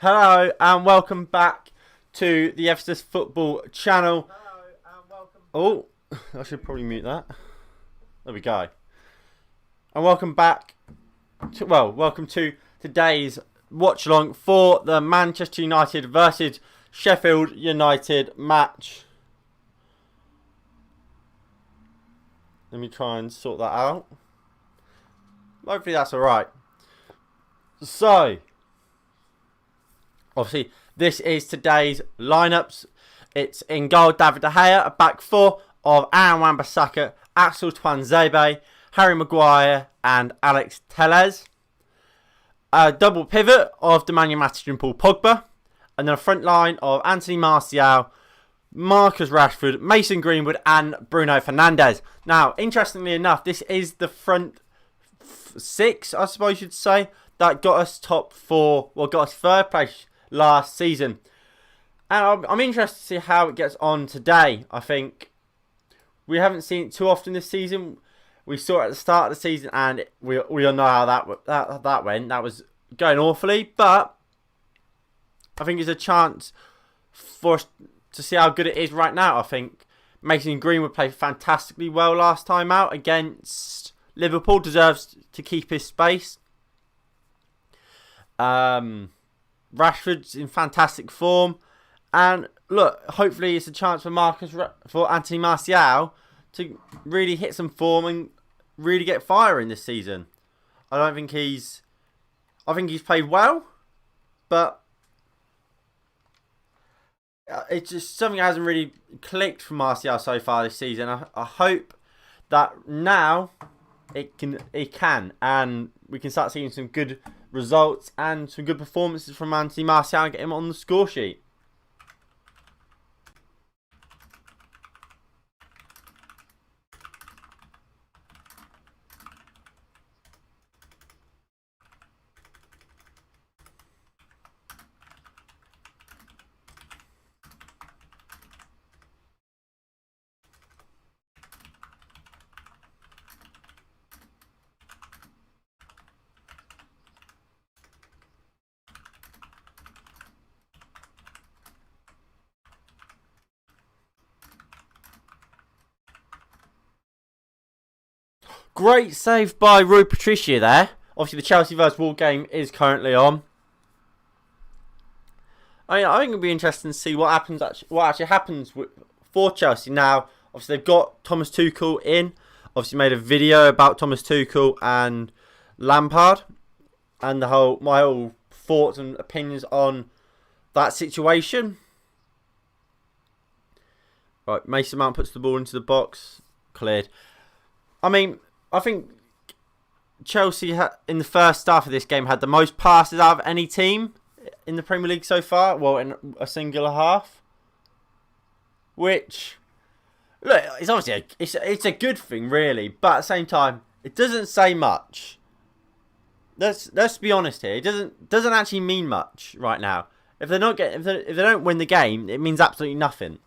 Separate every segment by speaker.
Speaker 1: Hello and welcome back to the FSS Football channel. Oh, I should probably mute that. There we go. And welcome back welcome to today's watch along for the Manchester United versus Sheffield United match. Let me try and sort that out. Hopefully that's alright. So, obviously, this is today's lineups. It's in goal, David De Gea, a back four of Aaron Wan-Bissaka, Axel Tuanzebe, Harry Maguire, and Alex Telles. A double pivot of Nemanja Matic and Paul Pogba. And then a front line of Anthony Martial, Marcus Rashford, Mason Greenwood, and Bruno Fernandes. Now, interestingly enough, this is the front six, I suppose you'd say, that got us top four, got us third place last season. And I'm interested to see how it gets on today. I think we haven't seen it too often this season. We saw it at the start of the season, and we all know how that went. That was going awfully, but I think it's a chance for us to see how good it is right now. I think Mason Greenwood played fantastically well last time out against Liverpool. Deserves to keep his space. Rashford's in fantastic form, and look, hopefully it's a chance for Anthony Martial to really hit some form and really get fire in this season. I think he's played well, but it's just something that hasn't really clicked for Martial so far this season. I hope that now it can, and we can start seeing some good results and some good performances from Anthony Martial and get him on the score sheet. Great save by Rui Patricia there. Obviously, the Chelsea vs Wolves game is currently on. I think it'll be interesting to see what actually happens for Chelsea now. Obviously, they've got Thomas Tuchel in. Obviously, made a video about Thomas Tuchel and Lampard, and my whole thoughts and opinions on that situation. Right, Mason Mount puts the ball into the box, cleared. I think Chelsea in the first half of this game had the most passes out of any team in the Premier League so far. Well, in a singular half, which, look, it's obviously it's a good thing, really. But at the same time, it doesn't say much. Let's be honest here. It doesn't actually mean much right now. If they don't win the game, it means absolutely nothing.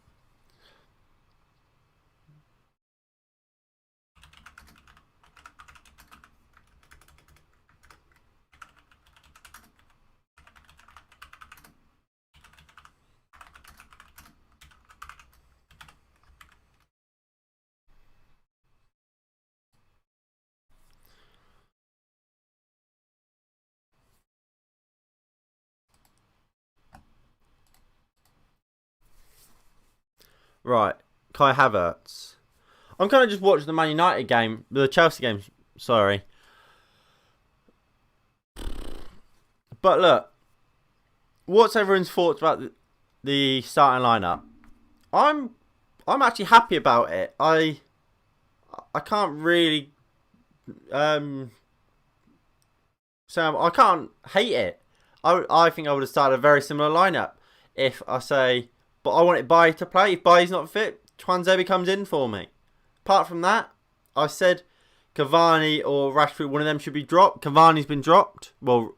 Speaker 1: Right, Kai Havertz. I'm kind of just watching the Man United game, the Chelsea game, sorry. But look, what's everyone's thoughts about the starting lineup? I'm actually happy about it. I can't really so I can't hate it. I think I would have started a very similar lineup if I say. But I wanted Bailly to play. If Bailly's not fit, Tuanzebe comes in for me. Apart from that, I said Cavani or Rashford, one of them should be dropped. Cavani's been dropped. Well,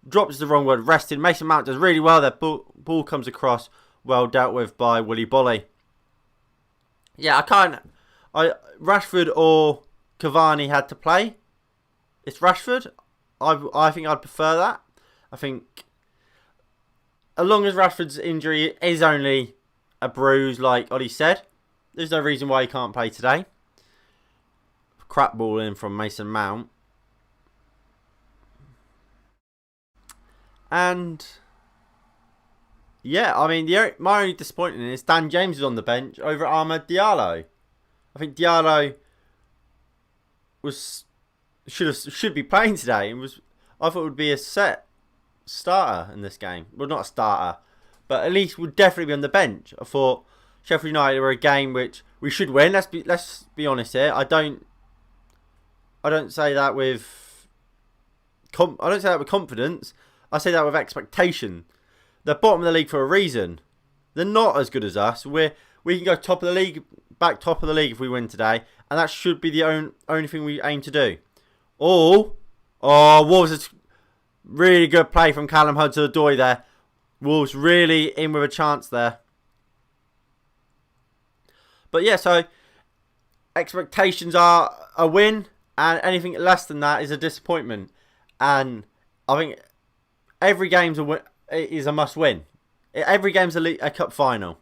Speaker 1: dropped is the wrong word. Rested. Mason Mount does really well. That ball comes across well dealt with by Willy Bolly. Yeah, Rashford or Cavani had to play. It's Rashford. I think I'd prefer that. I think as long as Rashford's injury is only a bruise, like Ollie said, there's no reason why he can't play today. Crap ball in from Mason Mount. And yeah, I mean, my only disappointment is Dan James is on the bench over Ahmed Diallo. I think Diallo should be playing today, and I thought it would be a set starter in this game. Well, not a starter, but at least would definitely be on the bench. I thought Sheffield United were a game which we should win. Let's be honest here. I don't say that with confidence. I say that with expectation. They're bottom of the league for a reason. They're not as good as us. We can go top of the league, back top of the league if we win today, and that should be the only thing we aim to do. Oh, Wolves is really good play from Callum Hudson-Odoi there. Wolves really in with a chance there. But yeah, so expectations are a win, and anything less than that is a disappointment. And I think every game's is a must win. Every game's a cup final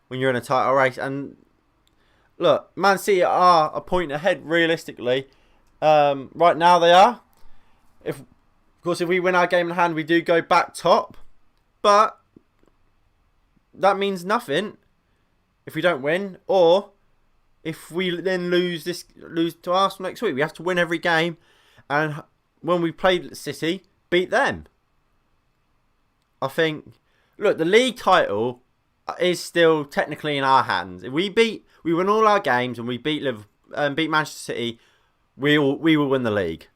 Speaker 1: when you're in a title race. And look, Man City are a point ahead realistically. Right now they are. Of course, if we win our game in hand, we do go back top. But that means nothing if we don't win, or if we then lose to Arsenal next week. We have to win every game, and when we play City, beat them. I think, look, the league title is still technically in our hands. If we win all our games and we beat Manchester City, we will win the league.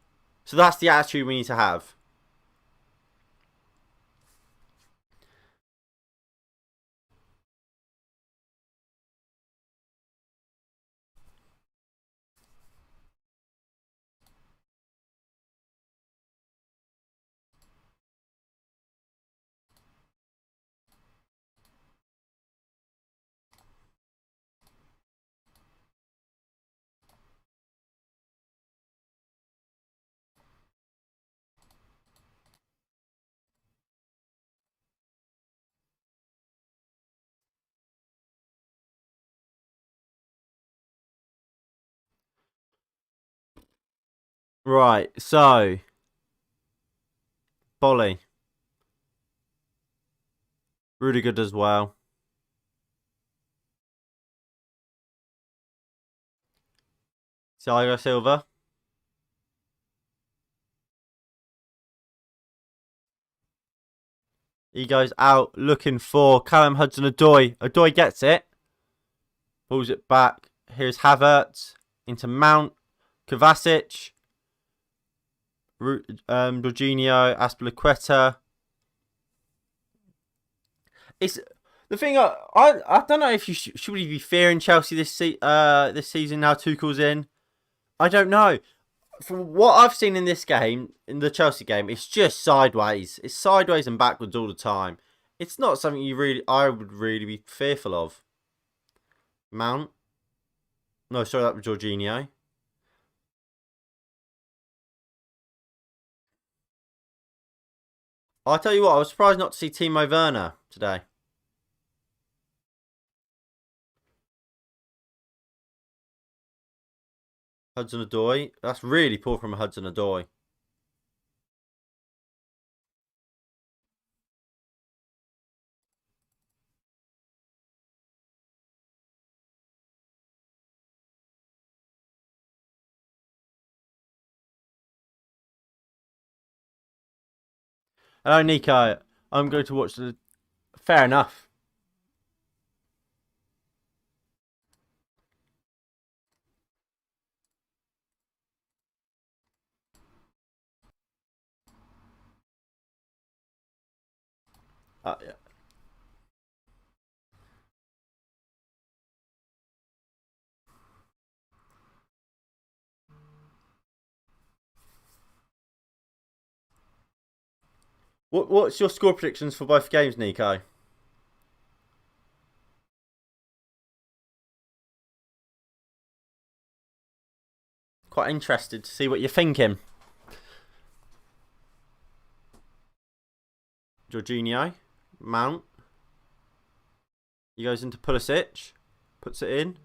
Speaker 1: So that's the attitude we need to have. Right, so Bolly, Rudiger does well. Thiago Silva. He goes out looking for Callum Hudson-Odoi. Odoi gets it. Pulls it back. Here's Havertz into Mount. Kovacic. Jorginho. Azpilicueta. It's the thing. I don't know if you should we be fearing Chelsea this season now Tuchel's in. I don't know. From what I've seen in this game, in the Chelsea game, it's just sideways. It's sideways and backwards all the time. It's not something I would really be fearful of. Mount. No, sorry, that was Jorginho. I'll tell you what, I was surprised not to see Timo Werner today. Hudson-Odoi. That's really poor from Hudson-Odoi. Hello, Nico. I'm going to watch the... Fair enough. Yeah. What's your score predictions for both games, Nico? Quite interested to see what you're thinking. Jorginho. Mount. He goes into Pulisic. Puts it in.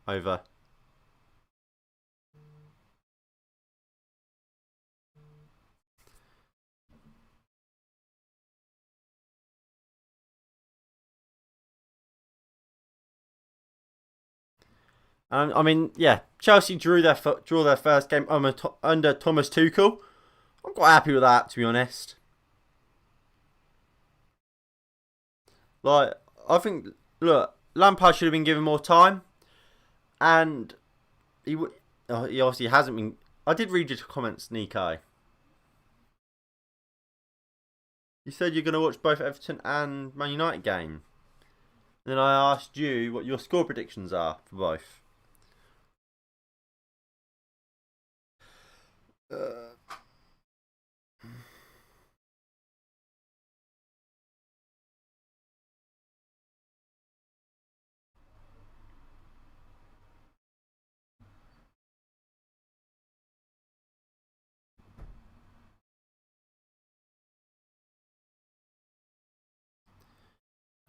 Speaker 1: Over. I mean, yeah, Chelsea drew their first game under Thomas Tuchel. I'm quite happy with that, to be honest. Like, I think, look, Lampard should have been given more time, and he obviously hasn't been. I did read your comments, Nico. You said you're going to watch both Everton and Man United game. And then I asked you what your score predictions are for both.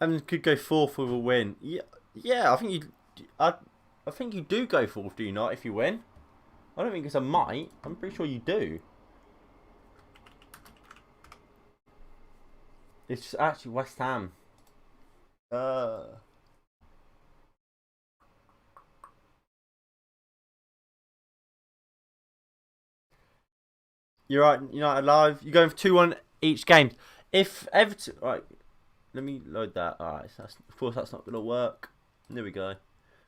Speaker 1: And could go fourth with a win. Yeah. I think you do go fourth, do you not? If you win, I don't think it's a might. I'm pretty sure you do. It's actually West Ham. Uh. You're right. United live. You're going for 2-1 each game. If Everton, right, let me load that. All right, of course that's not going to work. There we go.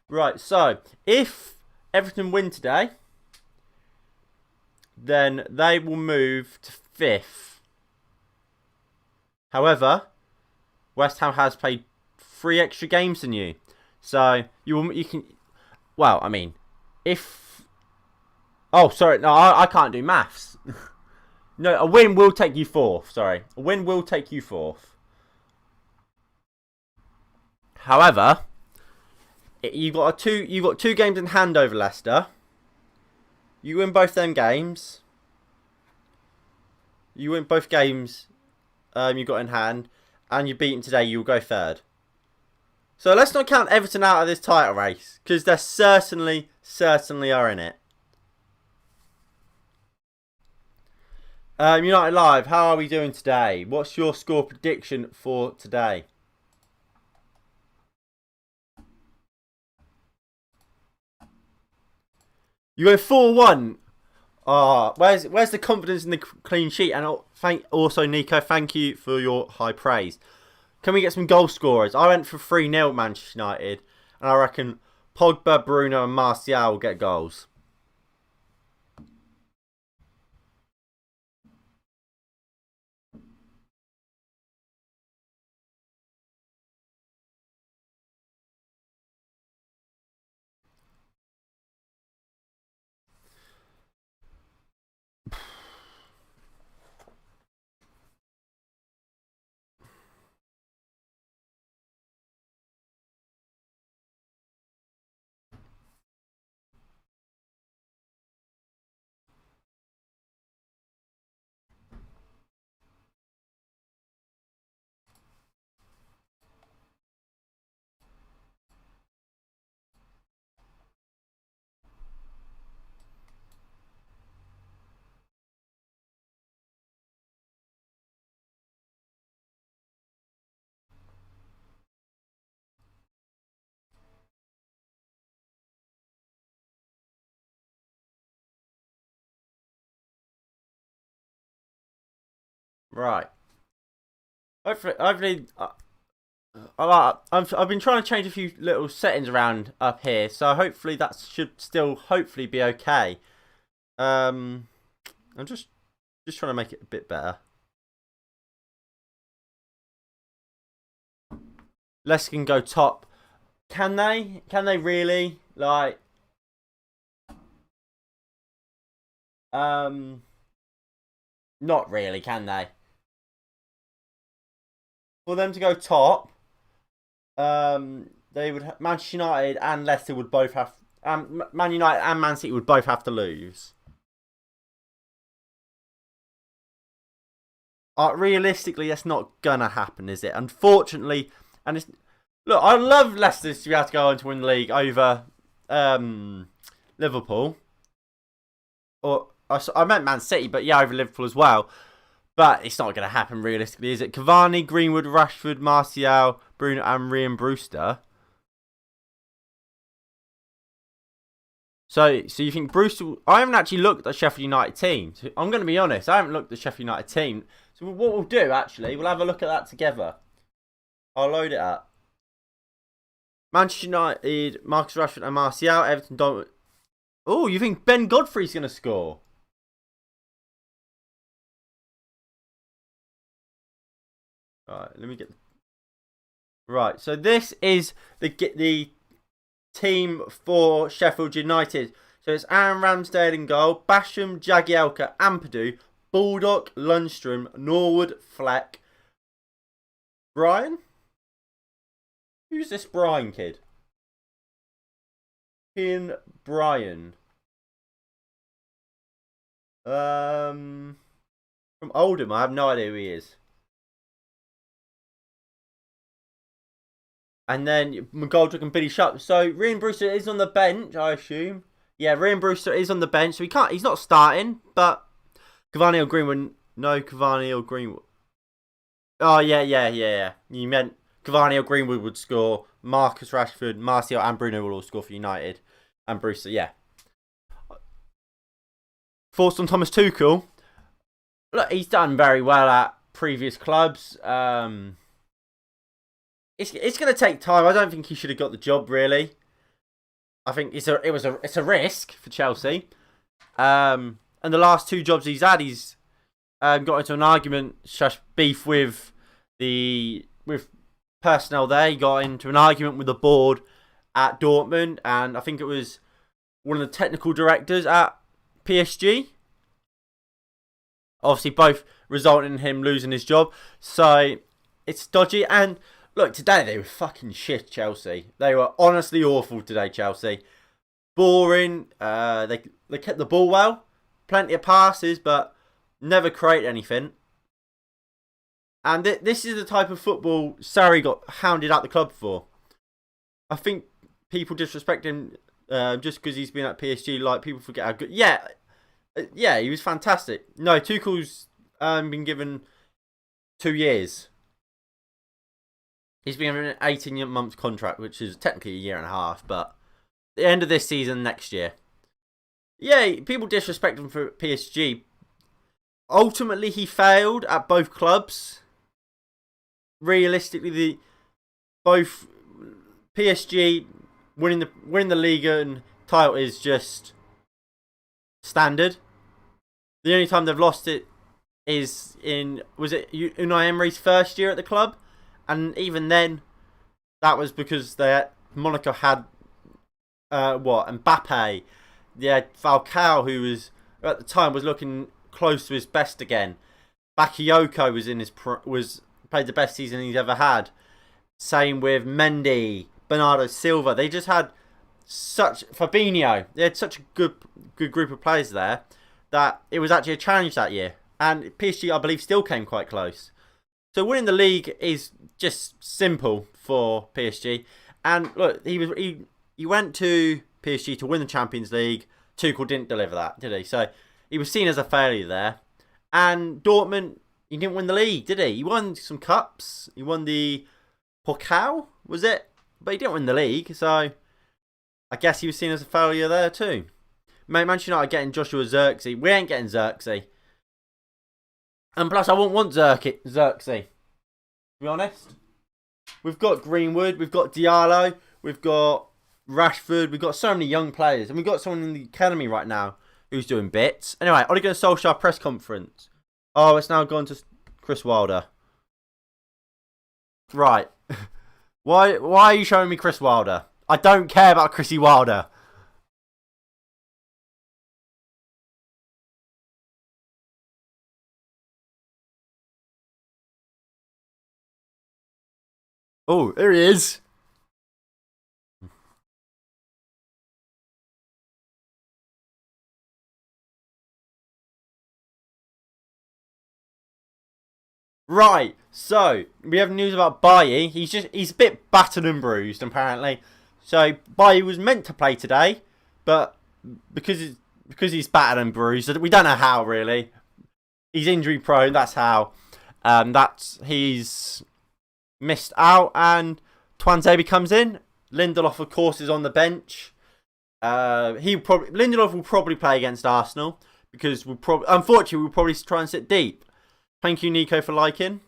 Speaker 1: Right, so if Everton win today, then they will move to 5th. However, West Ham has played 3 extra games than you, so you can. Well, I mean, if. Oh, sorry, no, I can't do maths. No, a win will take you 4th. Sorry, a win will take you 4th. However, you got 2 games in hand over Leicester. You win both them games. You win both games. You got in hand, and you beat them today. You will go 3rd. So let's not count Everton out of this title race because they certainly are in it. United Live, how are we doing today? What's your score prediction for today? You go 4-1. Where's the confidence in the clean sheet? And also Nico, thank you for your high praise. Can we get some goal scorers? I went for 3-0 Manchester United, and I reckon Pogba, Bruno, and Martial will get goals. Right. Hopefully, I've been trying to change a few little settings around up here, so hopefully that should still hopefully be okay. I'm just trying to make it a bit better. Leicester can go top. Can they? Can they really? Like, not really, can they? For them to go top, they would Manchester United and Leicester would both have. Man United and Man City would both have to lose. realistically, that's not gonna happen, is it? Unfortunately, and it's look. I love Leicester to be able to go on to win the league over Liverpool, or I meant Man City, but yeah, over Liverpool as well. But it's not going to happen realistically, is it? Cavani, Greenwood, Rashford, Martial, Bruno, and Ryan Brewster. So you think Brewster? I haven't actually looked at the Sheffield United team. So I'm going to be honest. I haven't looked at the Sheffield United team. So what we'll do actually, we'll have a look at that together. I'll load it up. Manchester United, Marcus Rashford and Martial, Everton. Don't. Oh, you think Ben Godfrey's going to score? Right, let me get. Right, so this is the team for Sheffield United. So it's Aaron Ramsdale in goal, Basham, Jagielka, Ampadu, Baldock, Lundstrom, Norwood, Fleck. Brian? Who's this Brian kid? Ian Brian. From Oldham, I have no idea who he is. And then McGoldrick and Billy Sharp. So Ryan Brewster is on the bench, I assume. Yeah, Ryan Brewster is on the bench, so he's not starting, but Cavani or Greenwood. No, Cavani or Greenwood. Oh, yeah. You meant Cavani or Greenwood would score. Marcus Rashford, Martial, and Bruno will all score for United. And Brewster, yeah. Thoughts on Thomas Tuchel? Look, he's done very well at previous clubs. It's going to take time. I don't think he should have got the job, really. I think it's a risk for Chelsea. And the last two jobs he's had, he's got into an argument, beef with personnel there. He got into an argument with the board at Dortmund, and I think it was one of the technical directors at PSG. Obviously, both resulting in him losing his job. So it's dodgy. And look, today they were fucking shit, Chelsea. They were honestly awful today, Chelsea. Boring. They kept the ball well. Plenty of passes, but never create anything. And this is the type of football Sarri got hounded out the club for. I think people disrespect him just because he's been at PSG. Like, people forget how good... Yeah, he was fantastic. No, Tuchel's been given 2 years. He's been given an 18-month contract, which is technically a year and a half, but the end of this season, next year. Yeah, people disrespect him for PSG. Ultimately, he failed at both clubs. Realistically, both PSG winning the Liga and title is just standard. The only time they've lost it is was it Unai Emery's first year at the club, and even then, that was because Monaco had Mbappe, Falcao, who was at the time was looking close to his best again. Bakayoko was played the best season he's ever had. Same with Mendy, Bernardo Silva. They just had Fabinho. They had such a good group of players there that it was actually a challenge that year. And PSG, I believe, still came quite close. So winning the league is just simple for PSG. And look, he went to PSG to win the Champions League. Tuchel didn't deliver that, did he? So he was seen as a failure there. And Dortmund, he didn't win the league, did he? He won some cups. He won the Pokal, was it? But he didn't win the league, so I guess he was seen as a failure there too. Manchester United getting Joshua Zirkzee. We ain't getting Zirkzee. And plus, I won't want Zirkzee. To be honest. We've got Greenwood. We've got Diallo. We've got Rashford. We've got so many young players. And we've got someone in the academy right now who's doing bits. Anyway, Ole Gunnar Solskjaer press conference. Oh, it's now gone to Chris Wilder. Right. Why are you showing me Chris Wilder? I don't care about Chrissy Wilder. Oh, there he is. Right, so we have news about Bailly. He's a bit battered and bruised apparently. So Bailly was meant to play today, but because he's battered and bruised, we don't know how really. He's injury prone. That's how. He's missed out, and Twanzebe comes in. Lindelof, of course, is on the bench. Lindelof will probably play against Arsenal because unfortunately we'll probably try and sit deep. Thank you, Nico, for liking.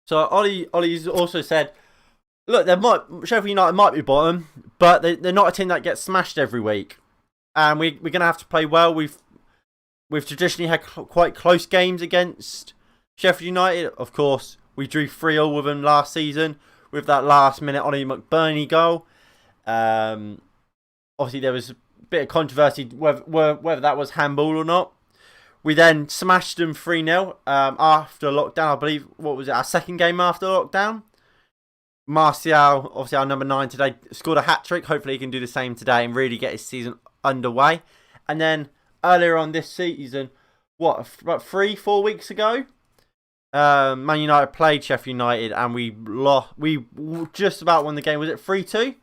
Speaker 1: So Ollie's also said, look, Sheffield United might be bottom, but they're not a team that gets smashed every week, and we're gonna have to play well. We've traditionally had quite close games against Sheffield United. Of course, we drew 3-0 with them last season with that last minute Ollie McBurney goal. Obviously, there was a bit of controversy whether that was handball or not. We then smashed them 3-0 after lockdown. I believe, what was it, our second game after lockdown? Martial, obviously our number 9 today, scored a hat-trick. Hopefully he can do the same today and really get his season underway. And then earlier on this season, about 3-4 weeks ago, Man United played Sheffield United and we lost. We just about won the game. Was it 3-2?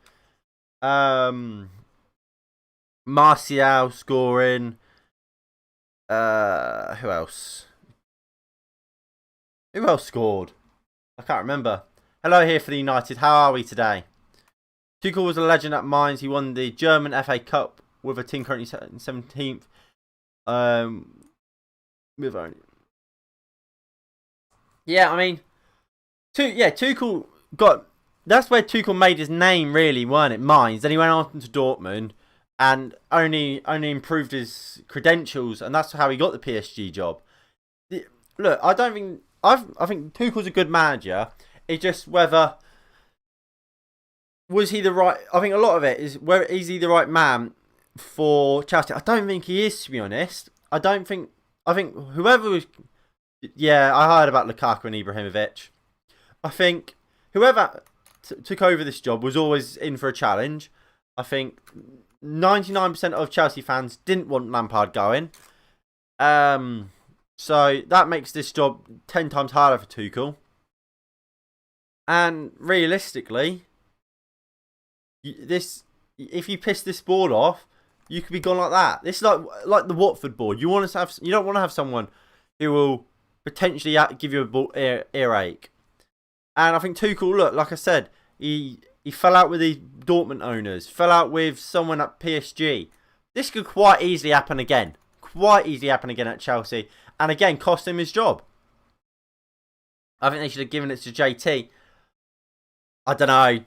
Speaker 1: Martial scoring. Who else? Who else scored? I can't remember. Hello here for the United. How are we today? Tuchel was a legend at Mainz. He won the German FA Cup with a team currently 17th. With only. Yeah, I mean, Tuchel got. That's where Tuchel made his name, really, weren't it? Mainz. Then he went on to Dortmund and only improved his credentials, and that's how he got the PSG job. Look, I think Tuchel's a good manager. It's just whether was he the right. I think a lot of it is whether is he the right man for Chelsea. I don't think he is, to be honest. I think whoever was. Yeah, I heard about Lukaku and Ibrahimovic. I think whoever took over this job was always in for a challenge. I think 99% of Chelsea fans didn't want Lampard going. So that makes this job 10 times harder for Tuchel. And realistically, if you piss this board off, you could be gone like that. This is like the Watford board. You don't want to have someone who will potentially give you a earache. And I think Tuchel, look, like I said, he fell out with the Dortmund owners, fell out with someone at PSG. This could quite easily happen again. Quite easily happen again at Chelsea. And again, cost him his job. I think they should have given it to JT. I don't know.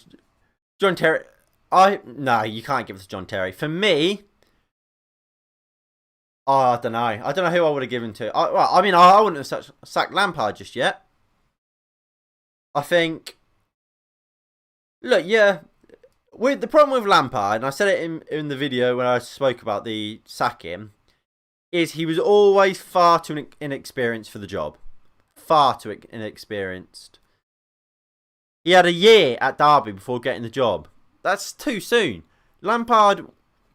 Speaker 1: John Terry. No, you can't give it to John Terry. For me, I don't know. I don't know who I would have given to. I wouldn't have sacked Lampard just yet. I think. Look, yeah. With the problem with Lampard, and I said it in the video when I spoke about the sacking, is he was always far too inexperienced for the job. Far too inexperienced. He had a year at Derby before getting the job. That's too soon. Lampard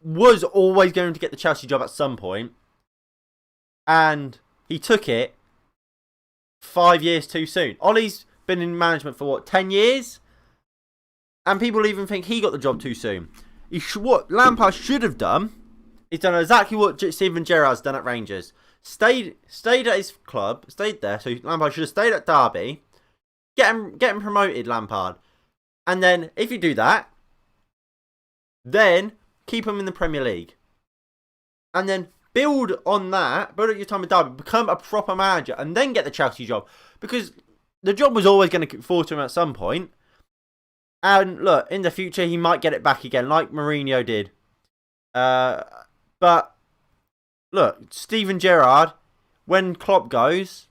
Speaker 1: was always going to get the Chelsea job at some point. And he took it 5 years too soon. Ollie's been in management for 10 years? And people even think he got the job too soon. What Lampard should have done is done exactly what Steven Gerrard's done at Rangers. Stayed at his club, stayed there. So Lampard should have stayed at Derby. Get him promoted, Lampard. And then, if you do that, then keep him in the Premier League. And then build on that, build up your time with Derby, become a proper manager, and then get the Chelsea job. Because the job was always going to fall to him at some point. And look, in the future, he might get it back again, like Mourinho did. But, look, Steven Gerrard, when Klopp goes,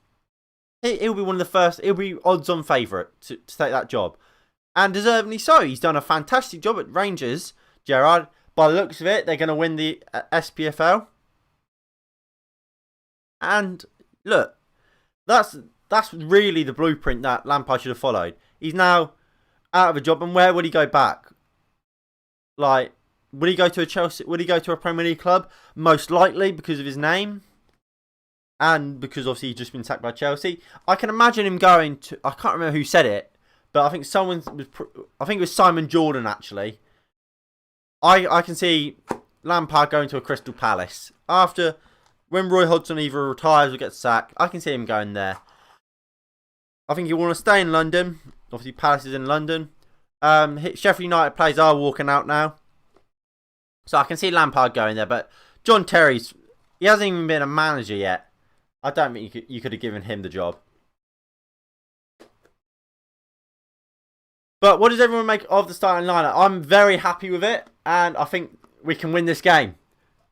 Speaker 1: he'll be one of the first, he'll be odds-on favourite to take that job. And deservedly so. He's done a fantastic job at Rangers, Gerrard. By the looks of it, they're going to win the SPFL. And look, that's really the blueprint that Lampard should have followed. He's now out of a job, and where would he go back? Like, would he go to a Chelsea? Would he go to a Premier League club? Most likely because of his name, and because obviously he's just been sacked by Chelsea. I can imagine him going to. I can't remember who said it, but I think I think it was Simon Jordan actually. I can see Lampard going to a Crystal Palace after when Roy Hodgson either retires or gets sacked. I can see him going there. I think he want to stay in London. Obviously, Palace is in London. Sheffield United players are walking out now, so I can see Lampard going there. But John Terry's, he hasn't even been a manager yet. I don't think you could have given him the job. But what does everyone make of the starting lineup? I'm very happy with it, and I think we can win this game.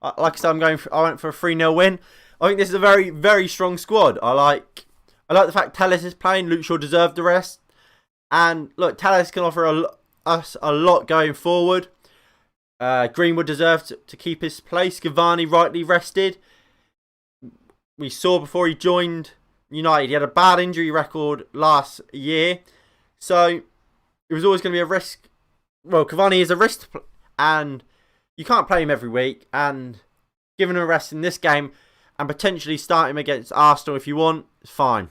Speaker 1: Like I said, I went for a 3-0 win. I think this is a very, very strong squad. I like the fact Telles is playing. Luke Shaw deserved the rest. And look, Telles can offer us a lot going forward. Greenwood deserves to keep his place. Cavani rightly rested. We saw before he joined United, he had a bad injury record last year. So it was always going to be a risk. Well, Cavani is a risk, and you can't play him every week. And giving him a rest in this game and potentially start him against Arsenal if you want, it's fine.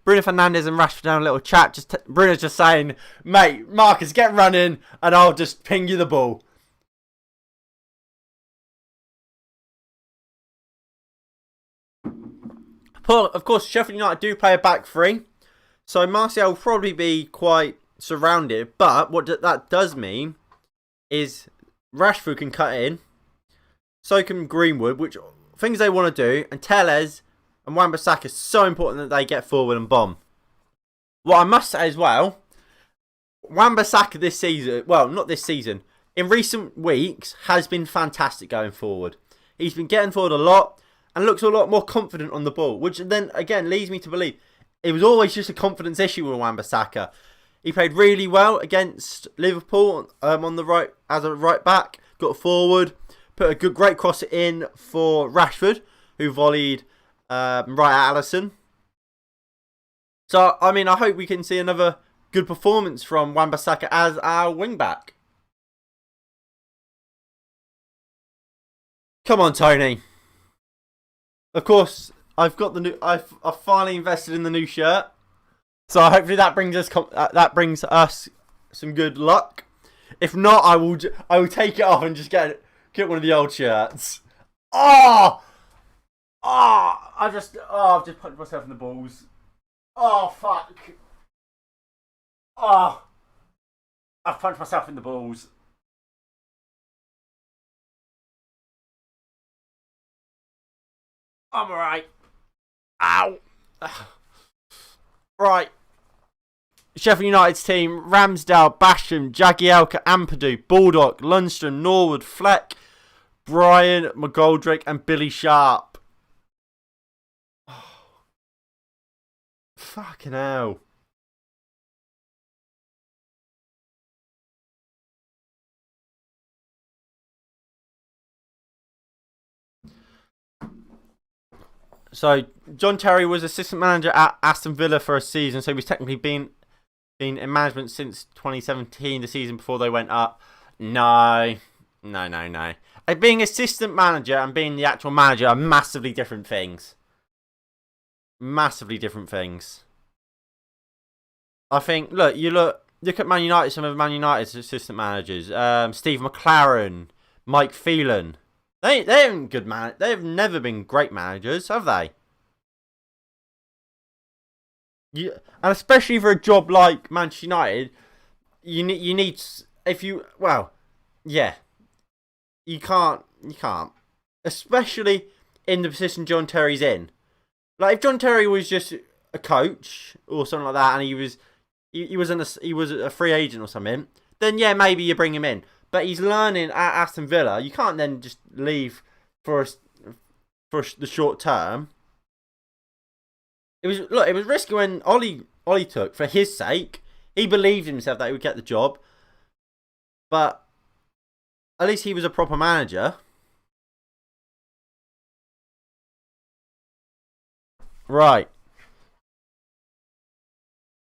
Speaker 1: Bruno Fernandes and Rashford down a little chat. Bruno's just saying, mate, Marcus, get running and I'll just ping you the ball. Of course, Sheffield United do play a back three. So Martial will probably be quite surrounded. But what that does mean is Rashford can cut in. So can Greenwood, which things they want to do. And Telles and Wan-Bissaka is so important that they get forward and bomb. What I must say as well, Wan-Bissaka this season, well, not this season, in recent weeks has been fantastic going forward. He's been getting forward a lot and looks a lot more confident on the ball, which then again leads me to believe it was always just a confidence issue with Wan-Bissaka. He played really well against Liverpool on the right as a right back, got forward, put a great cross in for Rashford, who volleyed right at Alisson. So, I mean, I hope we can see another good performance from Wan-Bissaka as our wing-back. Come on, Tony. Of course, I've finally invested in the new shirt. So hopefully that brings us some good luck. If not, I will take it off and just get one of the old shirts. I've just punched myself in the balls. Oh, fuck. I've punched myself in the balls. I'm alright. Ow. Right. Sheffield United's team: Ramsdale, Basham, Jagielka, Ampadu, Baldock, Lundstrom, Norwood, Fleck, Brian, McGoldrick and Billy Sharp. Fucking hell. So, John Terry was assistant manager at Aston Villa for a season, so he's technically been in management since 2017, the season before they went up. No. Being assistant manager and being the actual manager are massively different things. Massively different things. I think, look at Man United, some of Man United's assistant managers. Steve McLaren, Mike Phelan. They haven't good man. They've never been great managers, have they? And especially for a job like Manchester United, you need you can't, especially in the position John Terry's in. Like if John Terry was just a coach or something like that, and he was a free agent or something, then yeah, maybe you bring him in. But he's learning at Aston Villa. You can't then just leave for the short term. It was risky when Ollie took for his sake. He believed in himself that he would get the job. But at least he was a proper manager. Right.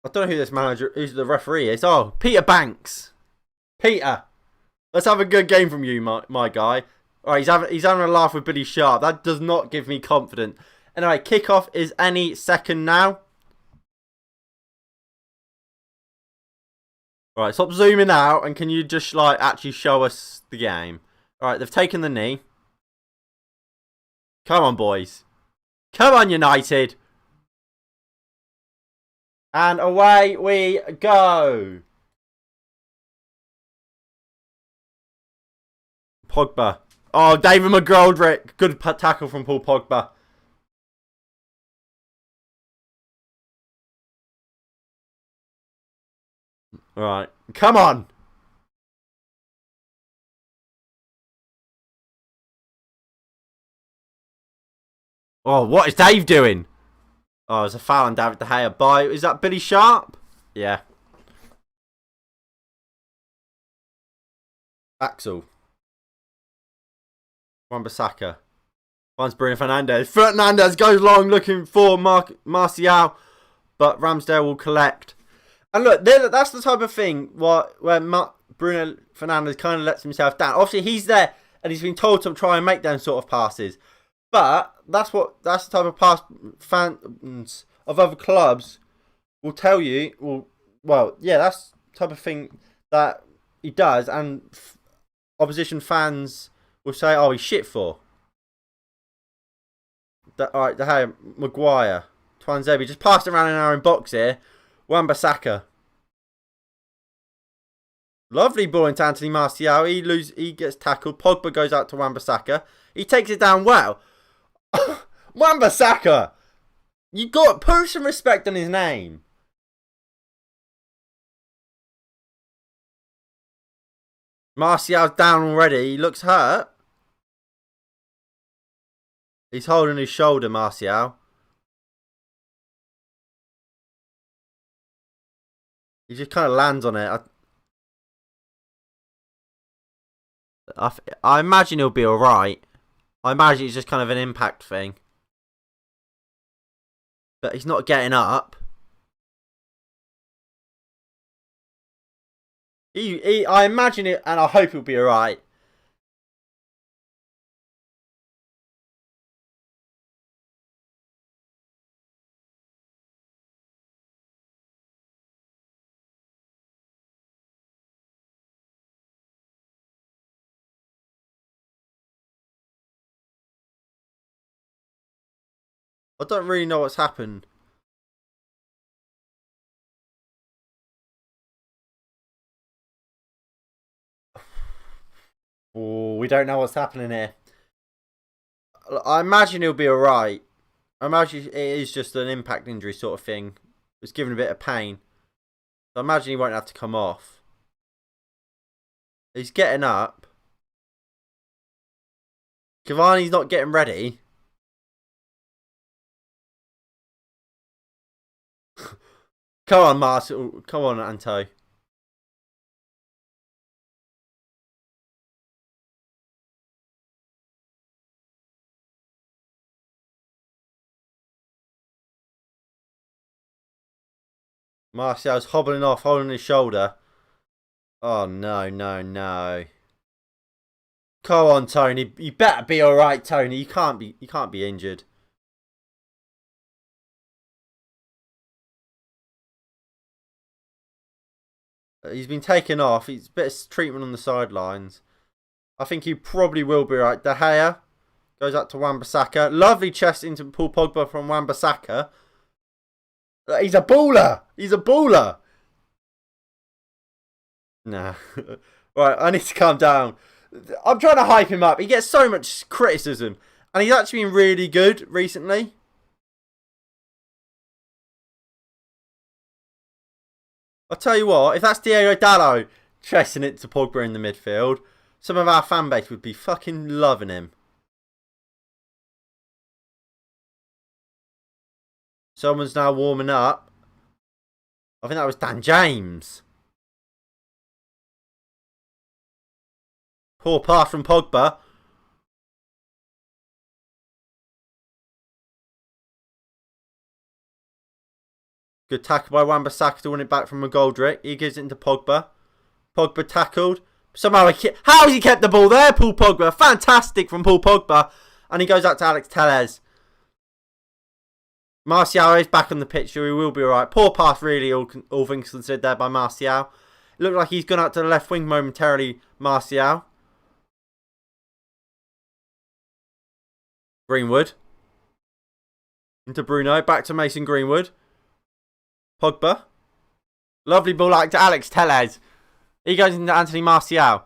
Speaker 1: I don't know who's the referee is. Oh, Peter Banks. Peter, let's have a good game from you, my guy. All right, he's having a laugh with Billy Sharp. That does not give me confidence. Anyway, kickoff is any second now. All right, stop zooming out, and can you just like actually show us the game? All right, they've taken the knee. Come on, boys. Come on, United. And away we go. Pogba. Oh, David McGoldrick. Good tackle from Paul Pogba. Right. Come on. Oh, what is Dave doing? Oh, it's a foul on David De Gea by... Is that Billy Sharp? Yeah. Axel. Wan-Bissaka. Finds Bruno Fernandes. Fernandes goes long looking for Martial. But Ramsdale will collect. And look, that's the type of thing where Bruno Fernandes kind of lets himself down. Obviously, he's there and he's been told to try and make them sort of passes. But that's the type of pass fans of other clubs will tell you. Well, yeah, that's the type of thing that he does, and opposition fans will say, "Oh, he's shit for." All right, Maguire, Twanzebe just passed around in our own box here. Wan-Bissaka. Lovely ball into Anthony Martial. He gets tackled. Pogba goes out to Wan-Bissaka. He takes it down well. Wan-Bissaka! You got put some respect on his name. Martial's down already. He looks hurt. He's holding his shoulder, Martial. He just kind of lands on it. I imagine he'll be alright. I imagine it's just kind of an impact thing. But he's not getting up. I imagine it, and I hope he'll be alright. I don't really know what's happened. Oh, we don't know what's happening here. I imagine he'll be alright. I imagine it is just an impact injury sort of thing. It's giving a bit of pain. So I imagine he won't have to come off. He's getting up. Cavani's not getting ready. Come on, Marcel. Come on, Anto. Martial's hobbling off, holding his shoulder. Oh, no, no, no. Come on, Tony. You better be alright, Tony. You can't be injured. He's been taken off. He's a bit of treatment on the sidelines. I think he probably will be right. De Gea goes up to Wan-Bissaka. Lovely chest into Paul Pogba from Wan-Bissaka. He's a baller. He's a baller. Nah. Right, I need to calm down. I'm trying to hype him up. He gets so much criticism. And he's actually been really good recently. I'll tell you what, if that's Diego Dallo chesting it to Pogba in the midfield, some of our fan base would be fucking loving him. Someone's now warming up. I think that was Dan James. Poor pass from Pogba. Good tackle by Wan-Bissaka to win it back from McGoldrick. He gives it into Pogba. Pogba tackled. Somehow how has he kept the ball there, Paul Pogba? Fantastic from Paul Pogba. And he goes out to Alex Telles. Martial is back on the pitch, so he will be alright. Poor pass, really, all things considered there by Martial. It looked like he's gone out to the left wing momentarily, Martial. Greenwood. Into Bruno. Back to Mason Greenwood. Pogba. Lovely ball out to Alex Telles. He goes into Anthony Martial.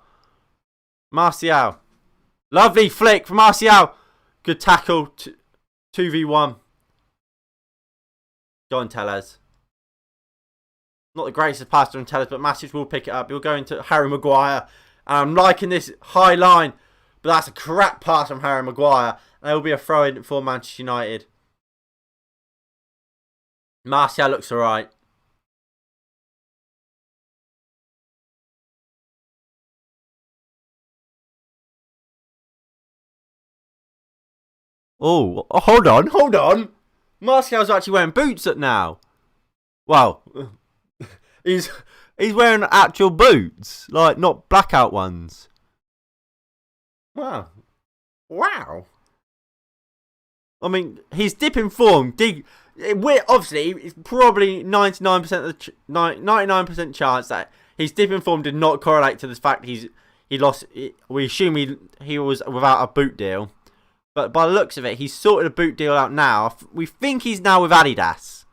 Speaker 1: Martial. Lovely flick from Martial. Good tackle. 2v1. Go on, Telles. Not the greatest passer on Telles, but Matic will pick it up. He'll go into Harry Maguire. And I'm liking this high line. But that's a crap pass from Harry Maguire. And there will be a throw-in for Manchester United. Martial looks alright. Oh, hold on. Martial's actually wearing boots at now. Well, he's wearing actual boots, like not blackout ones. Wow. I mean, he's dipping form. Obviously, it's probably 99% chance that his dipping form did not correlate to the fact he lost. We assume he was without a boot deal. But by the looks of it, he's sorted a boot deal out now. We think he's now with Adidas.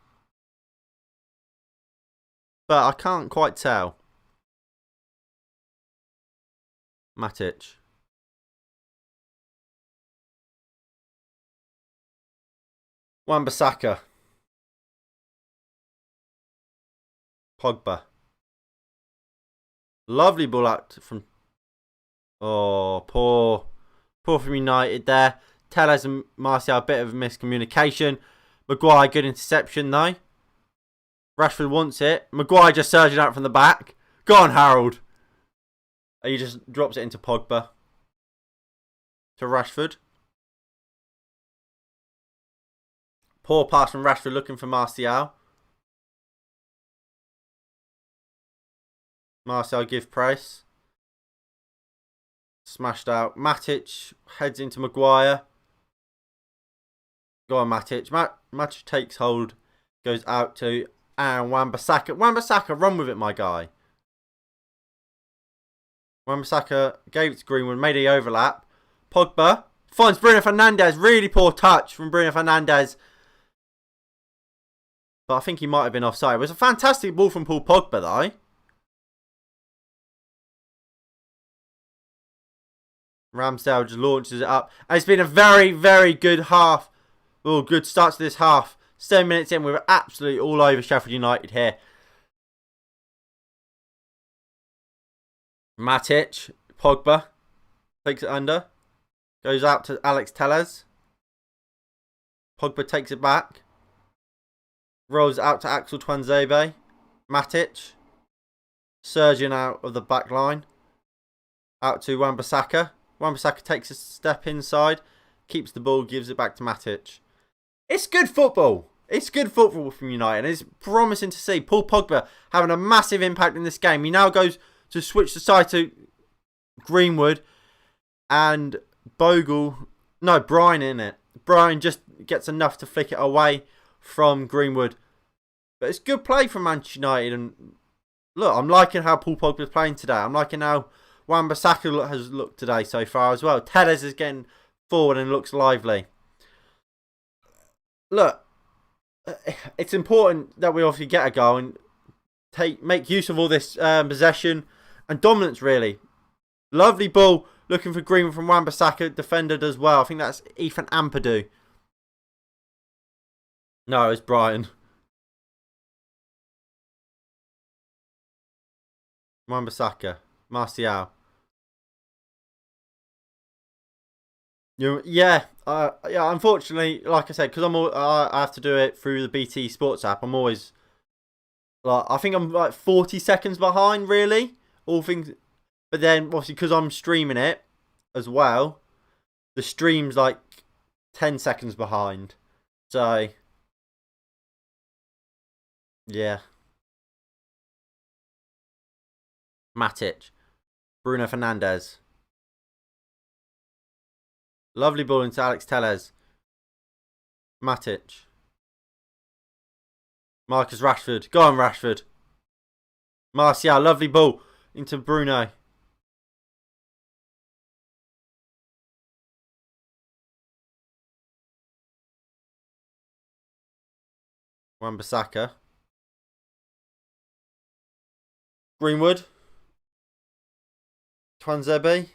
Speaker 1: But I can't quite tell. Matic. Wan-Bissaka. Pogba. Lovely ball out from... Oh, poor from United there. Telles and Martial, a bit of miscommunication. Maguire, good interception though. Rashford wants it. Maguire just surging out from the back. Go on, Harold. He just drops it into Pogba. To Rashford. Poor pass from Rashford looking for Martial. Martial give price. Smashed out. Matic heads into Maguire. Go on, Matic. Matic takes hold. Goes out to Wan-Bissaka. Wan-Bissaka, run with it, my guy. Wan-Bissaka gave it to Greenwood. Made the overlap. Pogba finds Bruno Fernandes. Really poor touch from Bruno Fernandes. But I think he might have been offside. It was a fantastic ball from Paul Pogba, though. Ramsdale just launches it up. And it's been a very, very good half. Oh, good start to this half. 7 minutes in, we're absolutely all over Sheffield United here. Matic, Pogba, takes it under. Goes out to Alex Telles. Pogba takes it back. Rolls out to Axel Tuanzebe. Matic. Surging out of the back line. Out to Wan-Bissaka. Wan-Bissaka takes a step inside. Keeps the ball, gives it back to Matic. It's good football. It's good football from United. It's promising to see Paul Pogba having a massive impact in this game. He now goes to switch the side to Greenwood and Bogle. No, Brian in it. Brian just gets enough to flick it away from Greenwood. But it's good play from Manchester United. And look, I'm liking how Paul Pogba's playing today. I'm liking how Wan-Bissaka has looked today so far as well. Telles is getting forward and looks lively. Look, it's important that we obviously get a goal and make use of all this possession and dominance, really. Lovely ball looking for Greenwood from Wan-Bissaka. Defender does well. I think that's Ethan Ampadu. No, it's Brian. Wan-Bissaka. Martial. Yeah. Unfortunately, like I said, because I have to do it through the BT Sports app. I'm always Like, I think I'm like 40 seconds behind, really. All things. But then, obviously, because I'm streaming it as well, the stream's like 10 seconds behind. So, yeah. Matic. Bruno Fernandes. Lovely ball into Alex Telles. Matic. Marcus Rashford. Go on, Rashford. Martial. Lovely ball into Bruno. Wan-Bissaka. Greenwood. Twanzebe.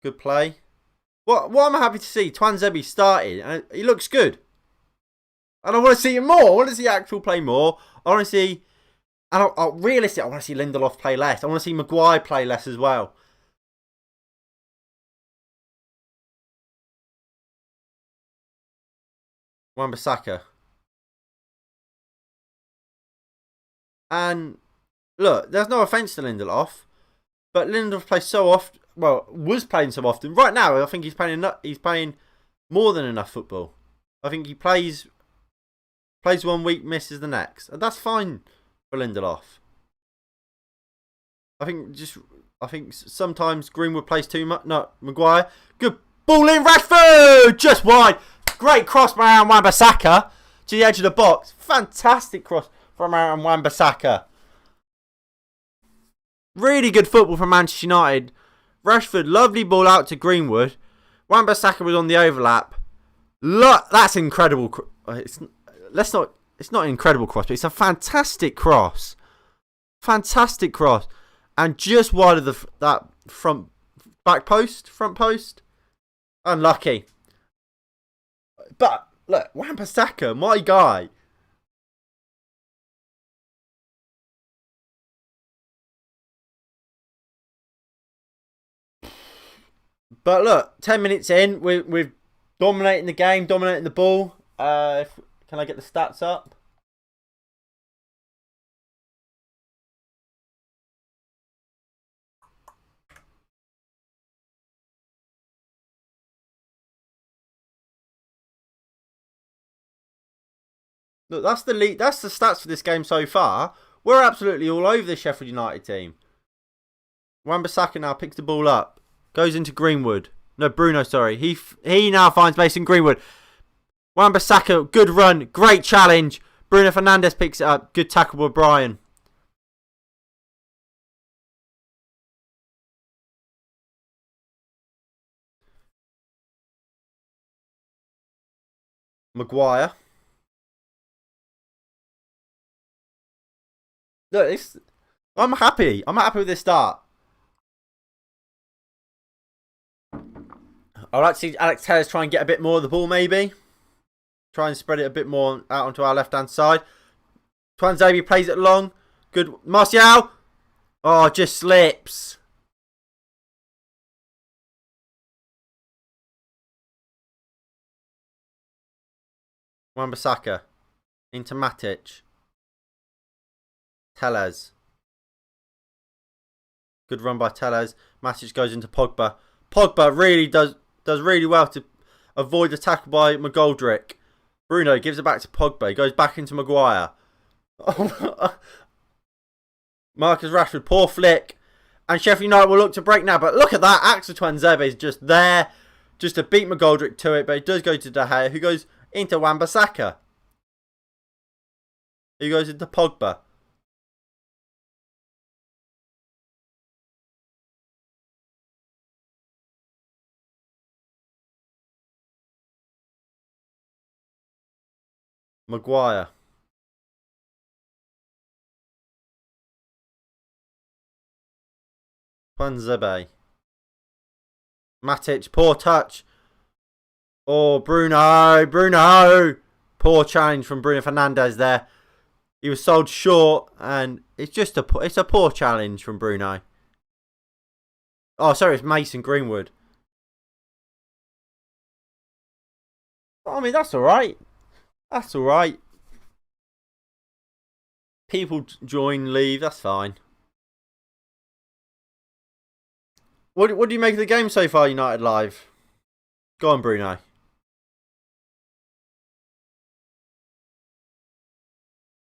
Speaker 1: Good play. What I'm happy to see, Twanzebe started, and he looks good. And I want to see him more. I want to see actual play more. I want to see, and realistically, I want to see Lindelof play less. I want to see Maguire play less as well. Wan-Bissaka. And look, there's no offence to Lindelof, but Lindelof plays so often. Well, was playing so often. Right now, I think he's playing enough. He's playing more than enough football. I think he plays 1 week, misses the next, and that's fine for Lindelof. I think sometimes Greenwood plays too much. No, Maguire. Good ball in, Rashford! Just wide. Great cross by Aaron Wan-Bissaka to the edge of the box. Fantastic cross from Aaron Wan-Bissaka. Really good football from Manchester United. Rashford, lovely ball out to Greenwood. Wan-Bissaka was on the overlap. Look, that's incredible. It's not an incredible cross, but it's a fantastic cross. Fantastic cross. And just wide of that front post. Unlucky. But look, Wan-Bissaka, my guy. But look, 10 minutes in, we're dominating the game, dominating the ball. Can I get the stats up? Look, that's the lead. That's the stats for this game so far. We're absolutely all over the Sheffield United team. Wan-Bissaka now picks the ball up, goes into Greenwood. No, Bruno. Sorry, he now finds Mason Greenwood. Wan-Bissaka, good run, great challenge. Bruno Fernandes picks it up. Good tackle by Brian. Maguire. Look, I'm happy. I'm happy with this start. I'd like to see Alex Telles try and get a bit more of the ball, maybe. Try and spread it a bit more out onto our left-hand side. Twanzebe plays it long. Good. Martial. Oh, just slips. Wan-Bissaka. Into Matic. Telles. Good run by Telles. Matic goes into Pogba. Pogba really does really well to avoid the tackle by McGoldrick. Bruno gives it back to Pogba. He goes back into Maguire. Marcus Rashford, poor flick. And Sheffield United will look to break now. But look at that. Axel Twanzebe is just there. Just to beat McGoldrick to it. But it does go to De Gea, who goes into Wan-Bissaka. Who goes into Pogba. Maguire. Twanzebe. Matic, poor touch. Oh, Bruno. Poor challenge from Bruno Fernandes there. He was sold short, and it's a poor challenge from Bruno. Oh, sorry, it's Mason Greenwood. I mean, that's all right. That's all right. people join, leave. That's fine. What do you make of the game so far, United Live? Go on, Bruno.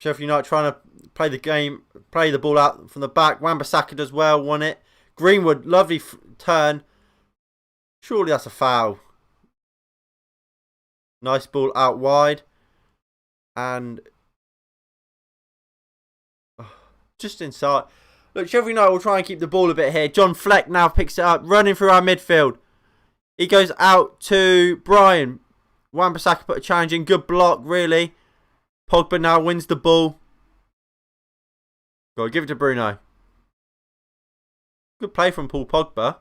Speaker 1: Sheffield United trying to play the game, play the ball out from the back. Wan-Bissaka does well, won it. Greenwood, lovely turn. Surely that's a foul. Nice ball out wide. And just inside. Look, Sheffield United will try and keep the ball a bit here. John Fleck now picks it up, running through our midfield. He goes out to Brian. Wan-Bissaka put a challenge in. Good block, really. Pogba now wins the ball. Go on, give it to Bruno. Good play from Paul Pogba.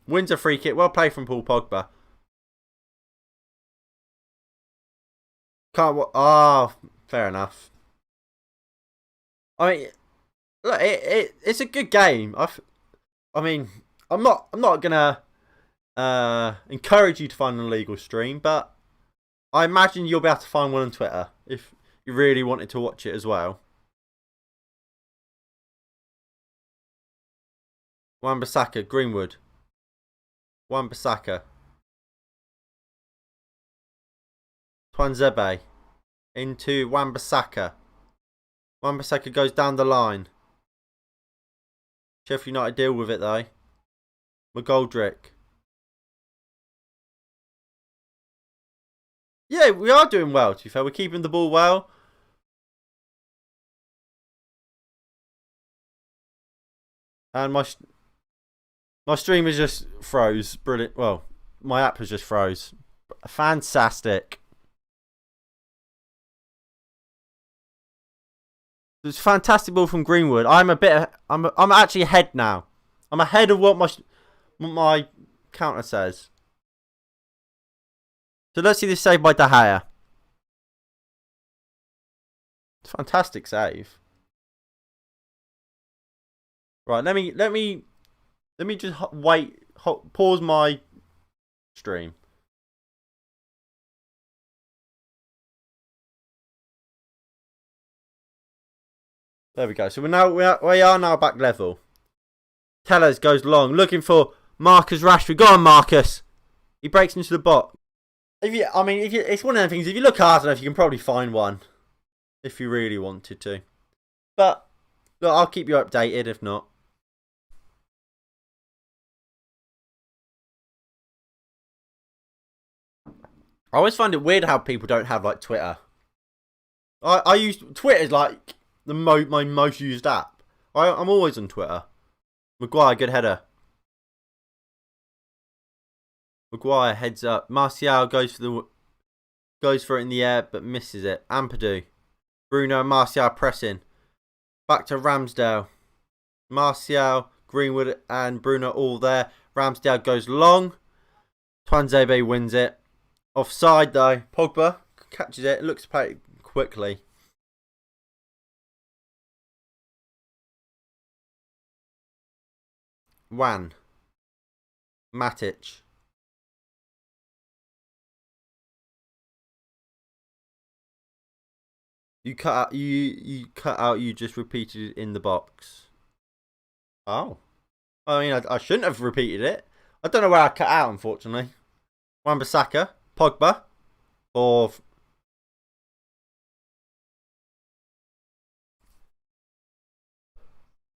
Speaker 1: Wins a free kick. Well played from Paul Pogba. Can't. Fair enough. I mean, look, it's a good game. I mean, I'm not gonna encourage you to find an illegal stream, but I imagine you'll be able to find one on Twitter if you really wanted to watch it as well. Wan-Bissaka, Greenwood. Wan-Bissaka. Twanzebe. Into Wan-Bissaka. Wan-Bissaka goes down the line. Sheffield United deal with it though. McGoldrick. Yeah, we are doing well, to be fair. We're keeping the ball well. And my stream is just froze. Brilliant. Well, my app has just froze. Fantastic. It's fantastic ball from Greenwood. I'm actually ahead now. I'm ahead of what my counter says. So let's see this save by De Gea. It's a fantastic save. Right, let me just pause my stream. There we go. So we are now back level. Tellers goes long, looking for Marcus Rashford. Go on, Marcus. He breaks into the box. It's one of them things. If you look hard enough, you can probably find one, if you really wanted to. But look, I'll keep you updated if not. I always find it weird how people don't have like Twitter. I use Twitter's like my most used app. I'm always on Twitter. Maguire, good header. Maguire heads up. Martial goes for it in the air but misses it. Ampadu. Bruno and Martial pressing. Back to Ramsdale. Martial, Greenwood and Bruno all there. Ramsdale goes long. Twanzebe wins it. Offside though. Pogba catches it. Looks to play it quickly. Wan. Matic. You cut out. You just repeated it in the box. Oh. I mean, I shouldn't have repeated it. I don't know where I cut out, unfortunately. Wan-Bissaka. Pogba. Or...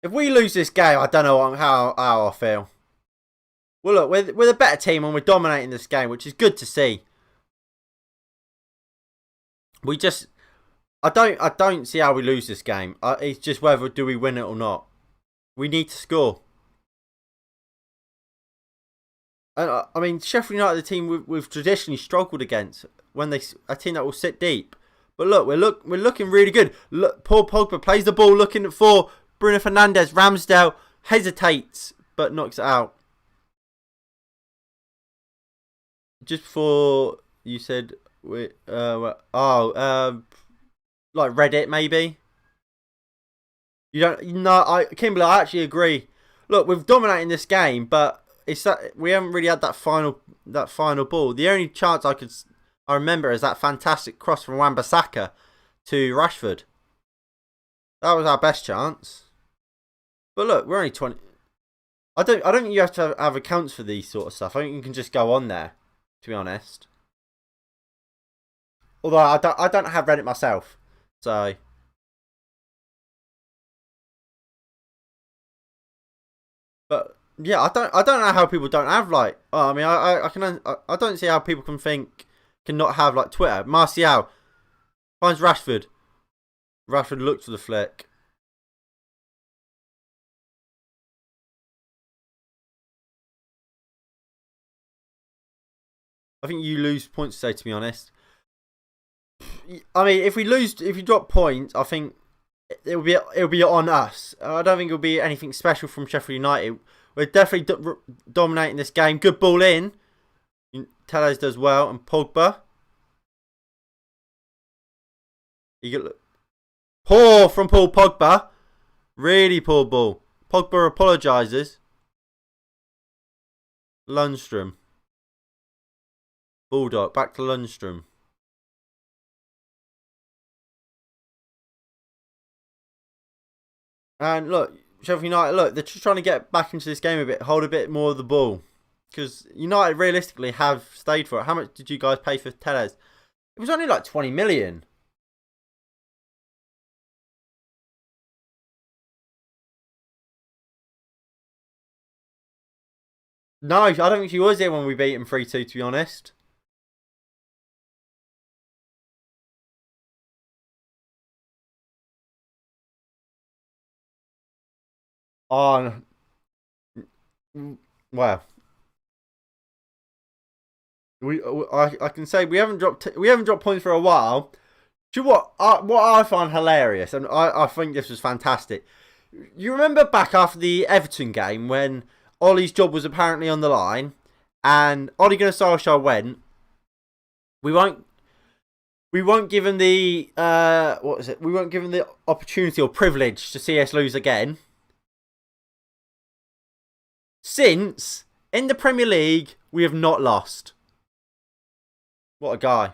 Speaker 1: If we lose this game, I don't know how I feel. Well, look, we're the better team and we're dominating this game, which is good to see. I don't see how we lose this game. It's just whether do we win it or not. We need to score. And I mean, Sheffield United, the team we've traditionally struggled against, a team that will sit deep. But look, we're looking really good. Look, Paul Pogba plays the ball, looking for Bruno Fernandes. Ramsdale hesitates but knocks it out. Just before you said like Reddit maybe. You don't. No, Kimberly, I actually agree. Look, we've dominated this game, but it's that we haven't really had that final ball. The only chance I remember is that fantastic cross from Wan-Bissaka to Rashford. That was our best chance. But look, we're only 20. I don't think you have to have accounts for these sort of stuff. I think you can just go on there, to be honest. Although I don't have Reddit myself. So but yeah, I don't know how people don't have like. Oh, I mean, I don't see how people can not have like Twitter. Martial finds Rashford. Rashford looks for the flick. I think you lose points today, to be honest. I mean, if you drop points, I think it'll be on us. I don't think it'll be anything special from Sheffield United. We're definitely dominating this game. Good ball in. Tellez does well, and Pogba. You get poor from Paul Pogba. Really poor ball. Pogba apologises. Lundstrom. Bulldog back to Lundstrom. And look, Sheffield United, look, they're just trying to get back into this game a bit, hold a bit more of the ball. Because United realistically have stayed for it. How much did you guys pay for Tellez? It was only like 20 million. No, I don't think she was here when we beat him 3-2, to be honest. On, well, I can say we haven't dropped points for a while. Do you know what I find hilarious, and I think this was fantastic. You remember back after the Everton game when Ollie's job was apparently on the line, and Ole Gunnar Solskjaer went. We won't give him the what is it? We won't give him the opportunity or privilege to see us lose again. Since in the Premier League we have not lost. What a guy.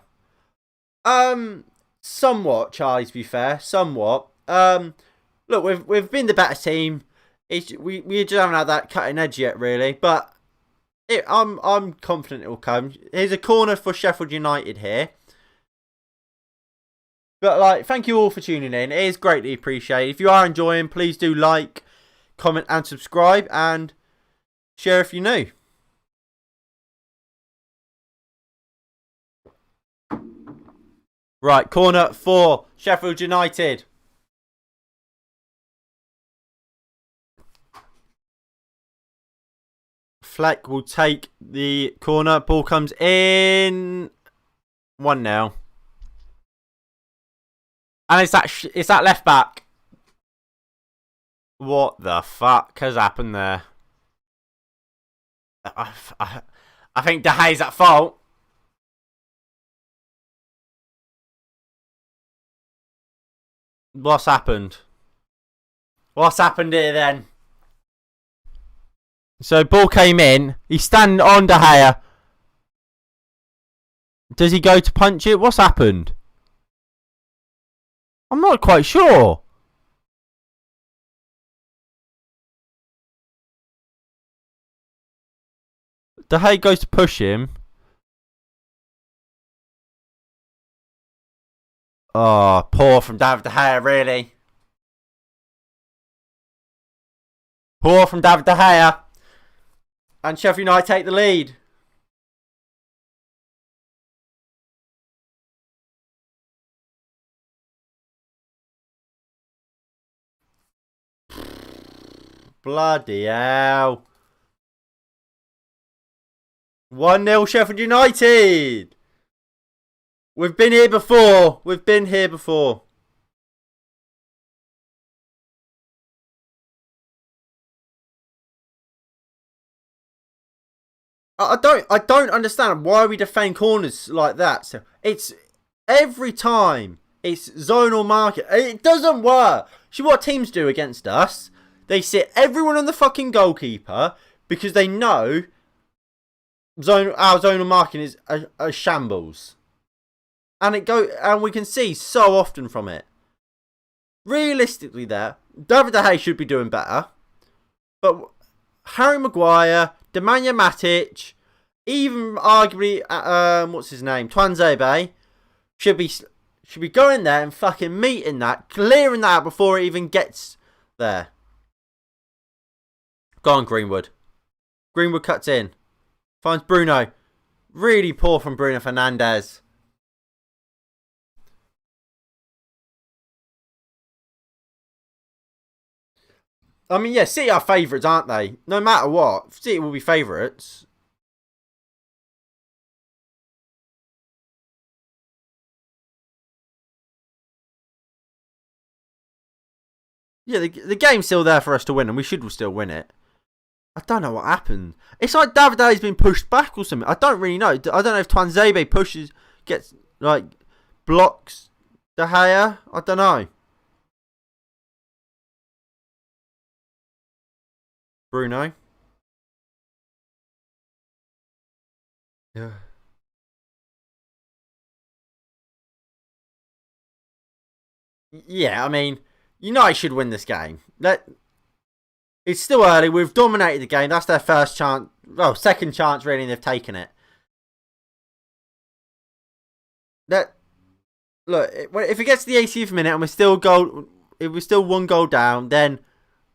Speaker 1: Somewhat, Charlie, to be fair. Somewhat. Look, we've been the better team. We just haven't had that cutting edge yet, really. But I'm confident it will come. Here's a corner for Sheffield United here. But like, thank you all for tuning in. It is greatly appreciated. If you are enjoying, please do like, comment, and subscribe, and share if you're new. Right, corner for Sheffield United. Fleck will take the corner. Ball comes in. 1-0. And it's that left back. What the fuck has happened there? I think De Gea's at fault. What's happened? What's happened here then? So ball came in. He's standing on De Gea. Does he go to punch it? What's happened? I'm not quite sure. De Gea goes to push him. Oh, poor from David De Gea, really. Poor from David De Gea. And Sheffield United take the lead. Bloody hell. 1-0 Sheffield United. We've been here before. We've been here before. I don't understand why we defend corners like that. So it's every time it's zonal market. It doesn't work. See what teams do against us? They sit everyone on the fucking goalkeeper because they know our zonal marking is a shambles. And we can see so often from it. realistically, David De Gea should be doing better. But Harry Maguire, Nemanja Matic, even arguably, what's his name, Twanzebe, should be going there and fucking meeting that, clearing that out before it even gets there. Go on, Greenwood. Greenwood cuts in. Finds Bruno. Really poor from Bruno Fernandes. I mean, yeah, City are favourites, aren't they? No matter what, City will be favourites. Yeah, the game's still there for us to win, and we should still win it. I don't know what happened. It's like David Davide's been pushed back or something. I don't really know. I don't know if Twanzebe gets, like, blocks De Gea. I don't know. Bruno. Yeah. Yeah, I mean, United should win this game. It's still early. We've dominated the game. That's their first chance. Well, second chance, really, and they've taken it. Look, if it gets to the 80th minute and if we're still one goal down, then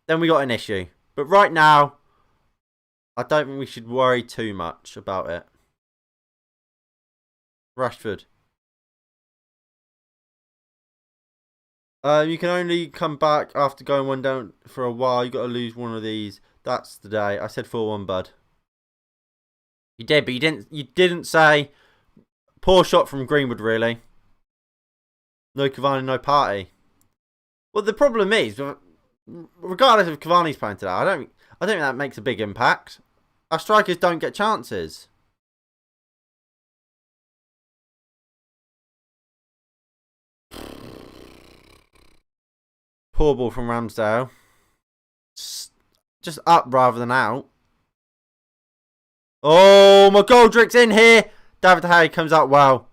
Speaker 1: we got an issue. But right now, I don't think we should worry too much about it. Rashford. You can only come back after going one down for a while. You got to lose one of these. That's the day. I said 4-1, bud. You did, but you didn't. You didn't say poor shot from Greenwood. Really. No Cavani, no party. Well, the problem is, regardless of Cavani's playing today, I don't think that makes a big impact. Our strikers don't get chances. Poor ball from Ramsdale. Just up rather than out. Oh, McGoldrick's in here. David De Gea comes out well.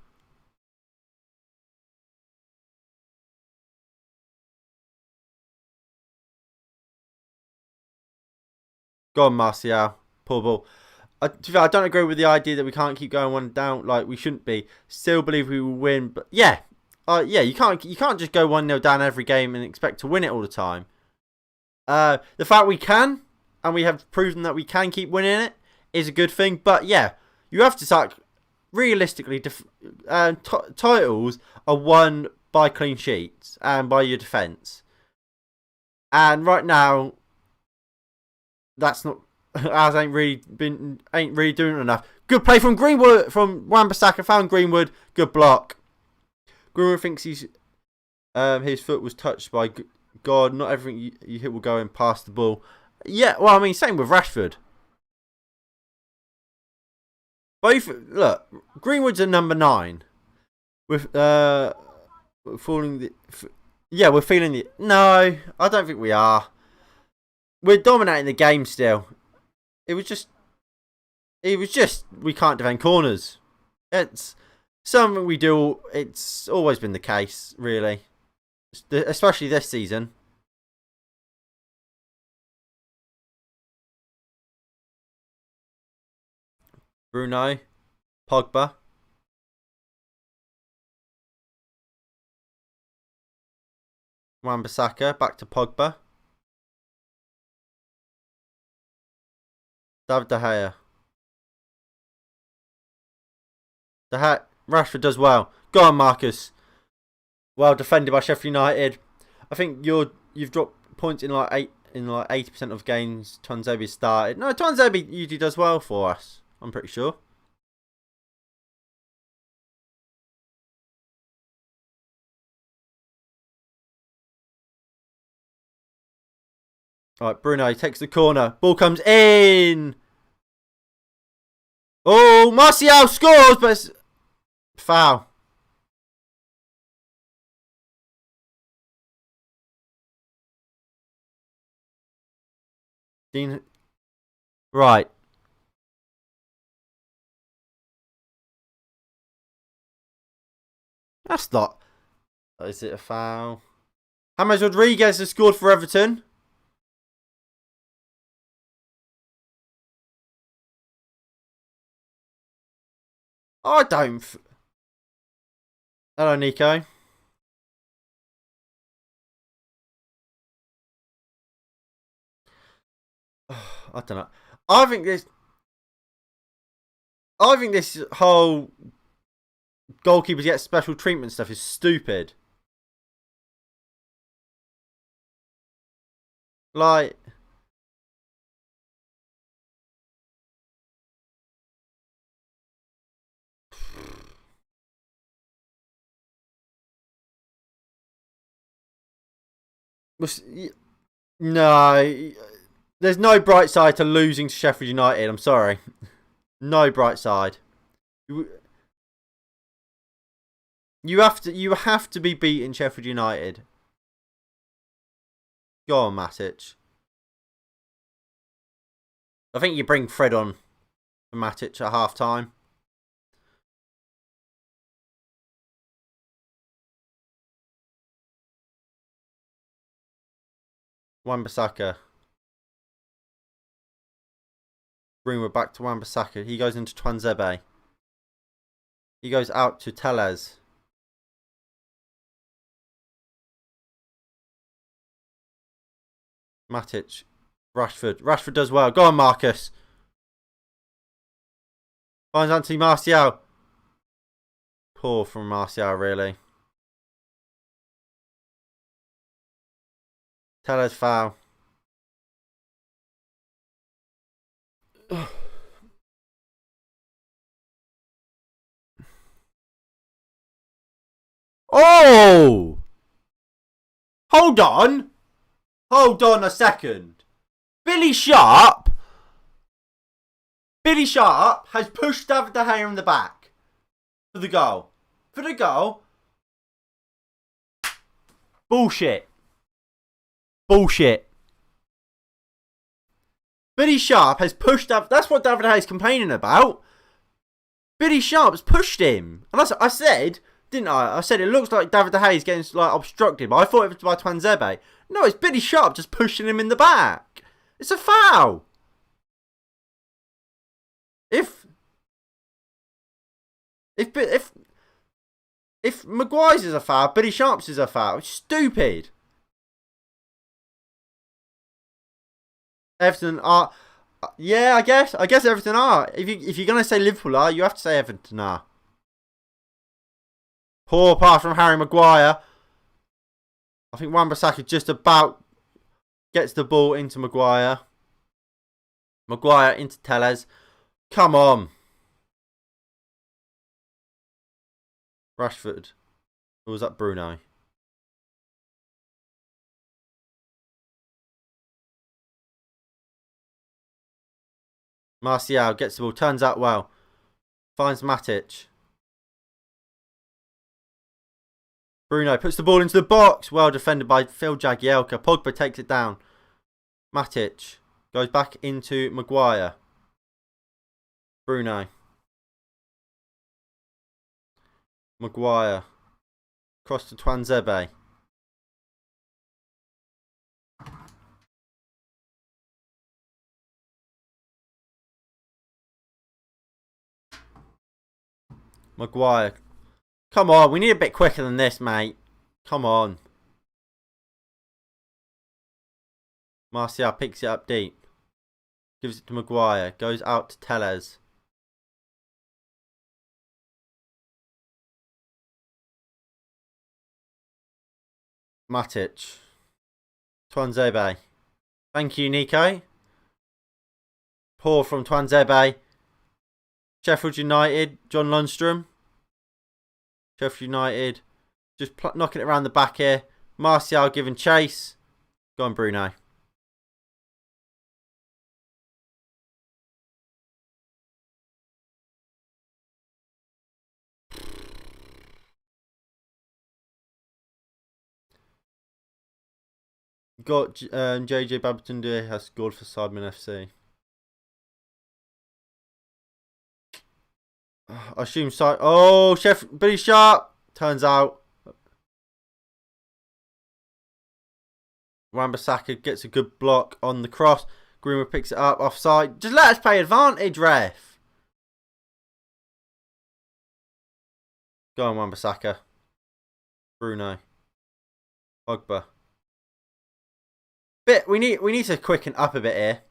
Speaker 1: Go on, Martial. Poor ball. I don't agree with the idea that we can't keep going one down like we shouldn't be. Still believe we will win, but yeah, you can't just go 1-0 down every game and expect to win it all the time. The fact we can, and we have proven that we can keep winning it, is a good thing. But yeah, you have to start realistically. Titles are won by clean sheets and by your defence. And right now, that's not. Ours ain't really doing enough. Good play from Greenwood, from Wan-Bissaka, found Greenwood. Good block. Greenwood thinks his foot was touched by God. Not everything you hit will go in past the ball. Yeah, well, I mean, same with Rashford. Look, Greenwood's a number 9. With falling the. Yeah, we're feeling the. No, I don't think we are. We're dominating the game still. It was just we can't defend corners. It's something we do. It's always been the case, really, especially this season. Bruno, Pogba, Wan-Bissaka, back to Pogba, David De Gea. Rashford does well. Go on, Marcus. Well defended by Sheffield United. I think you've dropped points in like 80% of games Twanzebe started. No, Twanzebe usually does well for us. I'm pretty sure. Alright, Bruno takes the corner. Ball comes in. Oh, Martial scores, but it's foul. Dean. Right. That's not. Is it a foul? James Rodriguez has scored for Everton. I don't. Hello, Nico. I don't know. I think this. I think this whole goalkeepers get special treatment stuff is stupid. Like, no, there's no bright side to losing to Sheffield United. I'm sorry, no bright side. You have to be beating Sheffield United. Go on, Matic. I think you bring Fred on for Matic at half time. Wan-Bissaka. Bring her back to Wan-Bissaka. He goes into Twanzebe. He goes out to Tellez. Matic. Rashford. Rashford does well. Go on, Marcus. Finds Anthony Martial. Poor from Martial, really. Tellez foul. Oh! Hold on. Hold on a second. Billy Sharp has pushed David De Gea in the back for the goal. For the goal. Bullshit. Bullshit. Billy Sharp has pushed David. That's what David De Gea is complaining about. Billy Sharp's pushed him. And I said, didn't I? I said it looks like David De Gea is getting like obstructed, but I thought it was by Twanzebe. No, it's Billy Sharp just pushing him in the back. It's a foul. If Maguire's is a foul, Billy Sharp's is a foul. It's stupid. Everton are, yeah, I guess Everton are. If you're gonna say Liverpool are, you have to say Everton are. Poor pass from Harry Maguire. I think Wan-Bissaka just about gets the ball into Maguire. Maguire into Tellez. Come on. Rashford. Or was that Bruno? Martial gets the ball, turns out well. Finds Matic. Bruno puts the ball into the box. Well defended by Phil Jagielka. Pogba takes it down. Matic goes back into Maguire. Bruno. Maguire. Cross to Twanzebe. Maguire. Come on, we need a bit quicker than this, mate. Come on. Martial picks it up deep. Gives it to Maguire. Goes out to Tellez. Matic. Twanzebe. Thank you, Nico. Poor from Twanzebe. Sheffield United. John Lundstrom. Sheffield United. Just knocking it around the back here. Martial giving chase. Go on, Bruno. Got JJ Babatunde has scored for Sidemen FC. I assume so. Oh, Billy Sharp. Turns out Wan-Bissaka gets a good block on the cross. Greenwood picks it up offside. Just let us play advantage, ref. Go on, Wan-Bissaka. Bruno. Pogba. We need to quicken up a bit here.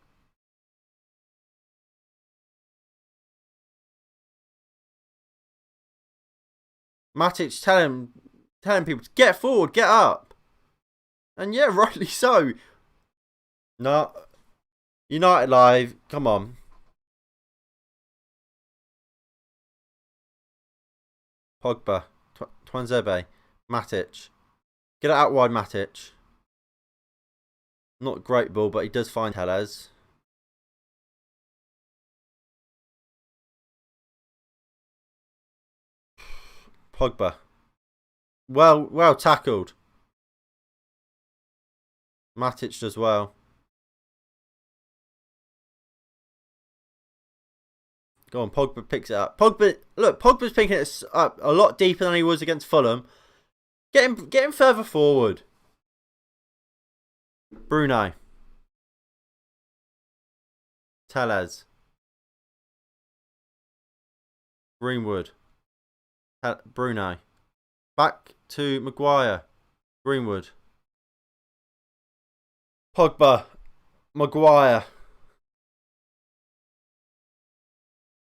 Speaker 1: Matic telling people to get forward, get up. And yeah, rightly so. No. United Live, come on. Pogba. Twanzebe. Matic. Get it out wide, Matic. Not a great ball, but he does find Tellez. Pogba. Well tackled. Matic does well. Go on, Pogba picks it up. Pogba's picking it up a lot deeper than he was against Fulham. Get him further forward. Bruno. Tellez. Greenwood. Bruno. Back to Maguire. Greenwood. Pogba. Maguire.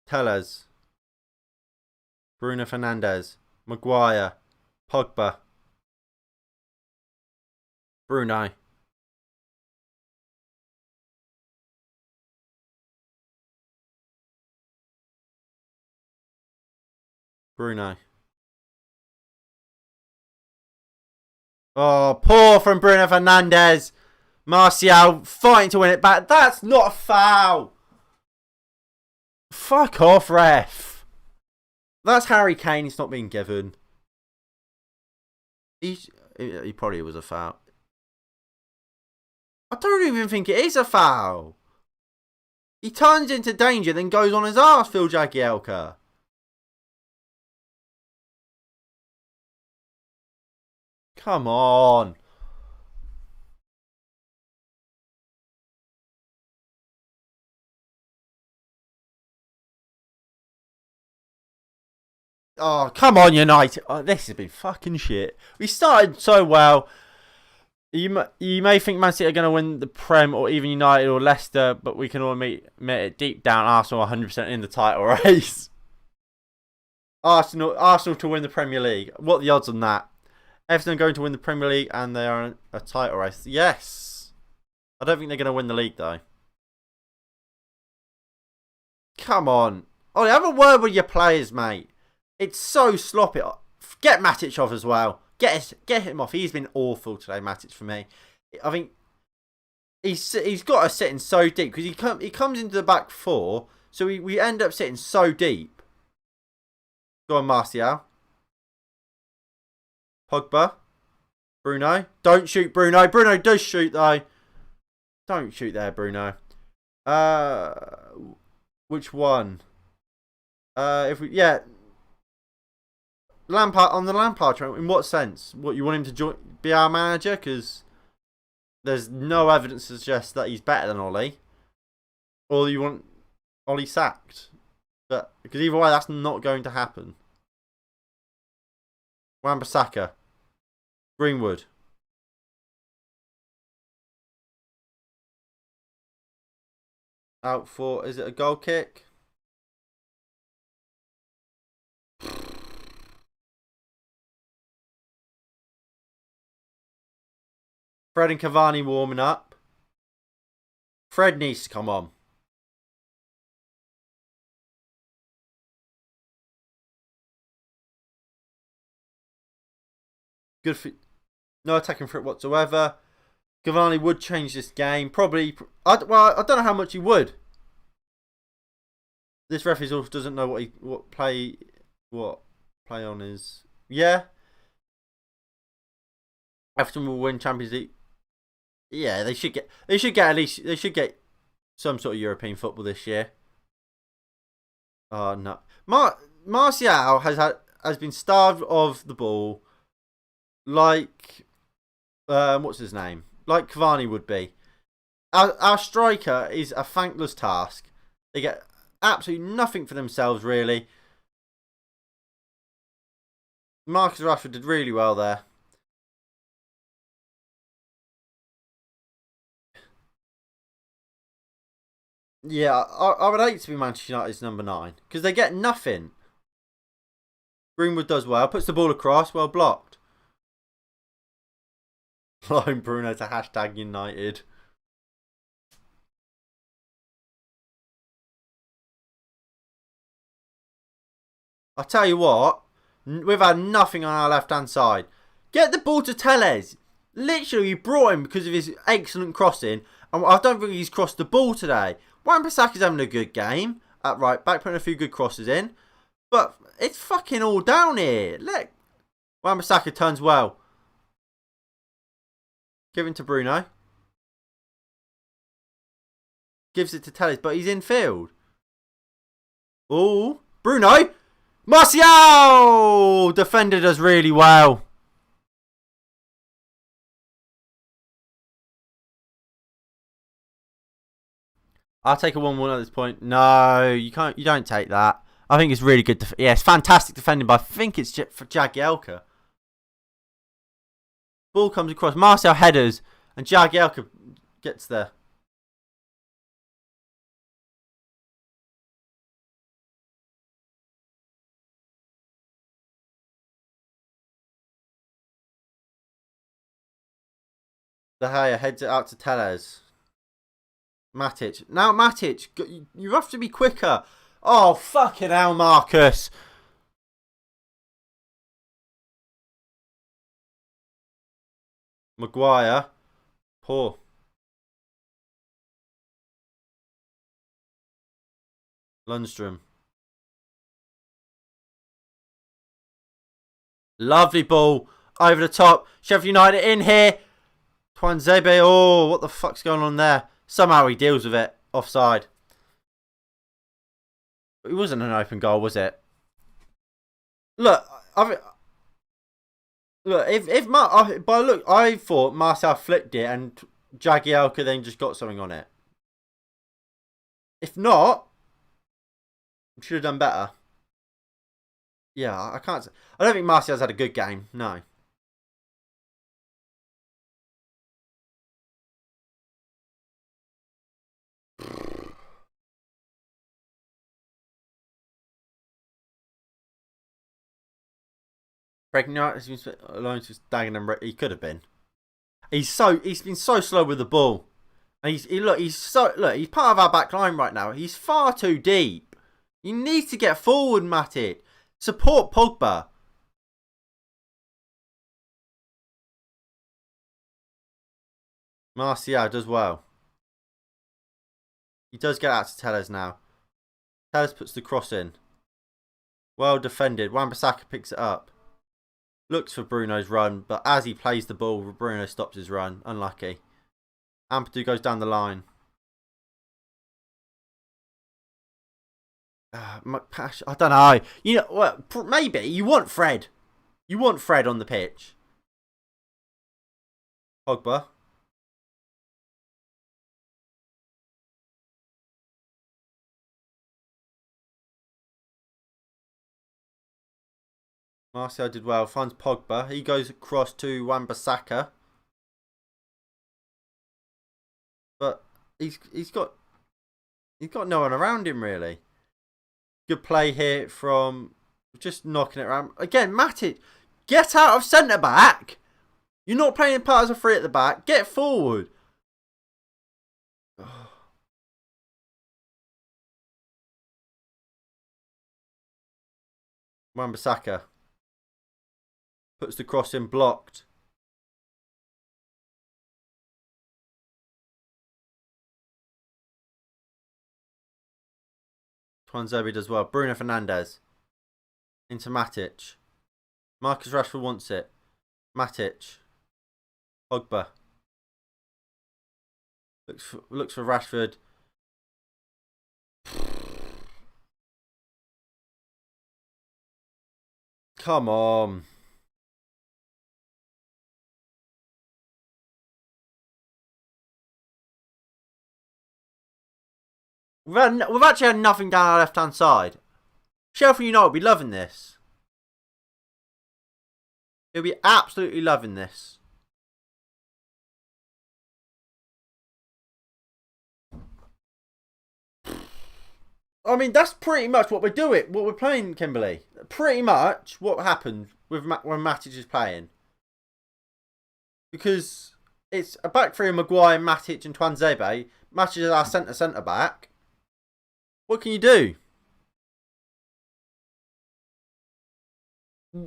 Speaker 1: Tellez. Bruno Fernandes. Maguire. Pogba. Bruno. Bruno. Oh, poor from Bruno Fernandes. Martial fighting to win it back. That's not a foul. Fuck off, ref. That's Harry Kane. It's not being given. He probably was a foul. I don't even think it is a foul. He turns into danger, then goes on his arse, Phil Jagielka. Come on. Oh, come on, United. Oh, this has been fucking shit. We started so well. You may think Man City are going to win the Prem or even United or Leicester, but we can all admit it deep down, Arsenal are 100% in the title race. Arsenal to win the Premier League. What are the odds on that? Everton are going to win the Premier League and they are in a title race. Yes. I don't think they're going to win the league though. Come on. Oh, have a word with your players, mate. It's so sloppy. Get Matic off as well. Get him off. He's been awful today, Matic, for me. I think he's got us sitting so deep because he comes into the back four, so we end up sitting so deep. Go on, Martial. Pogba. Bruno. Don't shoot, Bruno. Bruno does shoot, though. Don't shoot there, Bruno. Which one? Lampard, on the Lampard train. In what sense? What, you want him to be our manager? Because there's no evidence to suggest that he's better than Ollie. Or you want Ollie sacked. But because either way, that's not going to happen. Wan-Bissaka. Greenwood. Out for, is it a goal kick? Fred and Cavani warming up. Fred needs to come on. Good for no attacking threat whatsoever. Cavani would change this game. Probably. I don't know how much he would. This referee also doesn't know what play on is. Yeah. Everton will win Champions League. Yeah, they should get some sort of European football this year. Oh no. Martial has been starved of the ball. Like what's his name? like Cavani would be. Our striker is a thankless task. They get absolutely nothing for themselves, really. Marcus Rashford did really well there. Yeah, I would hate to be Manchester United's number 9 because they get nothing. Greenwood does well, puts the ball across, well blocked. Allowing Bruno to hashtag United. I tell you what, we've had nothing on our left hand side. Get the ball to Telles. Literally, you brought him because of his excellent crossing, and I don't think he's crossed the ball today. Wan-Bissaka's having a good game at right back, putting a few good crosses in, but it's fucking all down here. Look, Wan-Bissaka turns well. Giving to Bruno. Gives it to Telles, but he's in field. Oh, Bruno! Martial! Defender does really well. I'll take a 1-1 at this point. No, you can't. You don't take that. I think it's really good. Yeah, it's fantastic defending, but I think it's for Jagielka. Ball comes across. Martial headers, and Jagielka gets there. De Gea heads it out to Telles. Matic. Now Matic, you have to be quicker. Oh, fucking hell, Marcus. Maguire. Poor. Lundstrom. Lovely ball. Over the top. Sheffield United in here. Tuanzebe. Oh, what the fuck's going on there? Somehow he deals with it. Offside. It wasn't an open goal, was it? Look, I thought Marcel flicked it and Jagielka then just got something on it. If not, should have done better. Yeah, I can't. I don't think Martial's had a good game. No. Pregnant has been alone to Dagenham. He could have been. He's been so slow with the ball. And he's part of our back line right now. He's far too deep. You need to get forward, Matic. Support Pogba. Martial does well. He does get out to Telles now. Telles puts the cross in. Well defended. Wan-Bissaka picks it up. Looks for Bruno's run, but as he plays the ball, Bruno stops his run. Unlucky. Ampadu goes down the line. I don't know. You know, well, maybe you want Fred. You want Fred on the pitch. Pogba. Martial did well. Finds Pogba. He goes across to Wan-Bissaka. But he's got no one around him really. Good play here from just knocking it around. Again, Matic, get out of centre back. You're not playing part as a free at the back. Get forward. Wan-Bissaka puts the cross in, blocked. Tuanzebe does well. Bruno Fernandes into Matic. Marcus Rashford wants it. Matic. Pogba. Looks for Rashford. Come on. We've actually had nothing down our left-hand side. Sheffield United will be loving this. He'll be absolutely loving this. I mean, that's pretty much what we're doing. What we're playing, Kimberly. Pretty much what happened with when Matic is playing. Because it's a back three of Maguire, Matic and Twanzebe. Matic is our centre back. What can you do?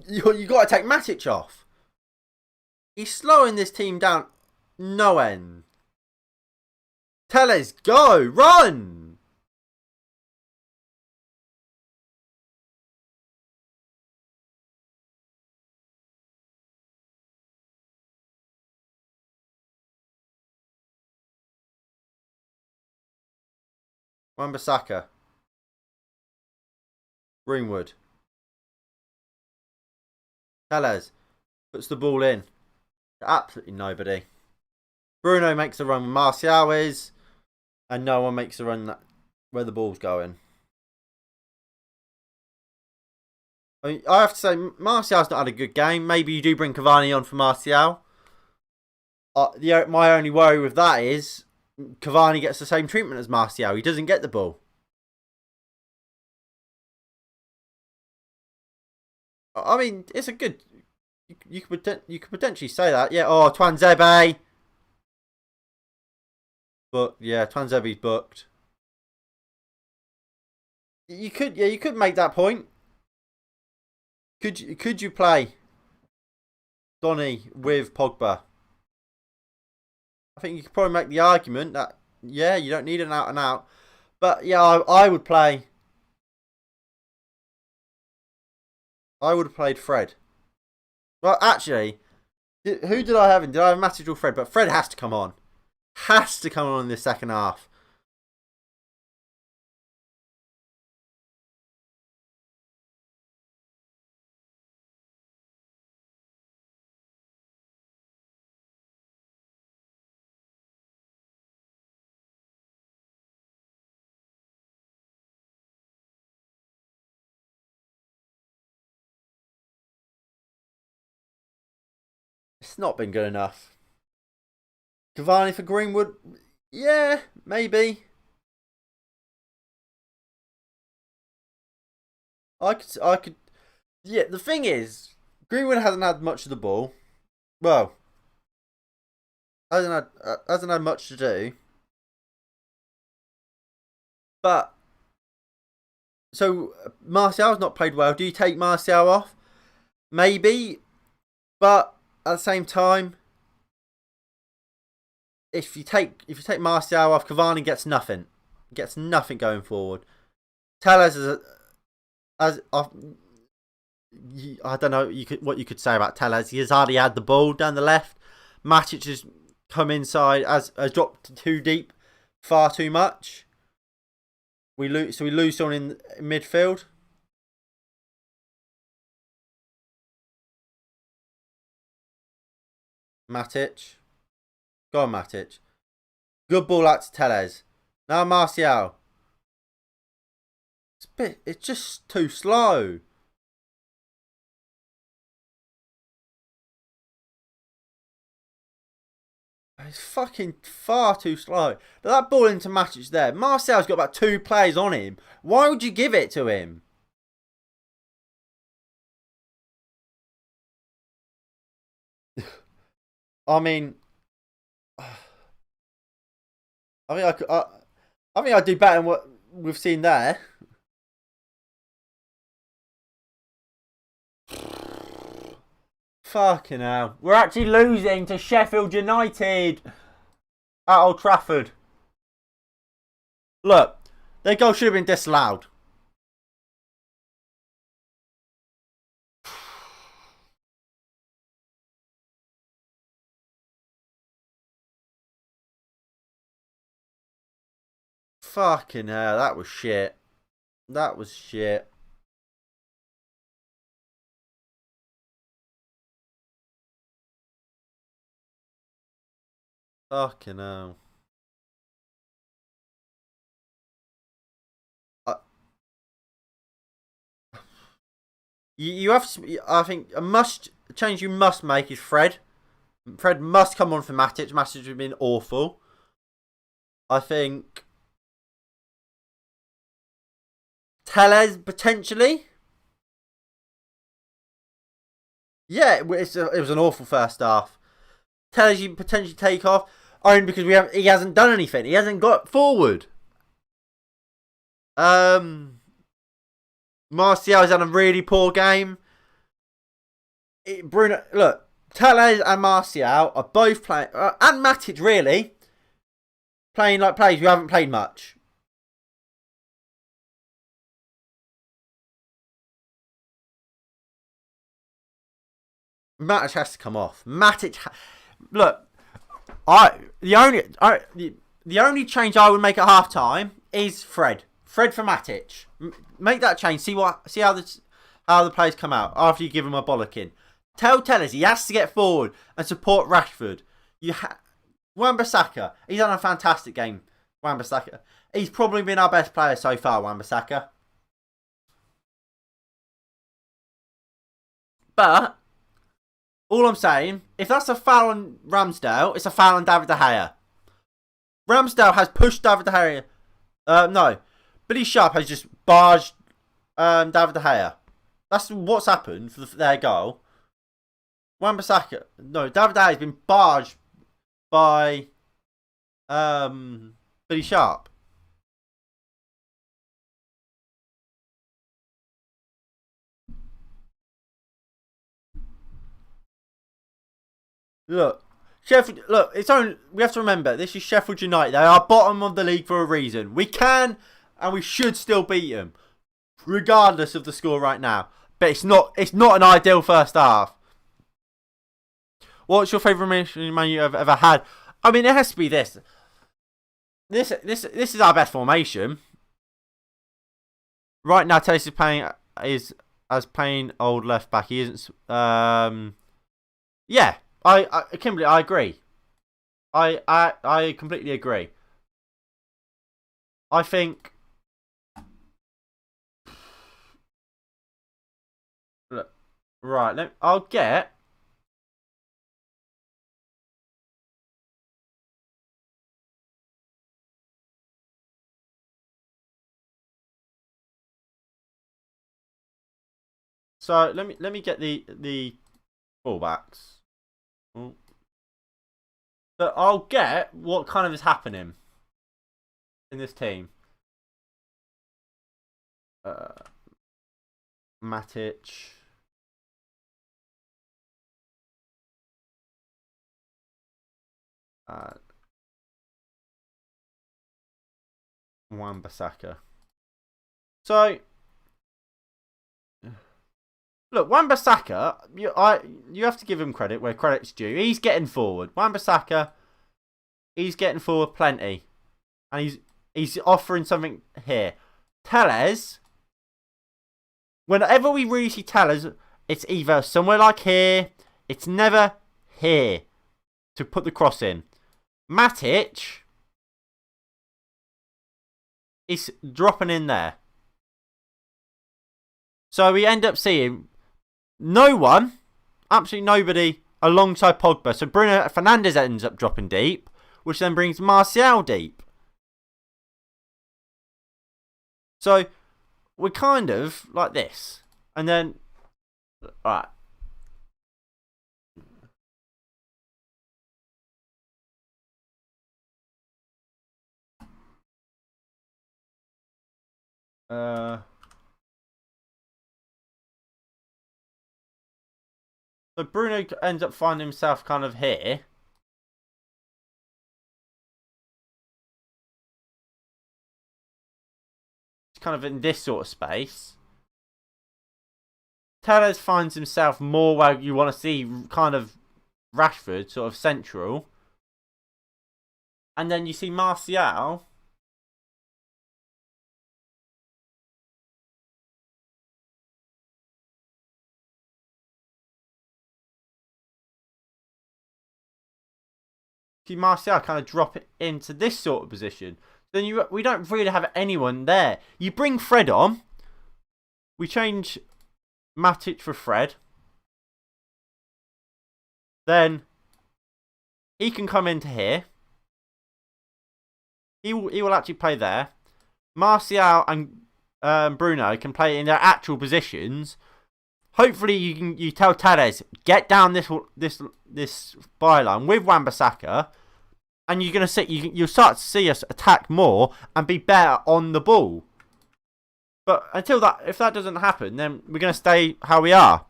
Speaker 1: You got to take Matic off. He's slowing this team down no end. Telles, go! Run! Wan-Bissaka. Greenwood. Telles puts the ball in. Absolutely nobody. Bruno makes a run with Martial is, and no one makes a run where the ball's going. I mean, I have to say, Martial's not had a good game. Maybe you do bring Cavani on for Martial. My only worry with that is Cavani gets the same treatment as Martial. He doesn't get the ball. I mean, it's a good. You could potentially say that. Yeah. Oh, Twanzebe. But yeah, Twanzebe's booked. You could make that point. Could you play Donny with Pogba? I think you could probably make the argument that yeah, you don't need an out and out. But yeah, I would play. I would have played Fred. Well, actually, who did I have in? Did I have Matic or Fred? But Fred has to come on. Has to come on in the second half. It's not been good enough. Cavani for Greenwood? Yeah, maybe. I could. Yeah, the thing is, Greenwood hasn't had much of the ball. Well, hasn't had much to do. But so Martial's not played well. Do you take Martial off? Maybe, but at the same time, if you take Martial off, Cavani gets nothing. Gets nothing going forward. Tellez I don't know what you could say about Tellez. He has hardly had the ball down the left. Matic has come inside, has dropped too deep, far too much. We lose someone in midfield. Matic. Go on, Matic. Good ball out to Tellez. Now Martial. It's just too slow. It's fucking far too slow. That ball into Matic there. Martial's got about 2 players on him. Why would you give it to him? I mean, I think I'd do better than what we've seen there. Fucking hell. We're actually losing to Sheffield United at Old Trafford. Look, their goal should have been disallowed. Fucking hell, that was shit. That was shit. Fucking hell. You have. I think a change you must make is Fred. Fred must come on for Matic. Matic has been awful. I think Tellez potentially. Yeah, it was an awful first half. Tellez you potentially take off only because he hasn't done anything. He hasn't got forward. Martial's had a really poor game. Bruno, look, Tellez and Martial are both playing, and Matic really playing like players who haven't played much. Matic has to come off. Look, the only change I would make at half time is Fred. Fred for Matic. Make that change. See how the players come out after you give him a bollocking. Tell Tellez he has to get forward and support Rashford. Wan-Bissaka, he's done a fantastic game. Wan-Bissaka, he's probably been our best player so far. Wan-Bissaka, but all I'm saying, if that's a foul on Ramsdale, it's a foul on David De Gea. Ramsdale has pushed David De Gea. No, Billy Sharp has just barged David De Gea. That's what's happened for their goal. Wan-Bissaka, no, David De Gea has been barged by Billy Sharp. Look, Sheffield. Look, we have to remember this is Sheffield United. They are bottom of the league for a reason. We can and we should still beat them, regardless of the score right now. But it's not an ideal first half. What's your favourite man you've ever had? I mean, it has to be this. This is our best formation right now. Tellez is playing old left back. He isn't. Yeah. Kimberly, I agree. I completely agree. I think. Look, right. I'll get. So let me get the fullbacks. But I'll get what kind of is happening in this team. Matic. Wan-Bissaka. So look, Wan-Bissaka, you have to give him credit where credit's due. He's getting forward. Wan-Bissaka, he's getting forward plenty. And he's offering something here. Tellez, whenever we really see Tellez, it's either somewhere like here, it's never here to put the cross in. Matic is dropping in there. So we end up seeing no one, absolutely nobody, alongside Pogba. So Bruno Fernandes ends up dropping deep, which then brings Martial deep. So we're kind of like this. And then, alright. So Bruno ends up finding himself kind of here. It's kind of in this sort of space. Tellez finds himself more where you want to see kind of Rashford, sort of central. And then you see Martial. Martial kind of drop it into this sort of position. Then we don't really have anyone there. You bring Fred on. We change Matic for Fred. Then he can come into here. He will actually play there. Martial and Bruno can play in their actual positions. Hopefully you tell Telles, get down this byline with Wan-Bissaka, and you're gonna see you'll start to see us attack more and be better on the ball. But if that doesn't happen, then we're gonna stay how we are.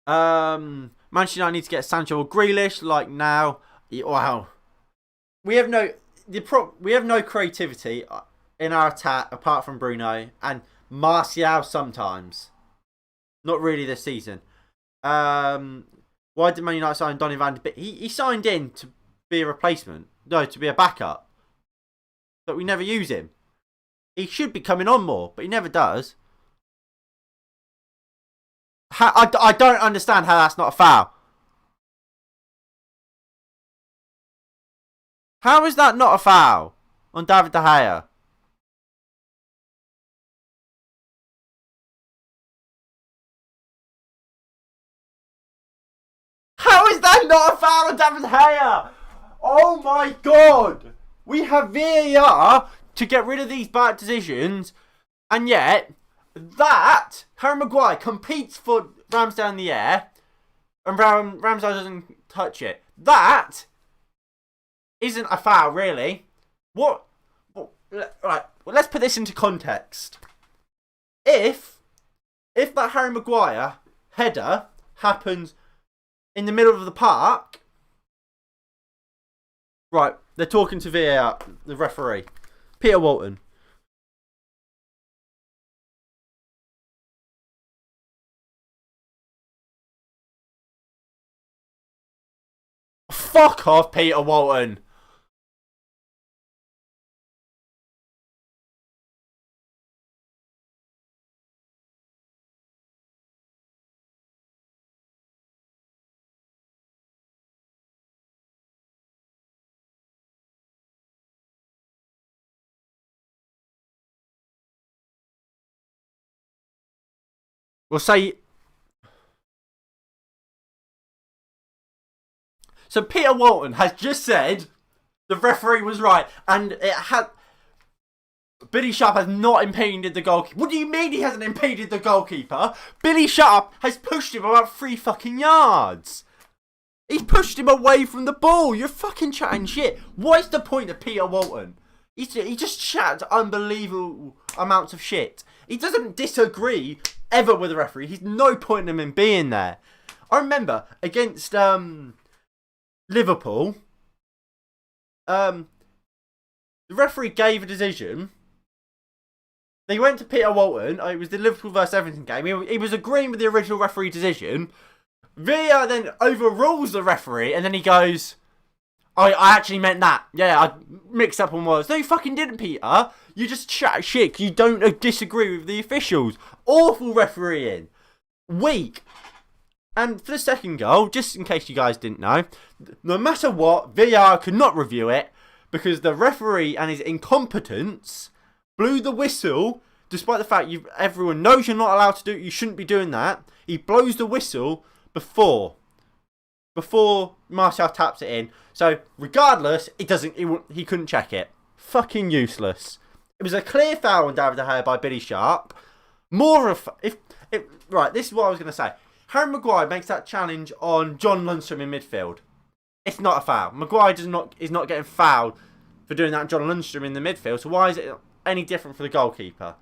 Speaker 1: Manchester United need to get Sancho or Grealish like now. Wow, we have no creativity in our attack apart from Bruno and Martial sometimes. Not really this season. Why did Man United sign Donny van de Beek? He signed in to be a replacement. No, to be a backup. But we never use him. He should be coming on more, but he never does. I don't understand how that's not a foul. How is that not a foul on David De Gea? How is that not a foul on David De Gea? Oh my god! We have VAR to get rid of these bad decisions, and yet Harry Maguire competes for Ramsdale in the air, and Ramsdale doesn't touch it. That isn't a foul, really. What? Right. Well, let's put this into context. If that Harry Maguire header happens in the middle of the park, right? They're talking to VAR, the referee, Peter Walton. Fuck off, Peter Walton. We'll say. So Peter Walton has just said the referee was right, and it had. Billy Sharp has not impeded the goalkeeper. What do you mean he hasn't impeded the goalkeeper? Billy Sharp has pushed him about 3 fucking yards. He's pushed him away from the ball. You're fucking chatting shit. What is the point of Peter Walton? He just chats unbelievable amounts of shit. He doesn't disagree ever with the referee. He's no point in him being there. I remember against Liverpool, the referee gave a decision. They went to Peter Walton. It was the Liverpool versus Everton game. He was agreeing with the original referee decision. VAR then overrules the referee, and then he goes, I actually meant that. Yeah, I mixed up on words. No, you fucking didn't, Peter. You just chat shit because you don't disagree with the officials. Awful refereeing. Weak. And for the second goal, just in case you guys didn't know, no matter what, VAR could not review it because the referee and his incompetence blew the whistle, despite the fact everyone knows you're not allowed to do it. You shouldn't be doing that. He blows the whistle before Martial taps it in. So regardless, he couldn't check it. Fucking useless. It was a clear foul on David De Gea by Billy Sharp. Right, this is what I was going to say. Harry Maguire makes that challenge on John Lundstram in midfield. It's not a foul. Maguire is not getting fouled for doing that on John Lundstram in the midfield. So why is it any different for the goalkeeper?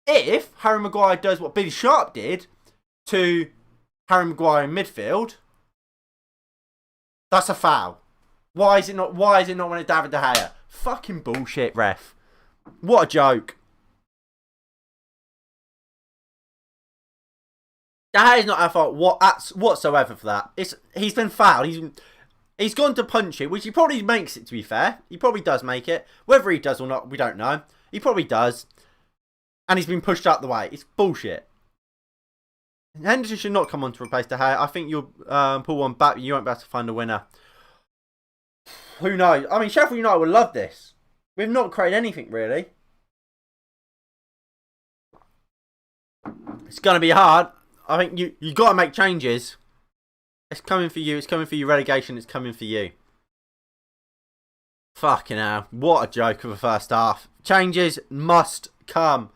Speaker 1: If Harry Maguire does what Billy Sharp did to Harry Maguire in midfield, that's a foul. Why is it not when it's David De Gea? Fucking bullshit, ref. What a joke. De Gea's not our fault whatsoever for that. He's been fouled. He's gone to punch it, which he probably makes it, to be fair. He probably does make it. Whether he does or not, we don't know. He probably does. And he's been pushed out the way. It's bullshit. Henderson should not come on to replace De Gea. I think you'll pull one back, but you won't be able to find a winner. Who knows? I mean, Sheffield United would love this. We've not created anything, really. It's going to be hard. I think you got to make changes. It's coming for you. It's coming for you. Relegation. It's coming for you. Fucking hell. What a joke of a first half. Changes must come.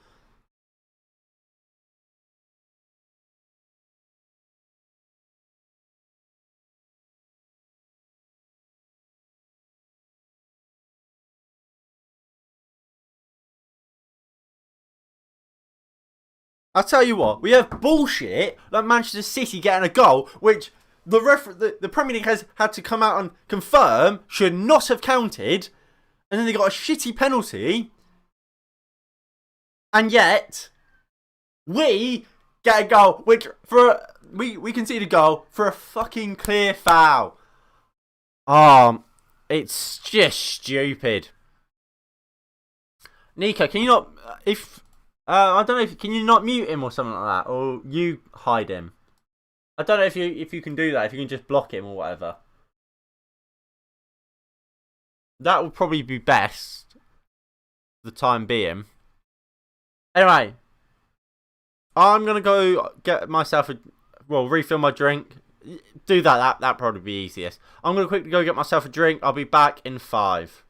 Speaker 1: I'll tell you what, we have bullshit like Manchester City getting a goal, which the Premier League has had to come out and confirm should not have counted, and then they got a shitty penalty, and yet we get a goal, which we concede a goal for a fucking clear foul. It's just stupid. Nico, can you not I don't know if can you not mute him or something like that, or you hide him. I don't know if you can do that. If you can just block him or whatever, that would probably be best for the time being. Anyway, I'm gonna go get myself refill my drink. Do that probably be easiest. I'm gonna quickly go get myself a drink. I'll be back in 5.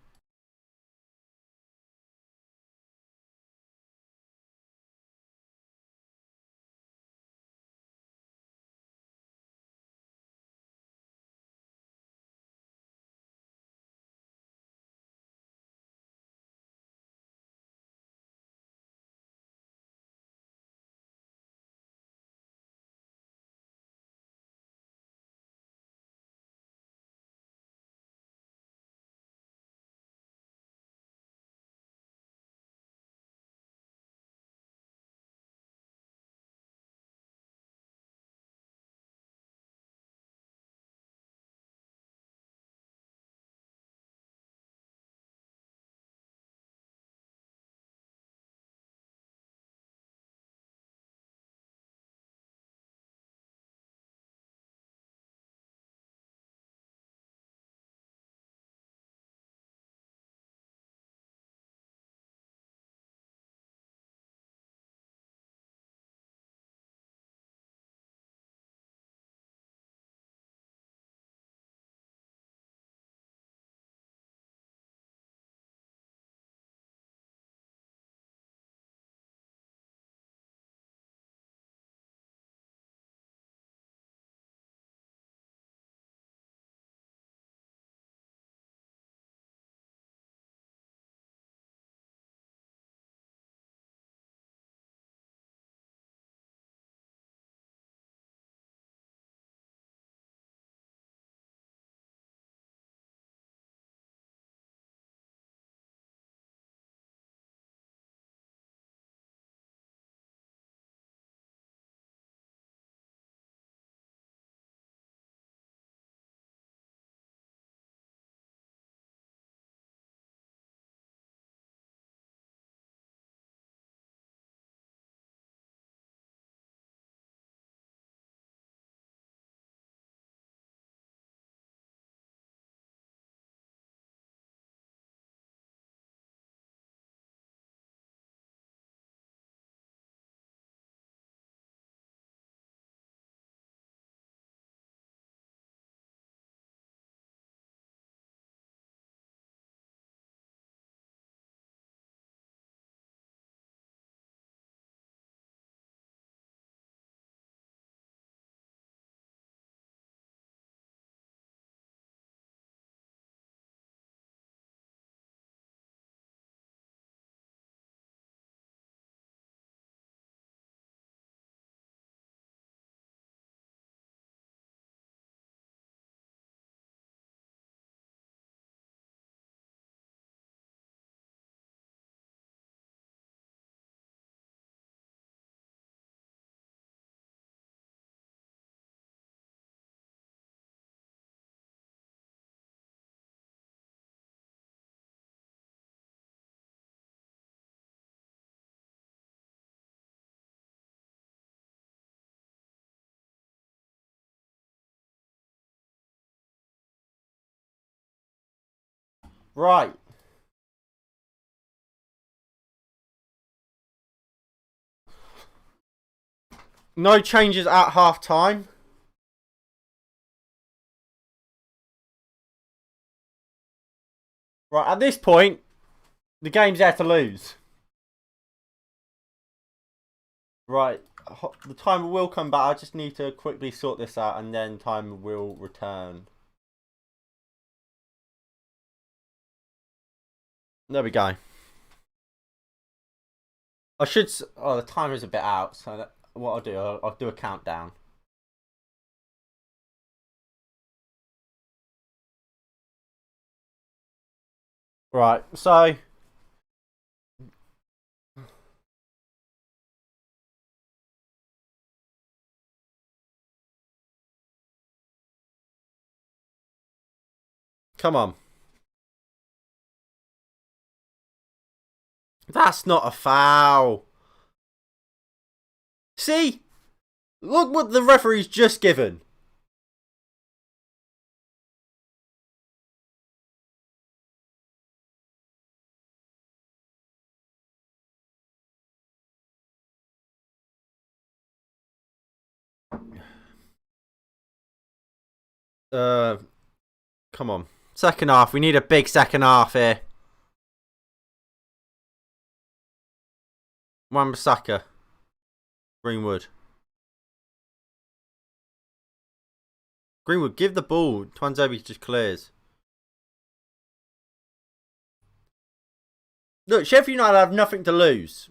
Speaker 1: Right. No changes at half time. Right, at this point, the game's there to lose. Right, the timer will come back. I just need to quickly sort this out and then time will return. There we go. I should. Oh, the timer's a bit out, so what I'll do, I'll do a countdown. Right, so. Come on. That's not a foul. See? Look what the referee's just given. Come on. Second half. We need a big second half here. Wan-Bissaka. Greenwood. Greenwood, give the ball. Twanzebe just clears. Look, Sheffield United have nothing to lose.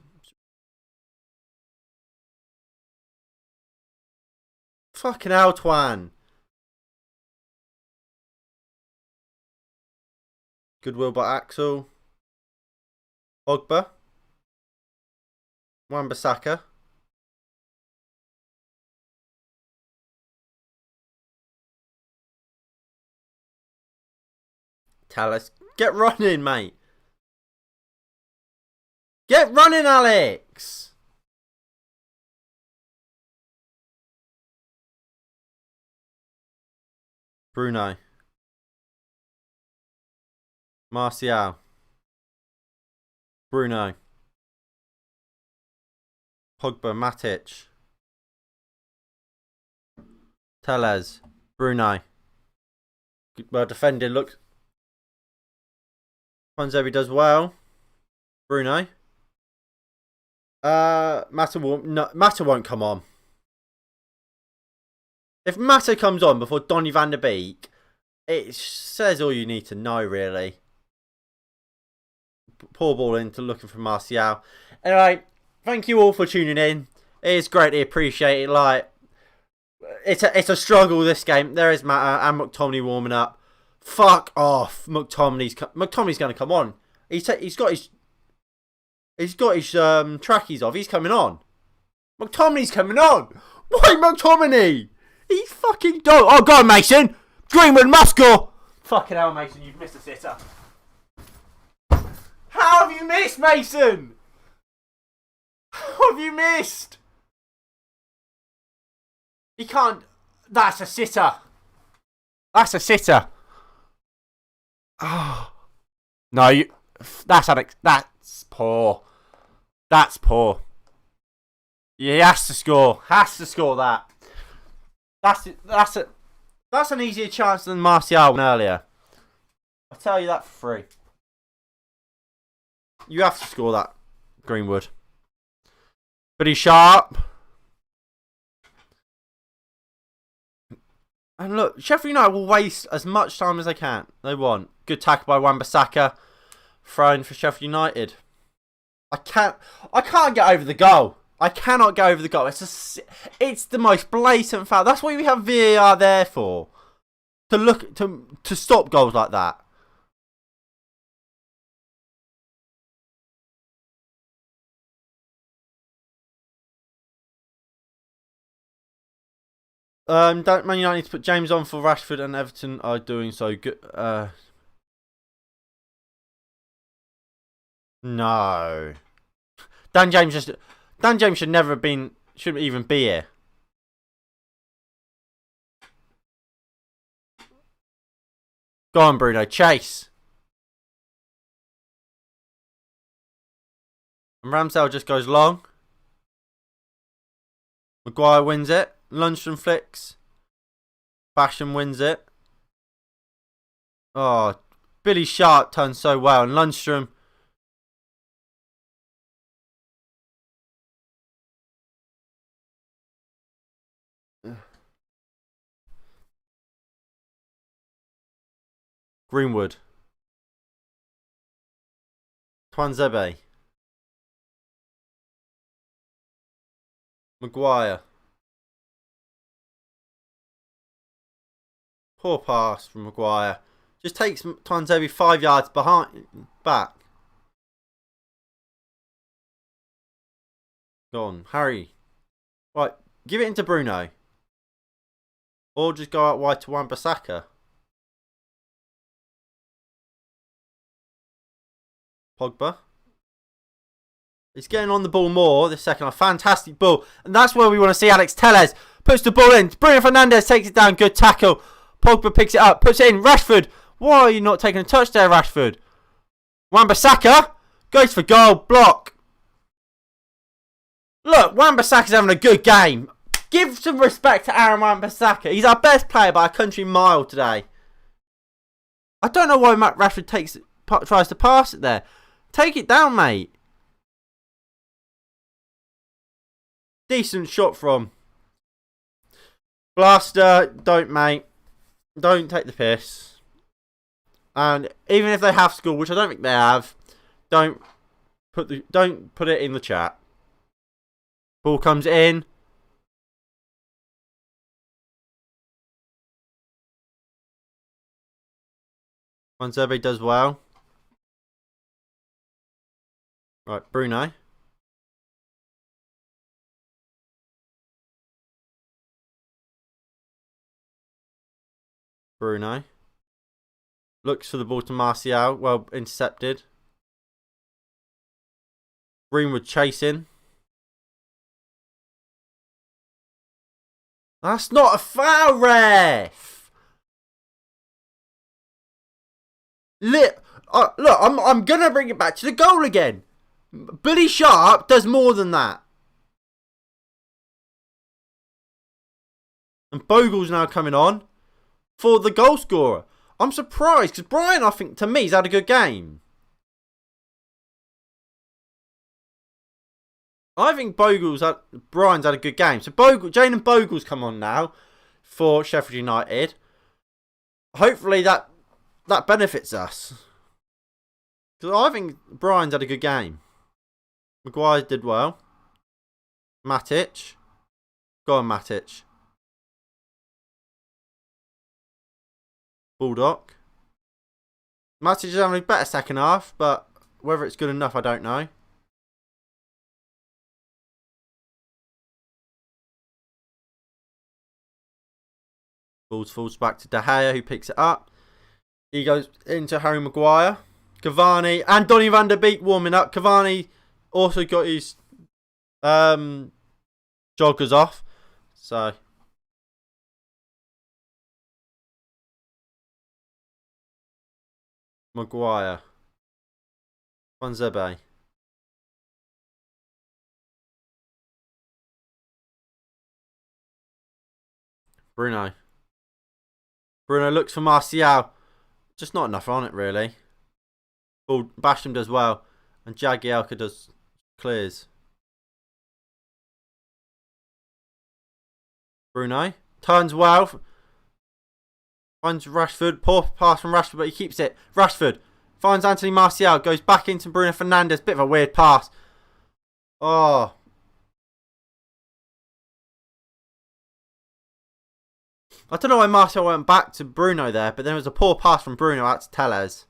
Speaker 1: Fucking hell, Twan. Goodwill by Axel. Pogba. Wan-Bissaka. Tallis. Get running, mate. Get running, Alex. Bruno. Martial. Bruno. Pogba. Matic. Tellez. Bruno. Well defended. Look. Twanzebe does well. Bruno. Mata won't come on. If Mata comes on before Donny van der Beek, it says all you need to know, really. Poor ball into looking for Martial. Anyway, thank you all for tuning in. It is greatly appreciated. Like, it's a struggle, this game. There is Mata and McTominay warming up. Fuck off. McTominay's going to come on. He's got his trackies off. He's coming on. McTominay's coming on. Why McTominay? He's fucking dope. Oh, go on, Mason. Greenwood must score. Fucking hell, Mason. You've missed a sitter. How have you missed, Mason? How have you missed? He can't. That's a sitter. That's a sitter. Oh. No, that's Alex. That's poor. That's poor. Yeah, he has to score. Has to score that. That's an easier chance than Martial won earlier. I'll tell you that for free. You have to score that, Greenwood. But he's sharp. And look, Sheffield United will waste as much time as they can. They want. Good tackle by Wan-Bissaka. Thrown for Sheffield United. I can't get over the goal. I cannot get over the goal. It's the most blatant foul. That's why we have VAR there for. To stop goals like that. Man United need to put James on for Rashford, and Everton are doing so good. No. Dan James should never have been. Shouldn't even be here. Go on, Bruno. Chase. And Ramsdale just goes long. Maguire wins it. Lundstrom flicks. Basham wins it. Oh, Billy Sharp turns so well. And Lundstrom. Greenwood. Twanzebe. Maguire. Poor pass from Maguire. Just takes Twanzebe 5 yards back. Go on, Harry. Right, give it into Bruno. Or just go out wide to Wan-Bissaka. Pogba. He's getting on the ball more this second half. Fantastic ball. And that's where we want to see Alex Telles. Puts the ball in. Bruno Fernandes takes it down. Good tackle. Pogba picks it up. Puts it in. Rashford. Why are you not taking a touch there, Rashford? Wan-Bissaka. Goes for goal. Block. Look, Wan-Bissaka's having a good game. Give some respect to Aaron Wan-Bissaka. He's our best player by a country mile today. I don't know why Matt Rashford tries to pass it there. Take it down, mate. Decent shot from Blaster. Don't, mate. Don't take the piss. And even if they have scored, which I don't think they have, don't put it in the chat. Ball comes in. Twanzebe does well. Right, Bruno. Bruno. Looks for the ball to Martial. Well, intercepted. Greenwood chasing. That's not a foul, ref! Look, I'm going to bring it back to the goal again. Billy Sharp does more than that. And Bogle's now coming on for the goal scorer. I'm surprised because Brian, I think, to me, has had a good game. I think Brian's had a good game. So Jayden Bogle's come on now for Sheffield United. Hopefully that benefits us. Because I think Brian's had a good game. Maguire did well. Matic. Go on, Matic. Bulldog. Matic is having a better second half, but whether it's good enough, I don't know. Ball falls back to De Gea, who picks it up. He goes into Harry Maguire. Cavani and Donny van der Beek warming up. Cavani also got his joggers off. So Maguire. Twanzebe. Bruno. Bruno looks for Martial. Just not enough on it, really. Basham does well. And Jagielka does clears. Bruno. Turns well. Finds Rashford. Poor pass from Rashford, but he keeps it. Rashford. Finds Anthony Martial. Goes back into Bruno Fernandes. Bit of a weird pass. Oh. I don't know why Martial went back to Bruno there, but there was a poor pass from Bruno out to Telles.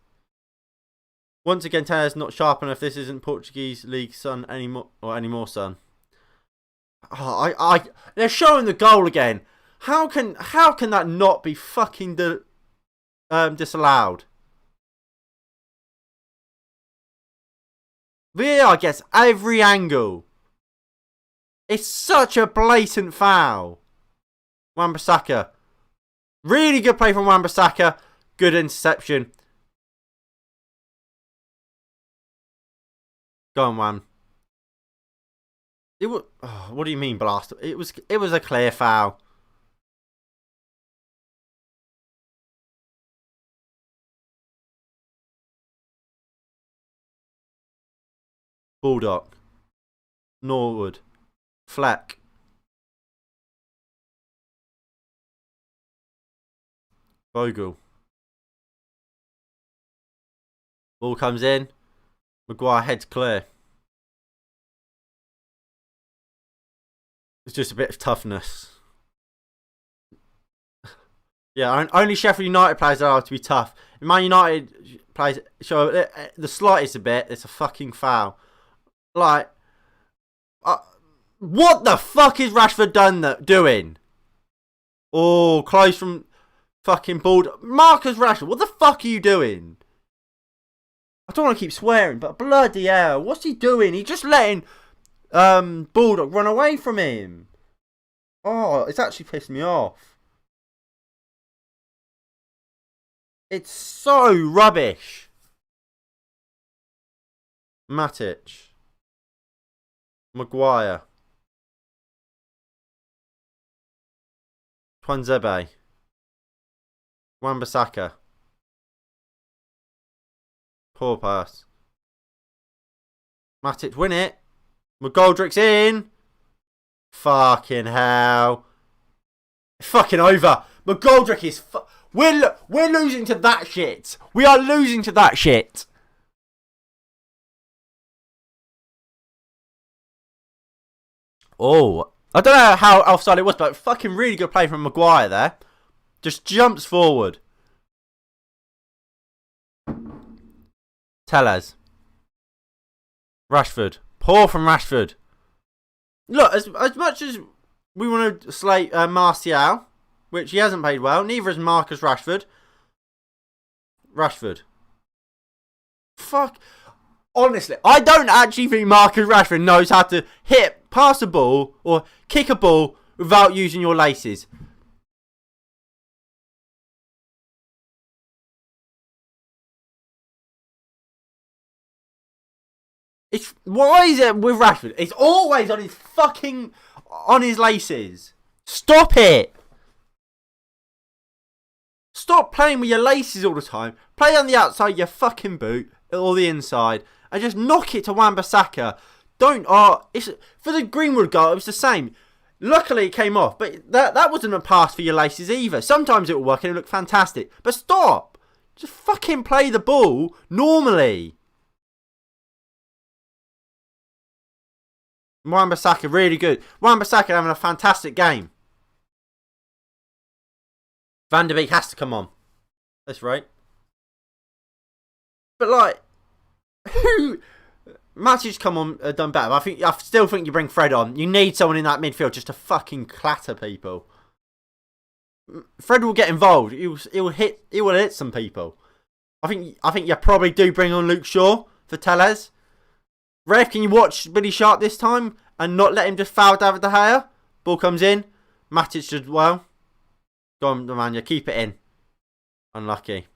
Speaker 1: Once again, Telles not sharp enough. This isn't Portuguese League son anymore, son. Oh, they're showing the goal again. How can that not be fucking disallowed? VAR gets every angle. It's such a blatant foul. Wan-Bissaka. Really good play from Wan-Bissaka. Good interception. Go on, Wan. It was. Oh, what do you mean blast? It was a clear foul. Bulldog. Norwood. Fleck. Bogle. Ball comes in. Maguire heads clear. It's just a bit of toughness. Yeah, only Sheffield United players are allowed to be tough. Man United players show the slightest a bit. It's a fucking foul. Like, what the fuck is Rashford doing? Oh, close from fucking bald. Marcus Rashford, what the fuck are you doing? I don't want to keep swearing, but bloody hell, what's he doing? He's just letting Bulldog run away from him. Oh, it's actually pissed me off. It's so rubbish. Matic. Maguire. Twanzebe. Wan-Bissaka. Poor pass. Matic win it. McGoldrick's in. Fucking hell. Fucking over. McGoldrick is... We're losing to that shit. We are losing to that shit. Oh. I don't know how offside it was, but fucking really good play from Maguire there. Just jumps forward. Tellez. Rashford. Poor from Rashford. Look, as much as we want to slate Martial, which he hasn't played well, neither has Marcus Rashford. Rashford. Fuck. Honestly, I don't actually think Marcus Rashford knows how to pass a ball, or kick a ball without using your laces. Why is it with Rashford? It's always on his laces. Stop it. Stop playing with your laces all the time. Play on the outside your fucking boot or the inside and just knock it to Wan-Bissaka. It's for the Greenwood goal. It was the same. Luckily it came off, but that wasn't a pass for your laces either. Sometimes it will work and it look fantastic, but stop. Just fucking play the ball normally. Wan-Bissaka really good. Wan-Bissaka having a fantastic game. Van der Beek has to come on. That's right. But like, who? Matic come on done better. I still think you bring Fred on. You need someone in that midfield just to fucking clatter people. Fred will get involved. He will hit some people. I think you probably do bring on Luke Shaw for Tellez. Ref, can you watch Billy Sharp this time and not let him just foul David De Gea? Ball comes in. Matic did well. Go on, Nemanja. Keep it in. Unlucky.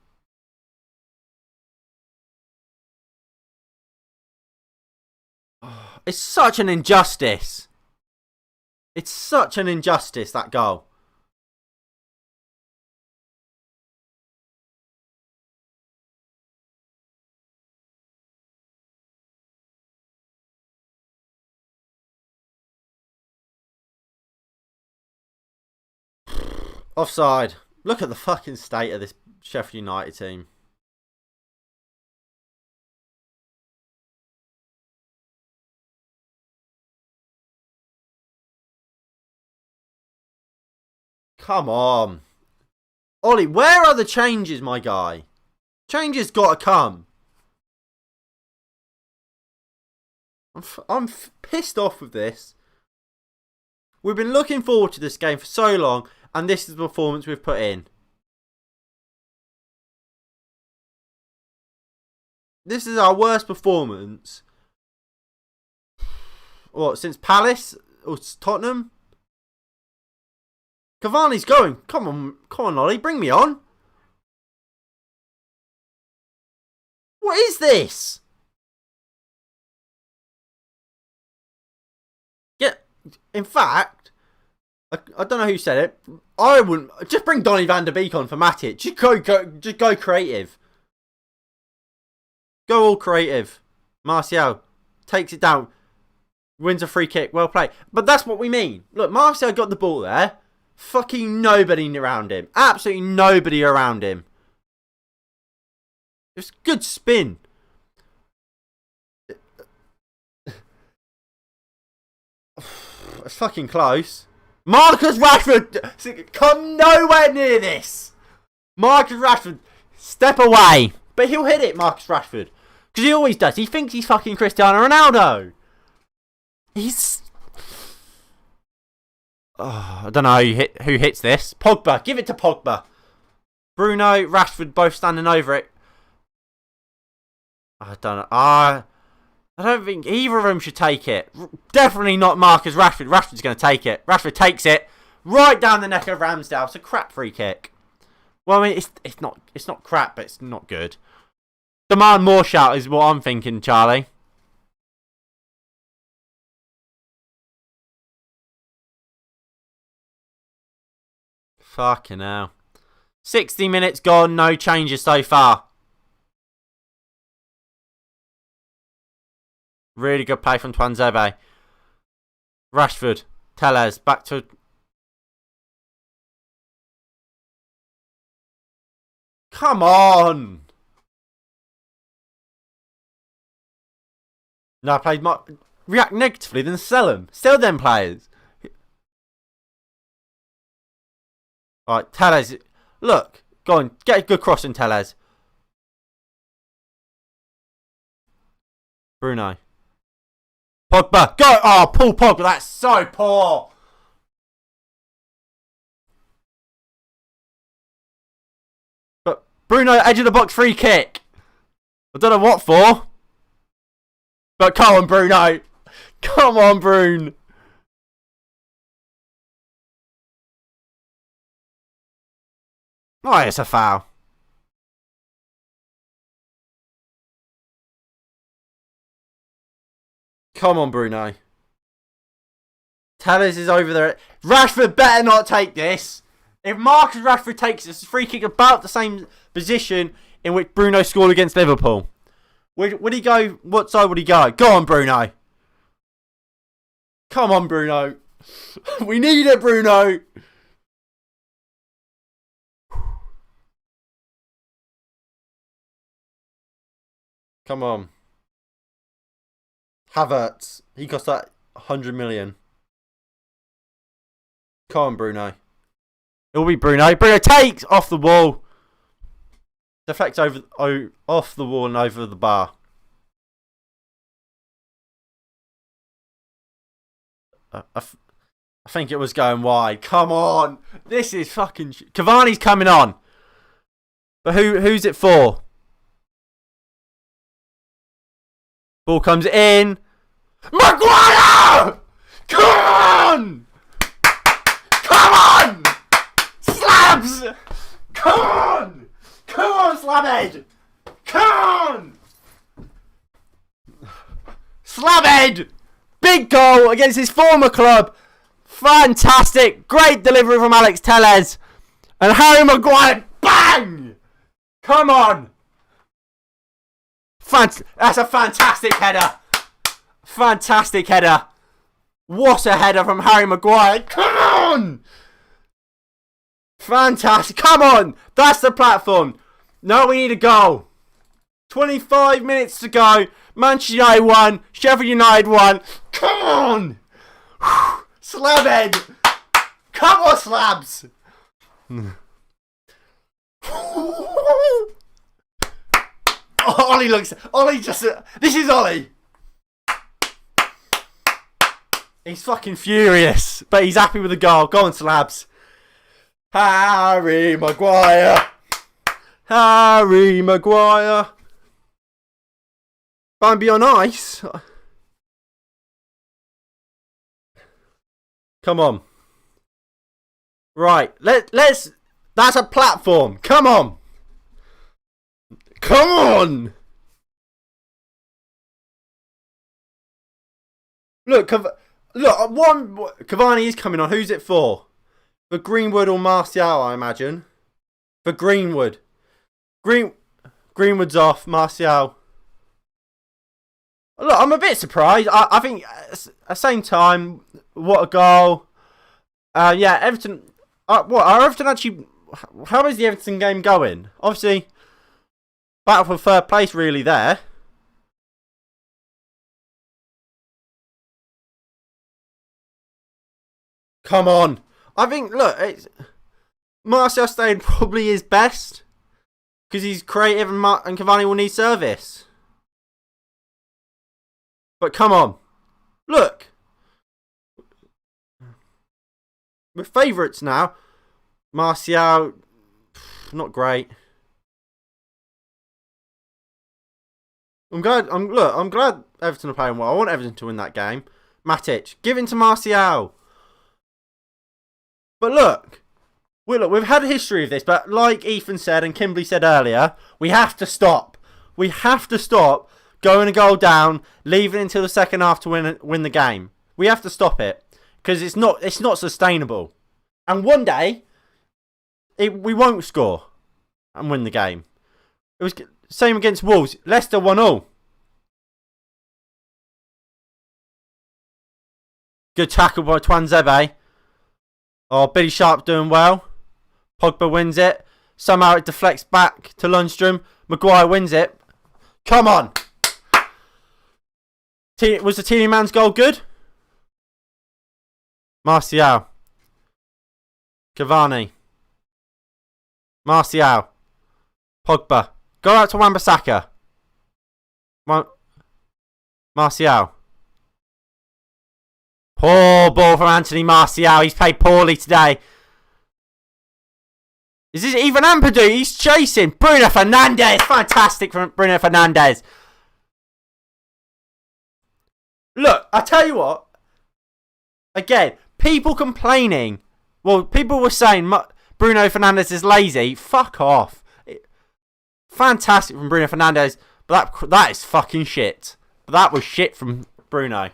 Speaker 1: Oh, it's such an injustice. It's such an injustice, that goal. Offside. Look at the fucking state of this Sheffield United team. Come on. Ollie, where are the changes, my guy? Changes got to come. I'm pissed off with this. We've been looking forward to this game for so long, and this is the performance we've put in. This is our worst performance. What, since Palace or Tottenham? Cavani's going. Come on, Ollie, bring me on. What is this? In fact, I don't know who said it. I wouldn't just bring Donny van der Beek on for Matic. Just go creative. Go all creative. Martial takes it down, wins a free kick. Well played. But that's what we mean. Look, Martial got the ball there. Fucking nobody around him. Absolutely nobody around him. It's good spin. It's fucking close. Marcus Rashford, come nowhere near this. Marcus Rashford, step away. But he'll hit it, Marcus Rashford. Because he always does. He thinks he's fucking Cristiano Ronaldo. He's... Oh, I don't know who hits this. Pogba, give it to Pogba. Bruno, Rashford, both standing over it. I don't know. I don't think either of them should take it. Definitely not Marcus Rashford. Rashford's going to take it. Rashford takes it right down the neck of Ramsdale. It's a crap free kick. Well, I mean, it's not crap, but it's not good. Demand more shout is what I'm thinking, Charlie. Fucking hell. 60 minutes gone, no changes so far. Really good play from Tuanzebe. Rashford. Tellez. Back to... Come on! No, I played react negatively, then sell them. Sell them players. Alright, Tellez. Look. Go on. Get a good cross in Tellez. Bruno. Pogba. Go. Oh, Paul Pogba. That's so poor. But Bruno, edge of the box free kick. I don't know what for. But come on, Bruno. Come on, Bruno. Oh, it's a foul. Come on, Bruno. Tellez is over there. Rashford better not take this. If Marcus Rashford takes this, free kick about the same position in which Bruno scored against Liverpool. Would he go? What side would he go? Go on, Bruno. Come on, Bruno. We need it, Bruno. Come on. Havertz. He cost that 100 million. Come on, Bruno. It'll be Bruno. Bruno takes off the wall. Deflects off the wall and over the bar. I think it was going wide. Come on. This is fucking... Cavani's coming on. But who's it for? Ball comes in. Maguire! Come on! Come on! Slabs! Come on! Come on, Slabhead! Come on! Slabhead! Big goal against his former club. Fantastic. Great delivery from Alex Tellez. And Harry Maguire. Bang! Come on! That's a fantastic header. Fantastic header. What a header from Harry Maguire. Come on! Fantastic. Come on! That's the platform. Now we need a goal. 25 minutes to go. Manchester United 1. Sheffield United 1. Come on! Slabhead! Come on, Slabs! Ollie just... This is Ollie. He's fucking furious. But he's happy with the goal. Go on, Slabs. Harry Maguire. Harry Maguire. Bambi on ice. Come on. Right. Let's... That's a platform. Come on. Come on! Look, Look, one Cavani is coming on. Who's it for? For Greenwood or Martial, I imagine. For Greenwood. Greenwood's off. Martial. Look, I'm a bit surprised. I think at the same time, what a goal. Yeah, Everton. What are Everton actually? How is the Everton game going? Obviously, battle for third place really there. Come on. I think, look, Martial stayed probably his best because he's creative and Cavani will need service. But come on. Look. We're favourites now. Martial, not great. I'm glad Everton are playing well. I want Everton to win that game. Matic, give it to Martial. But look, we've had a history of this, but like Ethan said and Kimberly said earlier, we have to stop. We have to stop going a goal down, leaving until the second half to win the game. We have to stop it because it's not sustainable. And one day, we won't score and win the game. It was same against Wolves. Leicester 1-0. Good tackle by Twanzebe. Oh, Billy Sharp doing well. Pogba wins it. Somehow it deflects back to Lundstrom. Maguire wins it. Come on. Was the Tielemans goal good? Martial. Cavani. Martial. Pogba. Go out to Wan-Bissaka. Martial. Poor ball from Anthony Martial. He's played poorly today. Is this even Ampadu? He's chasing. Bruno Fernandes. Fantastic from Bruno Fernandes. Look, I tell you what. Again, people complaining. Well, people were saying Bruno Fernandes is lazy. Fuck off. Fantastic from Bruno Fernandes. But that is fucking shit. That was shit from Bruno.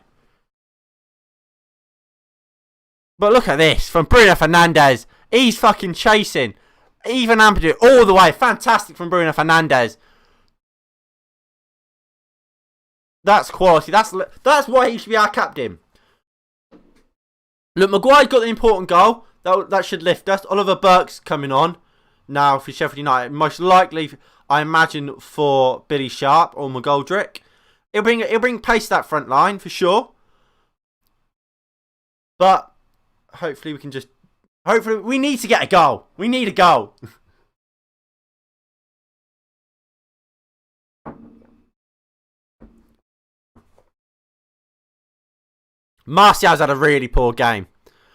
Speaker 1: But look at this from Bruno Fernandes. He's fucking chasing. Even Ampadu all the way. Fantastic from Bruno Fernandes. That's quality. That's why he should be our captain. Look, Maguire's got the important goal. That should lift us. Oliver Burke's coming on now for Sheffield United. Most likely, I imagine, for Billy Sharp or McGoldrick. He'll bring pace to that front line for sure. But hopefully we can just... Hopefully we need to get a goal. We need a goal. Martial's had a really poor game.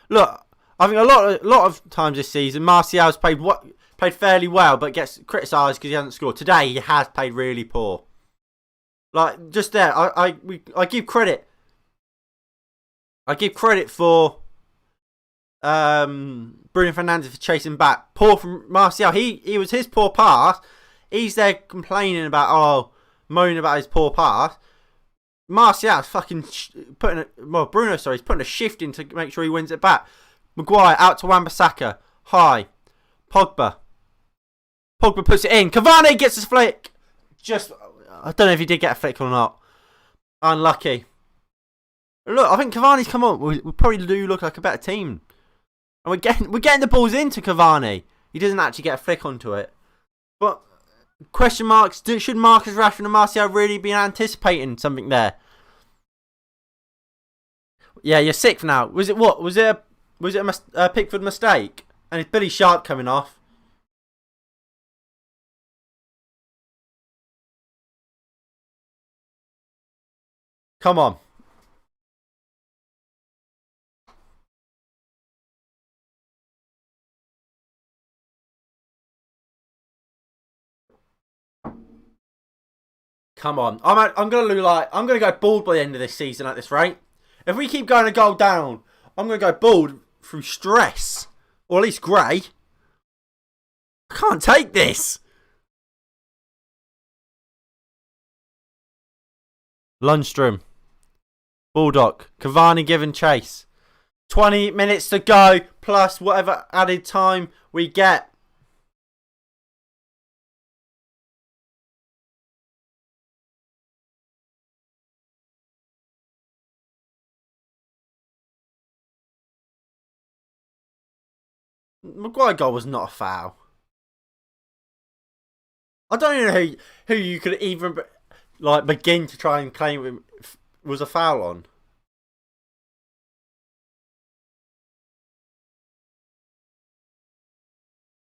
Speaker 1: Look, I think a lot of times this season, Martial's played fairly well, but gets criticised because he hasn't scored. Today, he has played really poor. Like just there, I give credit. I give credit for Bruno Fernandes for chasing back. Poor from Martial. He was his poor pass. He's there complaining about moaning about his poor pass. Martial's fucking he's putting a shift in to make sure he wins it back. Maguire out to Wan-Bissaka. High. Pogba puts it in. Cavani gets his flick. I don't know if he did get a flick or not. Unlucky. Look, I think Cavani's come on. We probably do look like a better team. And we're getting the balls into Cavani. He doesn't actually get a flick onto it. But question marks, should Marcus Rashford and Martial really be anticipating something there? Yeah, you're sixth now. Was it what? Was it a Pickford mistake? And it's Billy Sharp coming off. Come on. Come on. I'm gonna go bald by the end of this season at this rate. If we keep going a goal down, I'm gonna go bald through stress. Or at least grey. I can't take this. Lundstrom. Bulldog. Cavani giving chase. 20 minutes to go, plus whatever added time we get. Maguire goal was not a foul. I don't know who you could even begin to try and claim it was a foul on.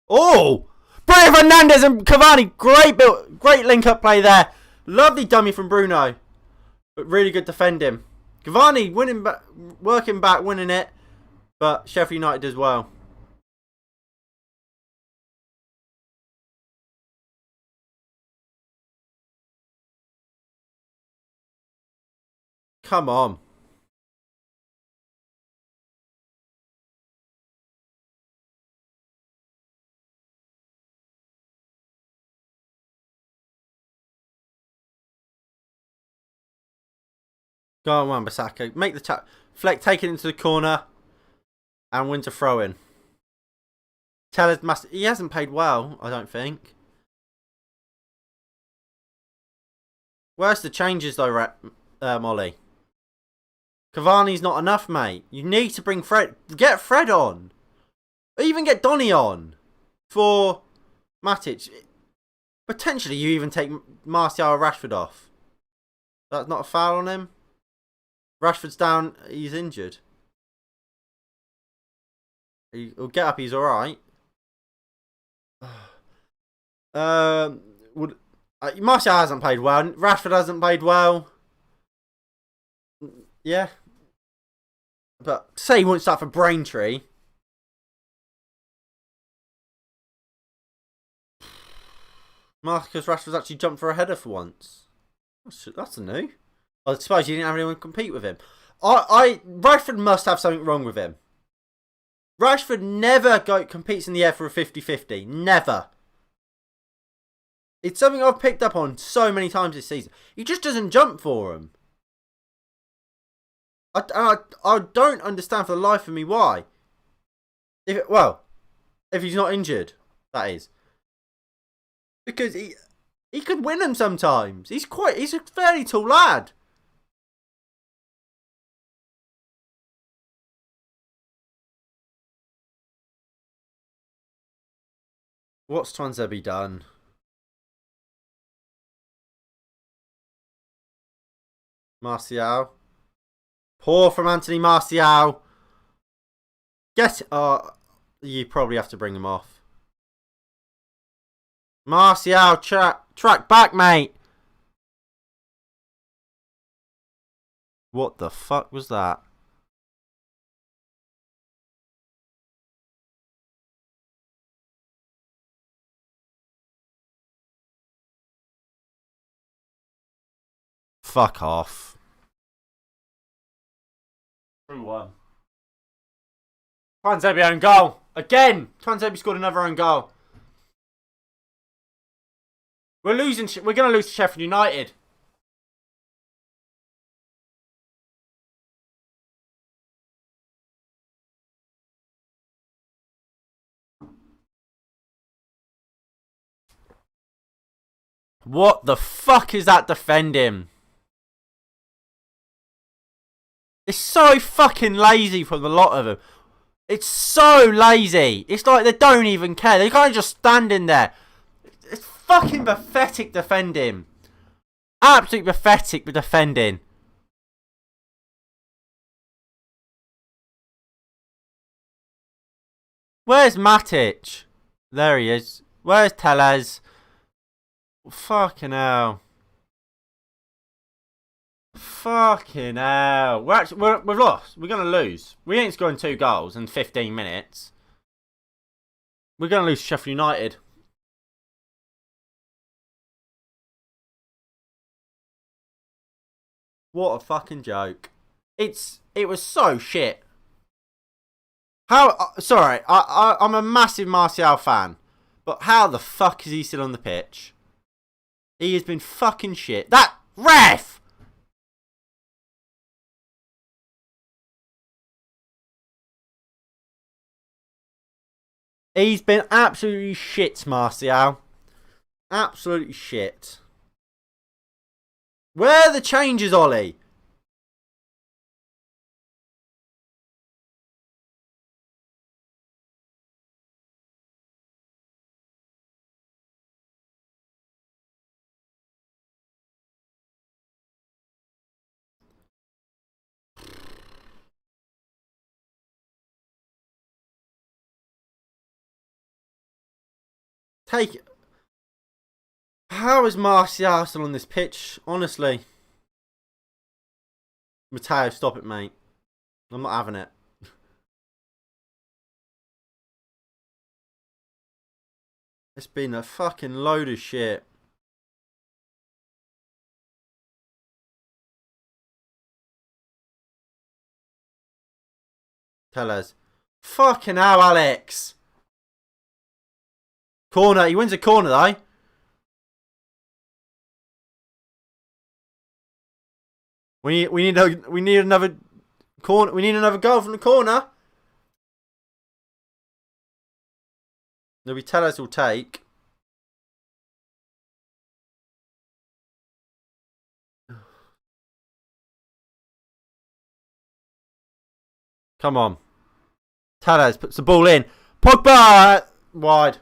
Speaker 1: Oh! Bruno Fernandes and Cavani. Great link-up play there. Lovely dummy from Bruno. But really good defending. Cavani working back, winning it. But Sheffield United as well. Come on. Go on, Wan-Bissaka. Make the tap. Fleck, take it into the corner. And wins a throw-in. Tellers he hasn't played well, I don't think. Where's the changes though, Molly? Cavani's not enough, mate. You need to bring Fred. Get Fred on. Or even get Donny on. For Matic. Potentially you even take Martial or Rashford off. That's not a foul on him. Rashford's down. He's injured. He'll get up. He's all right. Martial hasn't played well. Rashford hasn't played well. Yeah. But say he won't start for Braintree. Marcus Rashford's actually jumped for a header for once. That's a new. I suppose you didn't have anyone compete with him. Rashford must have something wrong with him. Rashford never competes in the air for a 50-50. Never. It's something I've picked up on so many times this season. He just doesn't jump for him. I don't understand for the life of me why. If he's not injured, that is. Because he could win them sometimes. He's a fairly tall lad. What's Twanzebe done? Martial. Poor from Anthony Martial. You probably have to bring him off. Martial, track back, mate. What the fuck was that? Fuck off. 3-1. Twanzebe own goal. Again. Twanzebe scored another own goal. We're losing. We're going to lose to Sheffield United. What the fuck is that defending? It's so fucking lazy from the lot of them. It's so lazy. It's like they don't even care. They can't just stand in there. It's fucking pathetic defending. Absolutely pathetic defending. Where's Matic? There he is. Where's Tellez? Fucking hell. Fucking hell. We've lost. We're going to lose. We ain't scoring 2 goals in 15 minutes. We're going to lose Sheffield United. What a fucking joke. It was so shit. Sorry, I'm a massive Martial fan. But how the fuck is he still on the pitch? He has been fucking shit. That ref! He's been absolutely shit, Martial. Absolutely shit. Where are the changes, Ollie? Take it. How is Martial still on this pitch? Honestly. Matteo, stop it, mate. I'm not having it. It's been a fucking load of shit. Tell us. Fucking hell, Alex. Corner. He wins a corner, though. We need another corner. We need another goal from the corner. Maybe Tellez will take. Come on. Tellez puts the ball in. Pogba wide.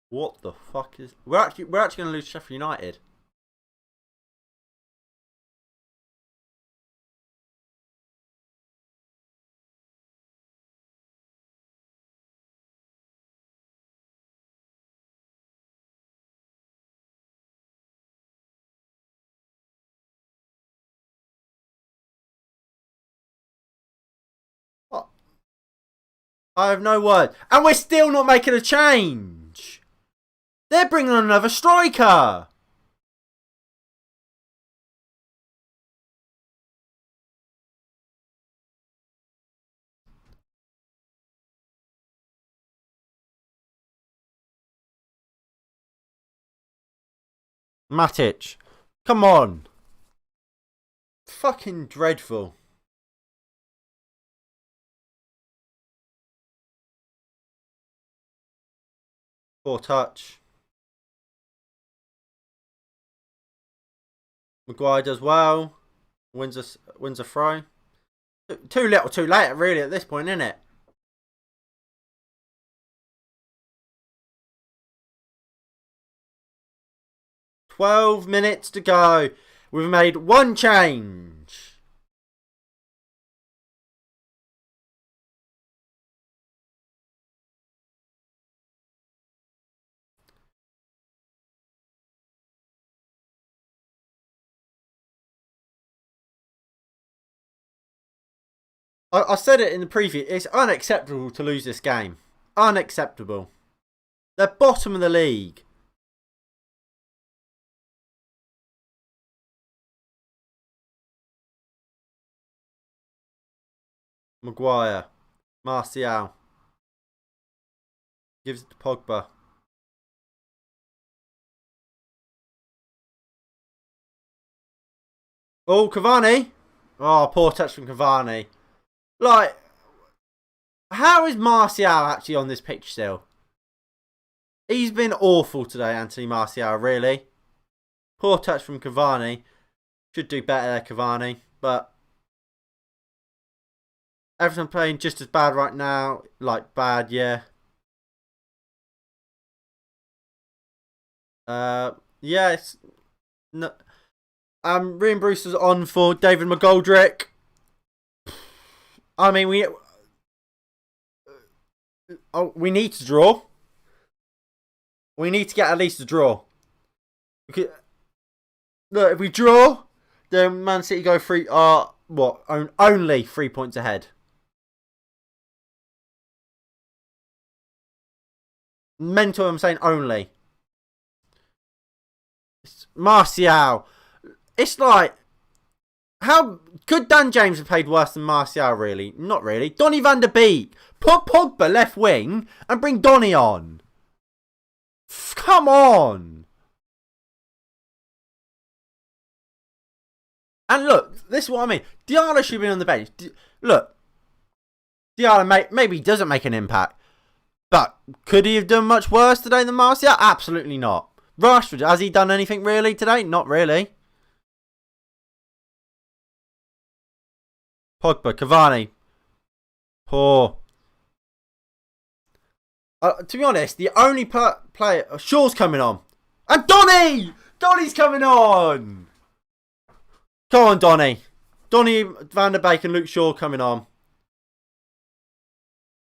Speaker 1: What the fuck is? We're actually going to lose Sheffield United. What? I have no word, and we're still not making a change. They're bringing on another striker. Matic. Come on. Fucking dreadful. Poor touch. Maguire does well. Wins a throw. Too little, too late, really, at this point, isn't it? "12 minutes to go. We've made one change." I said it in the preview. It's unacceptable to lose this game. Unacceptable. They're bottom of the league. Maguire. Martial. Gives it to Pogba. Oh, Cavani. Oh, poor touch from Cavani. Like, how is Martial actually on this pitch still? He's been awful today, Anthony Martial, really. Poor touch from Cavani. Should do better there, Cavani. But everything playing just as bad right now. Like, bad, yeah. Yeah, it's... No, Ryan Brewster's on for David McGoldrick. I mean, we need to draw. We need to get at least a draw. Look, if we draw, then Man City go only 3 points ahead. Mental, I'm saying only. Martial. It's like, how could Dan James have played worse than Martial, really? Not really. Donny van der Beek. Put Pogba left wing and bring Donny on. Come on. And look, this is what I mean. Diallo should be on the bench. Look, Diallo maybe doesn't make an impact. But could he have done much worse today than Martial? Absolutely not. Rashford, has he done anything really today? Not really. Pogba, Cavani. Poor. To be honest, the only player... Shaw's coming on. And Donny! Donny's coming on! Come on, Donny. Donny, Van der Beek and Luke Shaw coming on.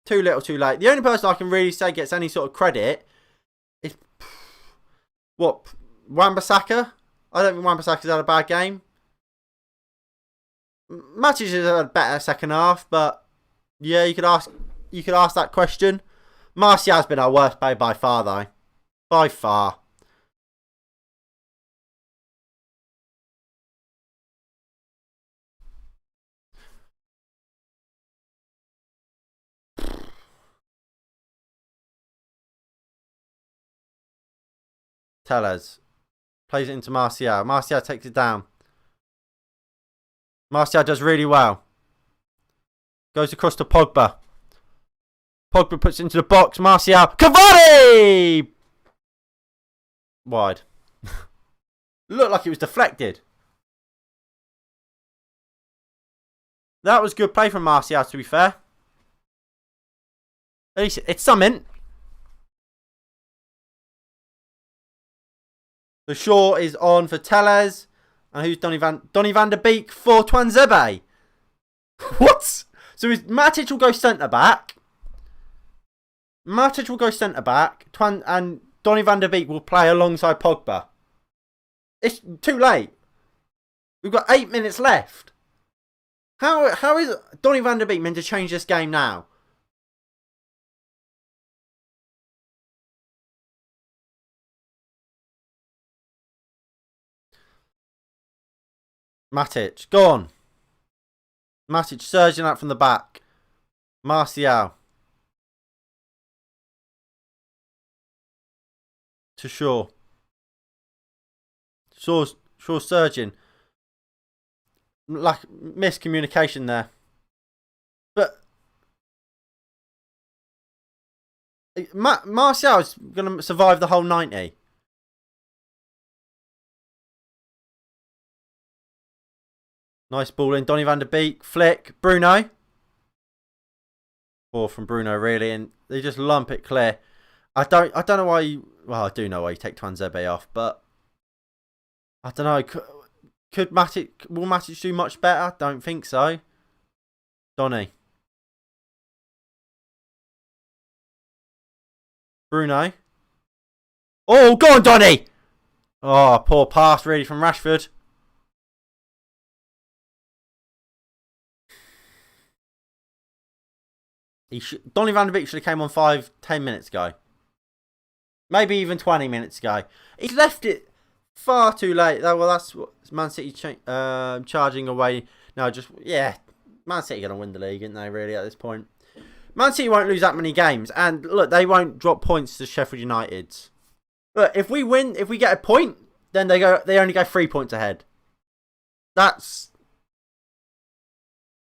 Speaker 1: Too little, too late. The only person I can really say gets any sort of credit is... What? Wan-Bissaka? I don't think Wan-Bissaka's had a bad game. Matic has had a better second half, but... Yeah, you could ask that question. Martial's been our worst player by far, though. By far. Tellez. Plays it into Martial. Martial takes it down. Martial does really well. Goes across to Pogba. Pogba puts it into the box. Martial. Cavani! Wide. Looked like it was deflected. That was good play from Martial, to be fair. At least it's something. The Shaw is on for Tellez. And who's Donny van der Beek for Twanzebe. What? So Matic will go centre-back. Matic will go centre-back. And Donny van der Beek will play alongside Pogba. It's too late. We've got 8 minutes left. How is Donny van der Beek meant to change this game now? Matic, go on. Matic surging out from the back. Martial. To Shaw. Shaw surging. Like miscommunication there. But Martial is going to survive the whole 90. Nice ball in. Donny van der Beek. Flick. Bruno. Ball from Bruno, really. And they just lump it clear. I don't know why you... Well, I do know why you take Twanzebe off. But... I don't know. Could Matic... Will Matic do much better? Don't think so. Donny. Bruno. Oh, go on, Donny! Oh, poor pass, really, from Rashford. Donny van der Beek should have came on 5-10 minutes ago. Maybe even 20 minutes ago. He's left it far too late. Well, that's what Man City charging away. No, just, yeah. Man City going to win the league, aren't they, really, at this point? Man City won't lose that many games. And, look, they won't drop points to Sheffield United's. Look, if we win, if we get a point, then they only go 3 points ahead. That's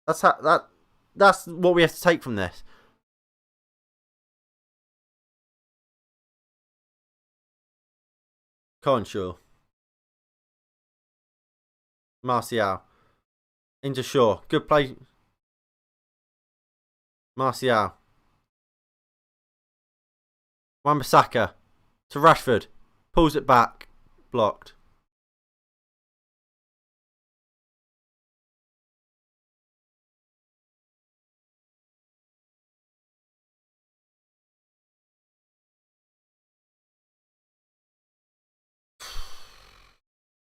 Speaker 1: what we have to take from this. Shaw. Martial. Into Shaw. Good play. Martial. Wan-Bissaka. To Rashford. Pulls it back. Blocked.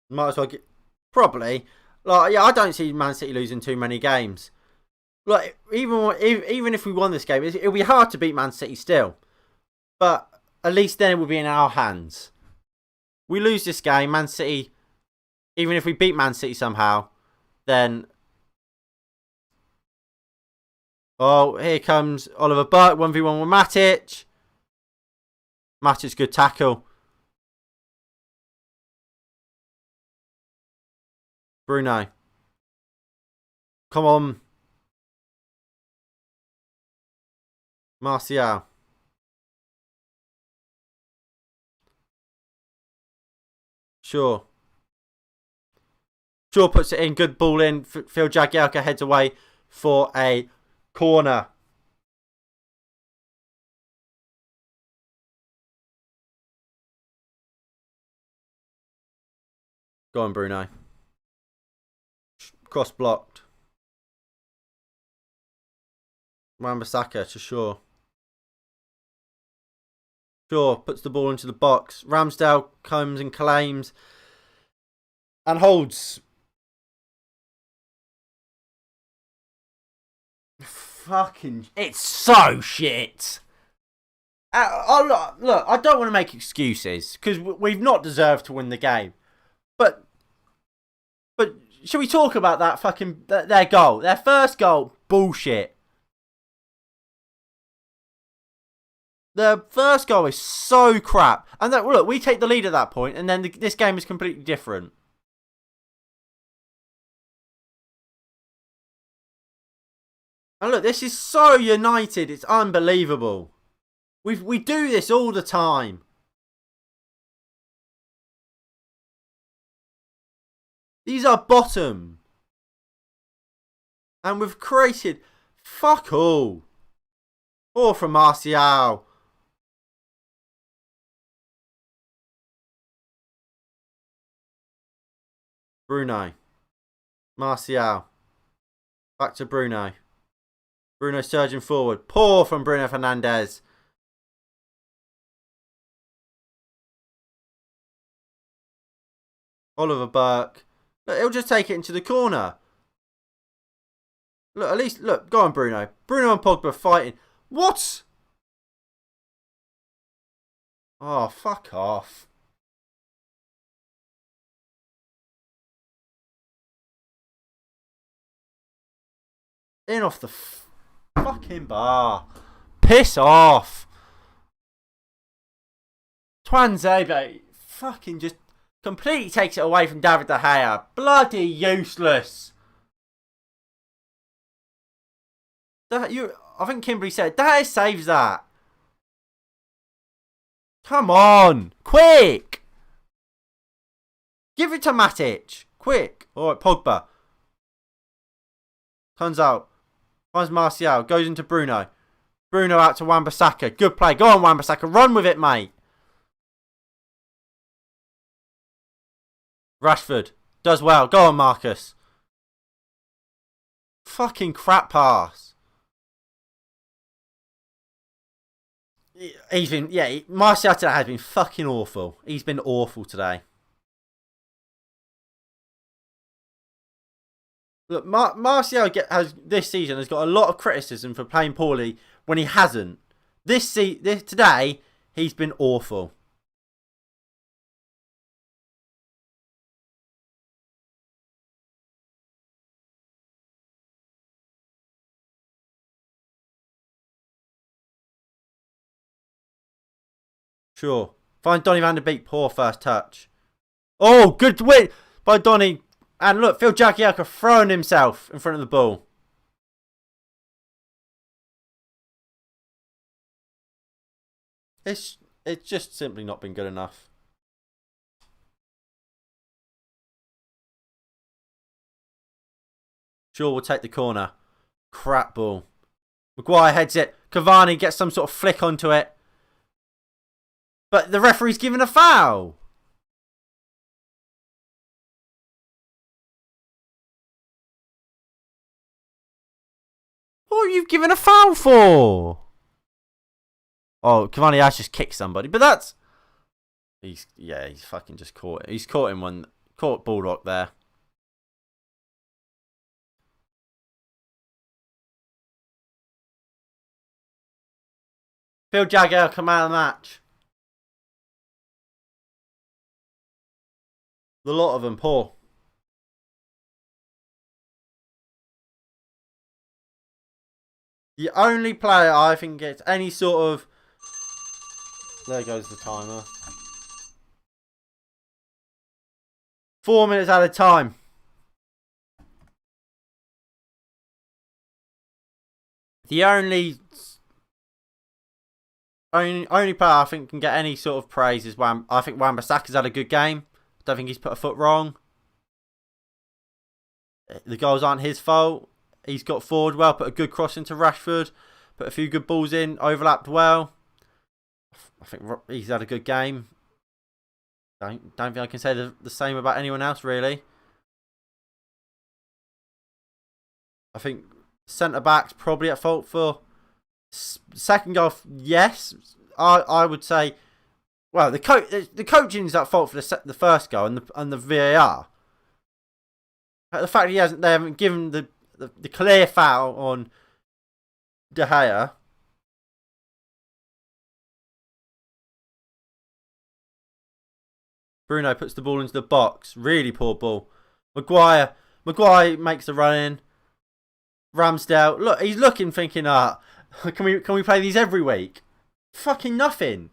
Speaker 1: Might as well get... Probably. Like, yeah, I don't see Man City losing too many games. Like, even if we won this game, it'll be hard to beat Man City still. But at least then it will be in our hands. We lose this game, Man City... Even if we beat Man City somehow, then... Oh, here comes Oliver Burke, 1v1 with Matic. Matic's good tackle. Bruno. Come on. Martial. Sure. Shaw puts it in. Good ball in. Phil Jagielka heads away for a corner. Go on, Bruno. Cross blocked. Wan-Bissaka to Shaw. Shaw puts the ball into the box. Ramsdale comes and claims and holds. Fucking, it's so shit. Look, I don't want to make excuses because we've not deserved to win the game, but should we talk about that fucking their goal, their first goal? Bullshit. The first goal is so crap, and look, we take the lead at that point, and then this game is completely different. And look, this is so United. It's unbelievable. We do this all the time. These are bottom. And we've created fuck all. Or from Martial. Bruno. Martial. Back to Bruno. Bruno surging forward. Poor from Bruno Fernandes. Oliver Burke. Look, he'll just take it into the corner. Look, at least, look, go on, Bruno. Bruno and Pogba fighting. What? Oh, fuck off. In off the fucking bar. Piss off. Tuanzebe fucking just completely takes it away from David De Gea. Bloody useless. I think Kimberly said, De Gea saves that. Come on. Quick. Give it to Matic. Quick. Alright, Pogba. Comes out. Finds Martial. Goes into Bruno. Bruno out to Wan-Bissaka. Good play. Go on, Wan-Bissaka. Run with it, mate. Rashford. Does well. Go on, Marcus. Fucking crap pass. He's been, yeah, Martial today has been fucking awful. He's been awful today. Look, Martial this season has got a lot of criticism for playing poorly when he hasn't. Today, he's been awful. Sure. Find Donny van der Beek. Poor first touch. Oh, good win by Donny. And look, Phil Jagielka throwing himself in front of the ball. It's just simply not been good enough. Sure, we'll take the corner. Crap ball. Maguire heads it. Cavani gets some sort of flick onto it. But the referee's given a foul. What are you giving a foul for? Oh, Cavani has just kicked somebody. But that's... He's fucking just caught it. He's caught him one. Caught Baldock there. Phil Jagielka come out of the match. The lot of them poor. The only player I think gets any sort of... There goes the timer. 4 minutes at a time. The only player I think can get any sort of praise is I think Wan-Bissaka's had a good game. Don't think he's put a foot wrong. The goals aren't his fault. He's got forward well, put a good cross into Rashford, put a few good balls in, overlapped well. I think he's had a good game. Don't think I can say the same about anyone else, really. I think centre-back's probably at fault for second goal. Yes, I would say. Well, the coaching's at fault for the first goal and the VAR. The fact they haven't given the clear foul on De Gea. Bruno puts the ball into the box. Really poor ball. Maguire makes the run in. Ramsdale, look, he's looking, thinking, can we play these every week? Fucking nothing.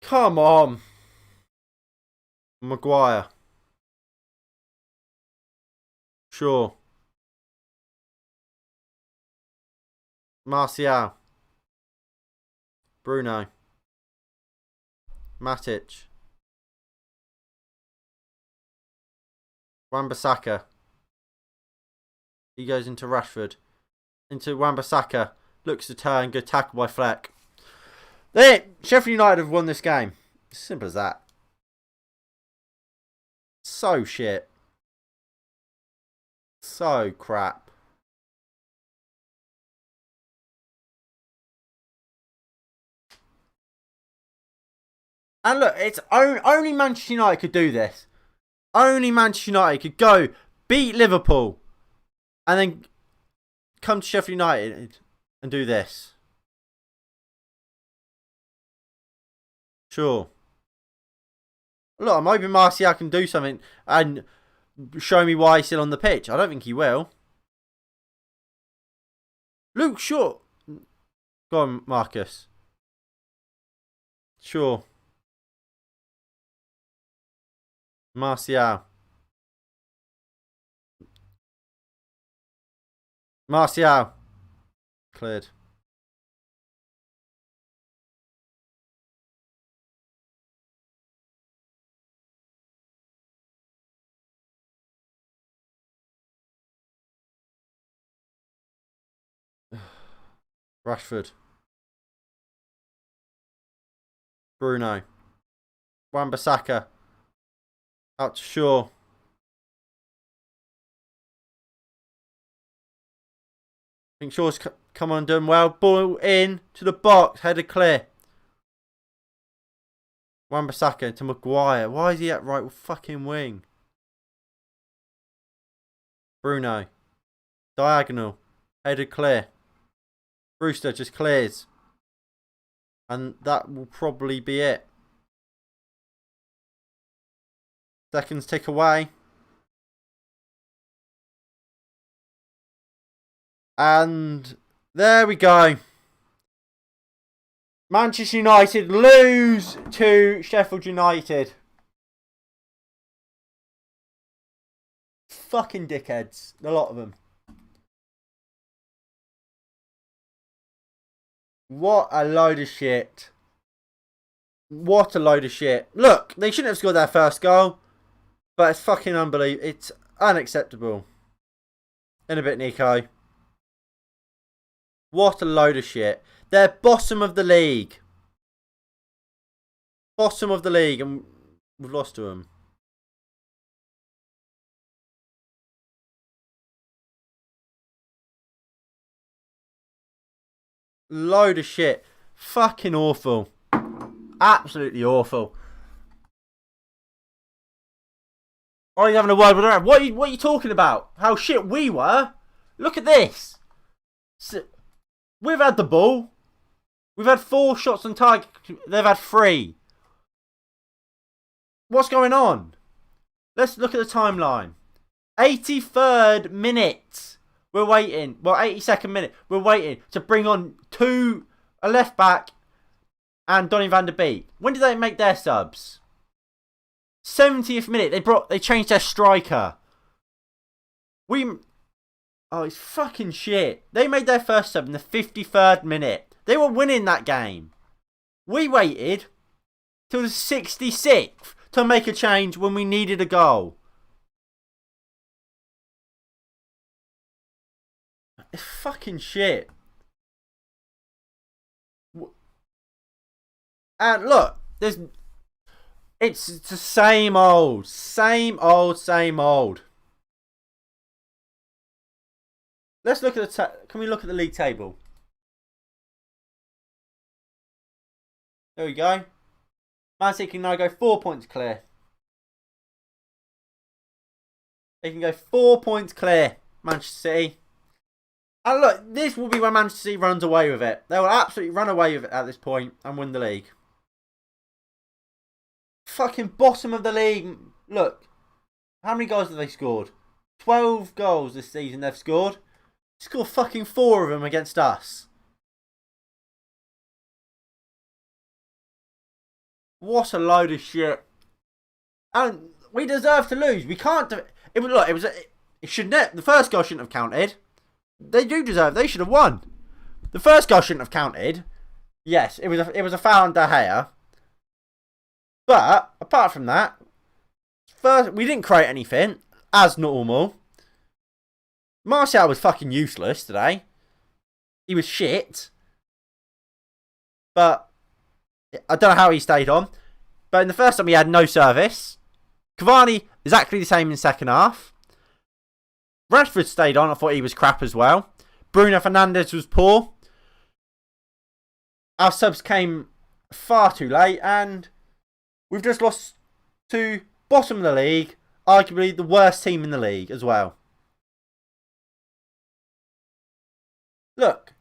Speaker 1: Come on. Maguire. Sure. Martial. Bruno. Matic. Wan-Bissaka. He goes into Rashford. Into Wan-Bissaka. Looks to turn. Good tackle by Fleck. Sheffield United have won this game. Simple as that. So shit. So crap. And look, it's only Manchester United could do this. Only Manchester United could go beat Liverpool and then come to Sheffield United and do this. Sure. Look, I'm hoping Martial can do something and show me why he's still on the pitch. I don't think he will. Luke Shaw. Go on, Marcus. Sure. Martial. Cleared. Rashford. Bruno. Wan-Bissaka. Out to Shaw. I think Shaw's come on done well. Ball in to the box. Headed clear. Wan-Bissaka to Maguire. Why is he at right fucking wing? Bruno. Diagonal. Headed clear. Brewster just clears. And that will probably be it. Seconds tick away. And there we go. Manchester United lose to Sheffield United. Fucking dickheads. A lot of them. What a load of shit. What a load of shit. Look, they shouldn't have scored their first goal. But it's fucking unbelievable. It's unacceptable. In a bit, Nico. What a load of shit. They're bottom of the league. Bottom of the league. And we've lost to them. Load of shit. Fucking awful. Absolutely awful. Oh, he's having a word with her. What are you talking about? How shit we were? Look at this. We've had the ball. We've had 4 shots on target. They've had 3. What's going on? Let's look at the timeline. 83rd minute. We're waiting. Well, 82nd minute. We're waiting to bring on a left back and Donny van der Beek. When did they make their subs? 70th minute. They changed their striker. Oh, it's fucking shit. They made their first sub in the 53rd minute. They were winning that game. We waited till the 66th to make a change when we needed a goal. It's fucking shit. And look, it's the same old. Let's look at can we look at the league table? There we go. Man City can now go 4 points clear. They can go 4 points clear, Manchester City. And look, this will be when Manchester City runs away with it. They will absolutely run away with it at this point and win the league. Fucking bottom of the league. Look, how many goals have they scored? 12 goals this season they've scored. Scored fucking 4 of them against us. What a load of shit. And we deserve to lose. We can't do it. The first goal shouldn't have counted. They should have won. The first goal shouldn't have counted. Yes, it was a foul on De Gea. But apart from that, we didn't create anything as normal. Martial was fucking useless today. He was shit. But I don't know how he stayed on. But in the first time, he had no service. Cavani exactly the same in the second half. Rashford stayed on. I thought he was crap as well. Bruno Fernandes was poor. Our subs came far too late. And we've just lost to bottom of the league. Arguably the worst team in the league as well. Look.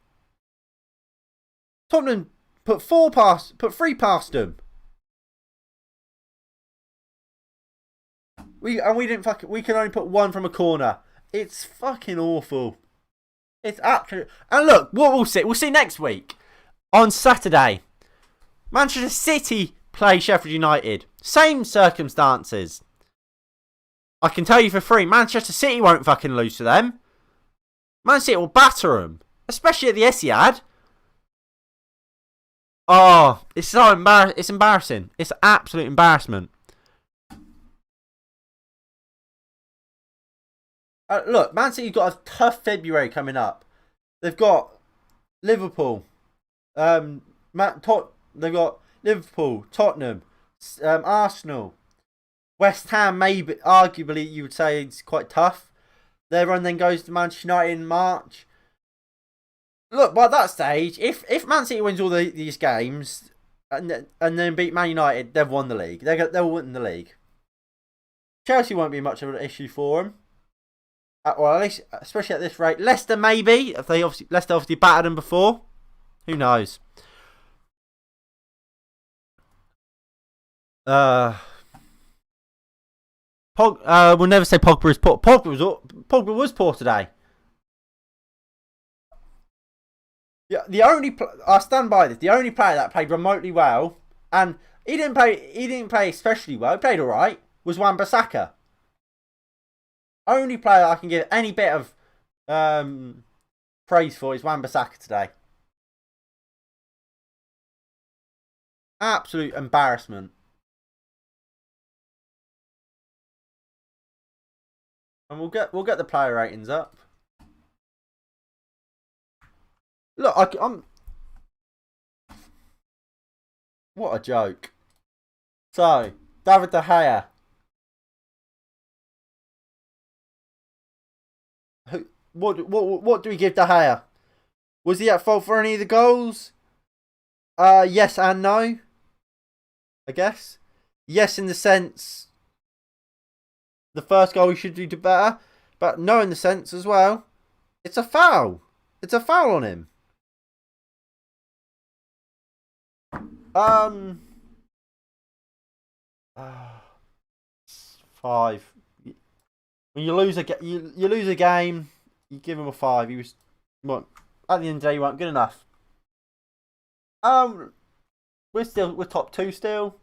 Speaker 1: Tottenham put 3 past them. We can only put 1 from a corner. It's fucking awful. It's absolute. And look, what we'll see next week on Saturday. Manchester City play Sheffield United. Same circumstances. I can tell you for free, Manchester City won't fucking lose to them. Man City will batter them, especially at the Etihad. Oh, it's so embarrassing. It's embarrassing. It's absolute embarrassment. Look, Man City's got a tough February coming up. They've got Liverpool. They've got Liverpool, Tottenham, Arsenal, West Ham. Maybe, arguably, you would say it's quite tough. Their run then goes to Manchester United in March. Look, by that stage, if Man City wins all these games and then beat Man United, they've won the league. They'll win the league. Chelsea won't be much of an issue for them. Well, at least, especially at this rate. Leicester maybe. Leicester obviously battered them before. Who knows? We'll never say Pogba is poor. Pogba was poor today. Yeah, I stand by this. The only player that played remotely well, and he didn't play especially well. He played all right. Was Wan-Bissaka. Only player I can give any bit of praise for is Wan-Bissaka today. Absolute embarrassment. And we'll get the player ratings up. Look, I'm. What a joke. So, David De Gea. What do we give De Gea? Was he at fault for any of the goals? Yes and no. I guess. Yes, in the sense the first goal we should do better, but no in the sense as well. It's a foul. It's a foul on him. Um, 5. When you lose you lose a game, you give him a 5. He was, what, at the end of the day, you weren't good enough. Um, we're top 2 still.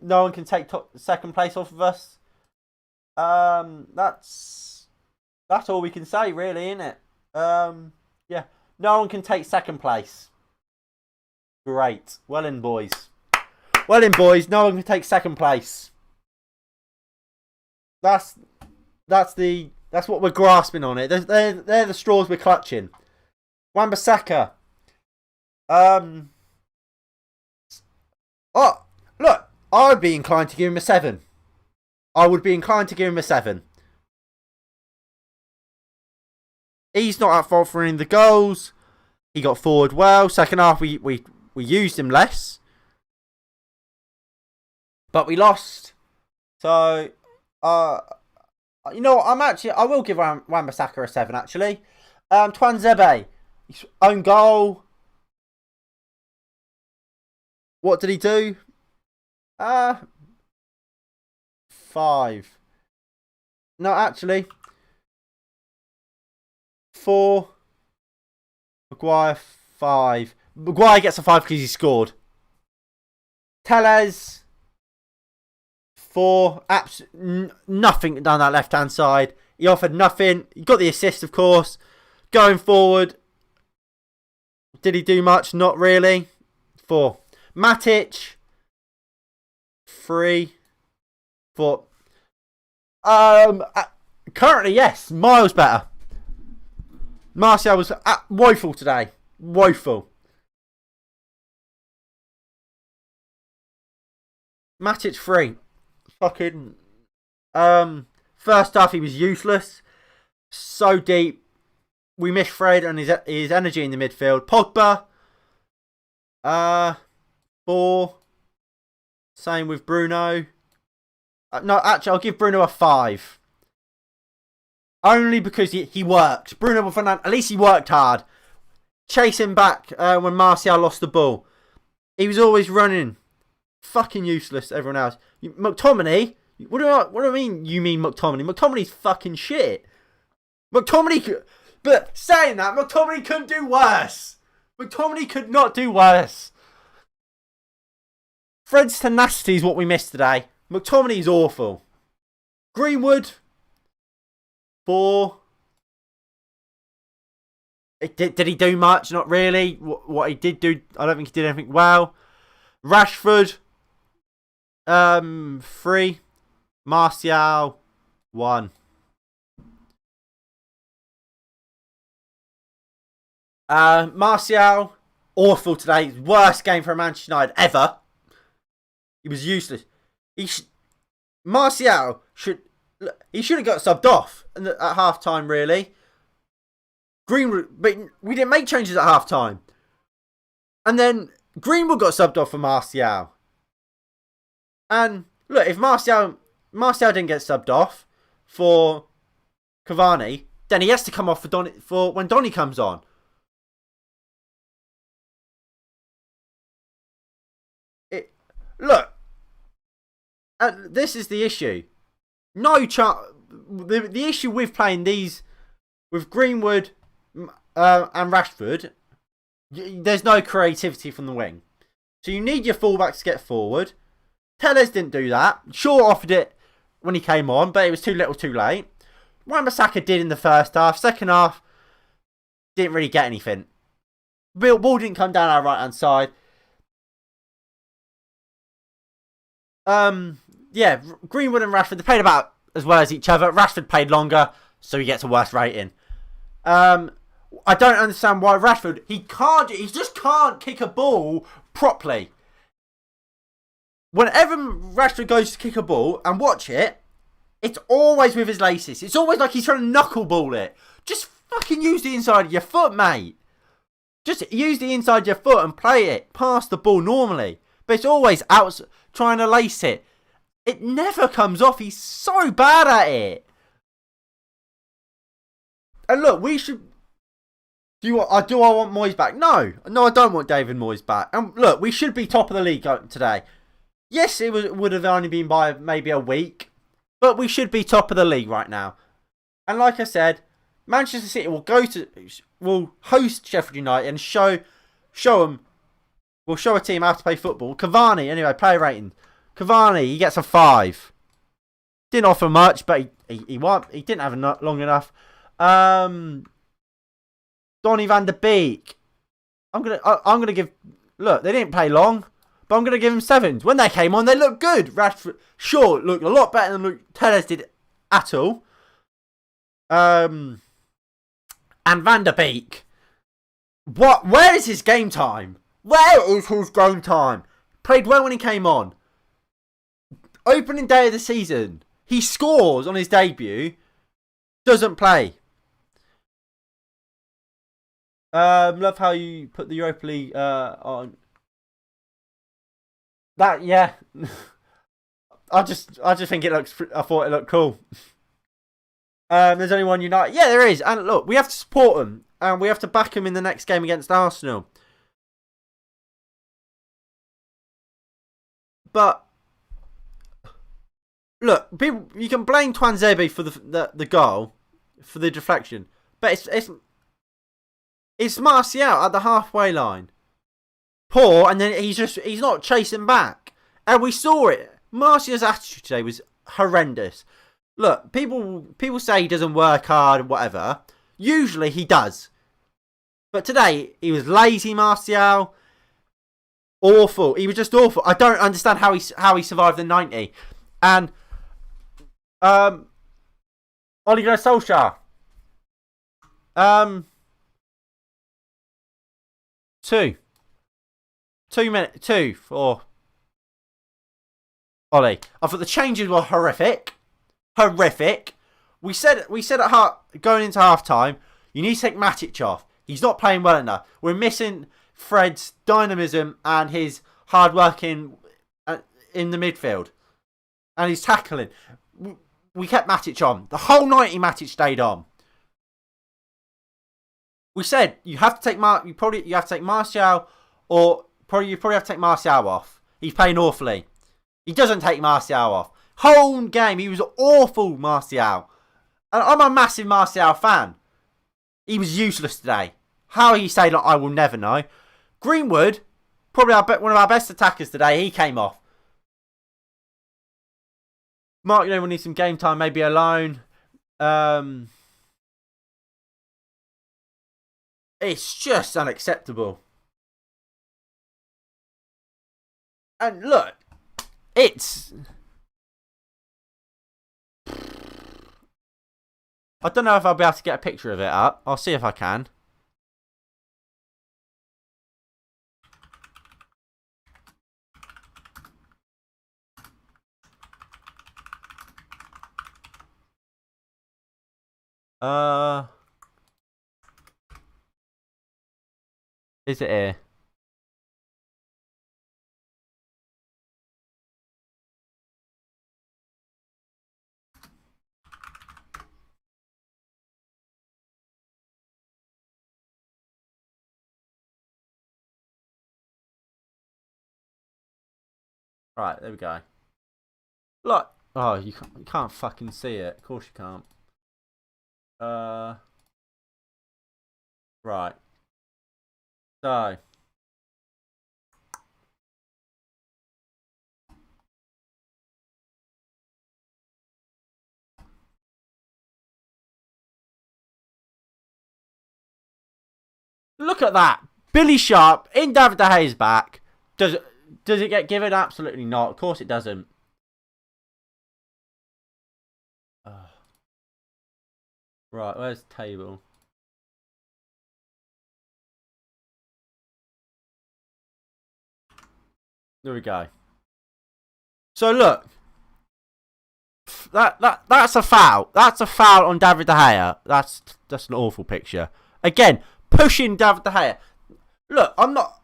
Speaker 1: No one can take second place off of us. That's all we can say, really, isn't it? Yeah, no one can take second place. Great, well in, boys. Well in, boys. No one can take second place. That's what we're grasping on it. They're the straws we're clutching. Wan-Bissaka. Oh, look, I'd be inclined to give him a 7. I would be inclined to give him a 7. He's not at fault for any of the goals. He got forward well. Second half, we used him less, but we lost. So, you know what, I will give Wan-Bissaka a 7 actually. Tuanzebe, own goal. What did he do? 5. No, actually, 4. Maguire 5. Maguire gets a 5 because he scored. Tellez 4. Nothing down that left hand side. He offered nothing. He got the assist, of course. Going forward, did he do much? Not really. 4. Matic 3. 4. Currently, yes, miles better. Martial was woeful today. Woeful. Matic 3. Fucking. First half he was useless. So deep. We missed Fred and his energy in the midfield. Pogba. 4. Same with Bruno. No, actually, I'll give Bruno a 5. Only because he worked. Bruno Fernandes, at least he worked hard. Chasing back when Martial lost the ball. He was always running. Fucking useless, everyone else. McTominay? What do I mean you mean McTominay? McTominay's fucking shit. But saying that, McTominay couldn't do worse. McTominay could not do worse. Fred's tenacity is what we missed today. McTominay's awful. Greenwood 4. Did he do much? Not really. What he did do, I don't think he did anything well. Rashford 3. Martial 1. Martial awful today. Worst game for Manchester United ever. He was useless. Martial should have got subbed off at half time, really. Greenwood, but we didn't make changes at half time. And then Greenwood got subbed off for Martial. And look, if Martial didn't get subbed off for Cavani, then he has to come off for when Donny comes on. Look, this is the issue. No chance. The issue with playing these with Greenwood and Rashford, there's no creativity from the wing. So you need your fullbacks to get forward. Tellez didn't do that. Shaw offered it when he came on, but it was too little too late. Wan-Bissaka did in the first half. Second half, didn't really get anything. Ball didn't come down our right hand side. Yeah, Greenwood and Rashford, they played about as well as each other. Rashford played longer, so he gets a worse rating. I don't understand why Rashford, he just can't kick a ball properly. Whenever Rashford goes to kick a ball and watch it, it's always with his laces. It's always like he's trying to knuckleball it. Just fucking use the inside of your foot, mate. Just use the inside of your foot and play it past the ball normally. But it's always out trying to lace it. It never comes off. He's so bad at it. And look, we should... Do I want Moyes back? No, I don't want David Moyes back. And look, we should be top of the league today. Yes, would have only been by maybe a week, but we should be top of the league right now. And like I said, Manchester City will host Sheffield United and show them. We'll show a team how to play football. Cavani, anyway, player rating. Cavani, he gets a 5. Didn't offer much, but he didn't have long enough. Donny van der Beek. I'm gonna give. Look, they didn't play long, but I'm gonna give him 7s. When they came on, they looked good. Rashford, sure, looked a lot better than Telles did at all. And Van der Beek. What? Where is his game time? Where is his game time? Played well when he came on. Opening day of the season. He scores on his debut. Doesn't play. Love how you put the Europa League on. That, yeah. I just think it looks. I thought it looked cool. There's only one United. Yeah, there is. And look, we have to support them. And we have to back them in the next game against Arsenal. But look, people, you can blame Twanzebe for the goal, for the deflection. But it's Martial at the halfway line. Poor, and then he's not chasing back. And we saw it. Martial's attitude today was horrendous. Look, people say he doesn't work hard, whatever. Usually he does. But today, he was lazy, Martial. Awful. He was just awful. I don't understand how he survived the 90. And Ole Gunnar Solskjaer. 2 minutes. 2 for Ollie. I thought the changes were horrific. Horrific. We said at going into half time, you need to take Matic off. He's not playing well enough. We're missing Fred's dynamism and his hard work in the midfield. And his tackling. We kept Matic on. The whole 90 Matic stayed on. We said you have to take you have to take Martial, or you probably have to take Martial off. He's playing awfully. He doesn't take Martial off. Whole game he was awful, Martial. And I'm a massive Martial fan. He was useless today. How he stayed on, I will never know. Greenwood, probably one of our best attackers today. He came off. Mark, will need some game time, maybe alone. It's just unacceptable. And look, I don't know if I'll be able to get a picture of it up. I'll see if I can. Is it here? Right, there we go. Look. Oh, you can't fucking see it. Of course you can't. Right. So. Look at that. Billy Sharp in David De Gea's back. Does it get given? Absolutely not. Of course it doesn't. Right, where's the table? There we go. So look. That's a foul. That's a foul on David De Gea. That's an awful picture. Again, pushing David De Gea. Look, I'm not.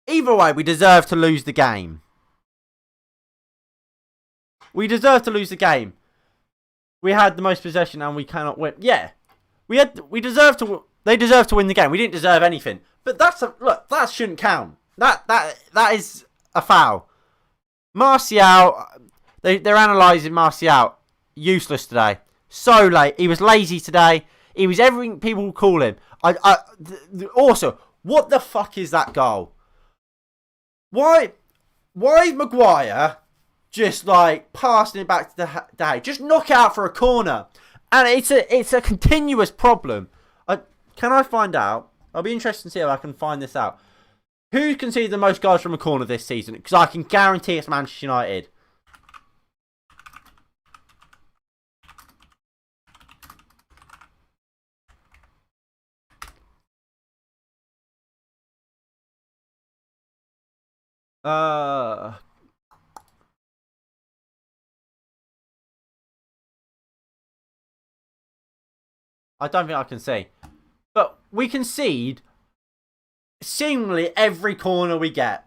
Speaker 1: Either way, we deserve to lose the game. We deserve to lose the game. We had the most possession and we cannot win. Yeah, we deserve to They deserve to win the game. We didn't deserve anything. But look, that shouldn't count. That is a foul. Martial, they're analysing Martial. Useless today. So late. He was lazy today. He was everything people would call him. Also, what the fuck is that goal? Why Maguire just like passing it back to the day? Just knock it out for a corner. And it's a continuous problem. Can I find out? I'll be interested to see if I can find this out. Who conceded the most goals from a corner this season? Because I can guarantee it's Manchester United. I don't think I can see. But we concede seemingly every corner we get.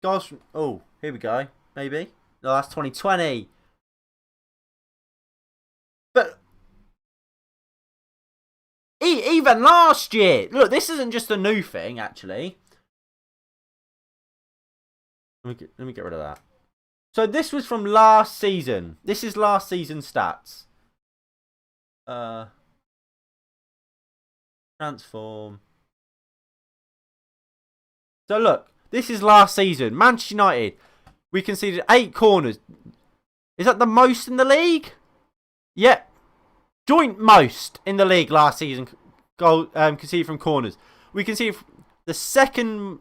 Speaker 1: Goals from... Oh, here we go. Maybe. No, that's 2020. But... Even last year. Look, this isn't just a new thing, actually. Let me get rid of that. So this was from last season. This is last season's stats. Transform. So look, this is last season. Manchester United, we conceded 8 corners. Is that the most in the league? Yeah. Joint most in the league last season. Goal conceded from corners. We conceded the second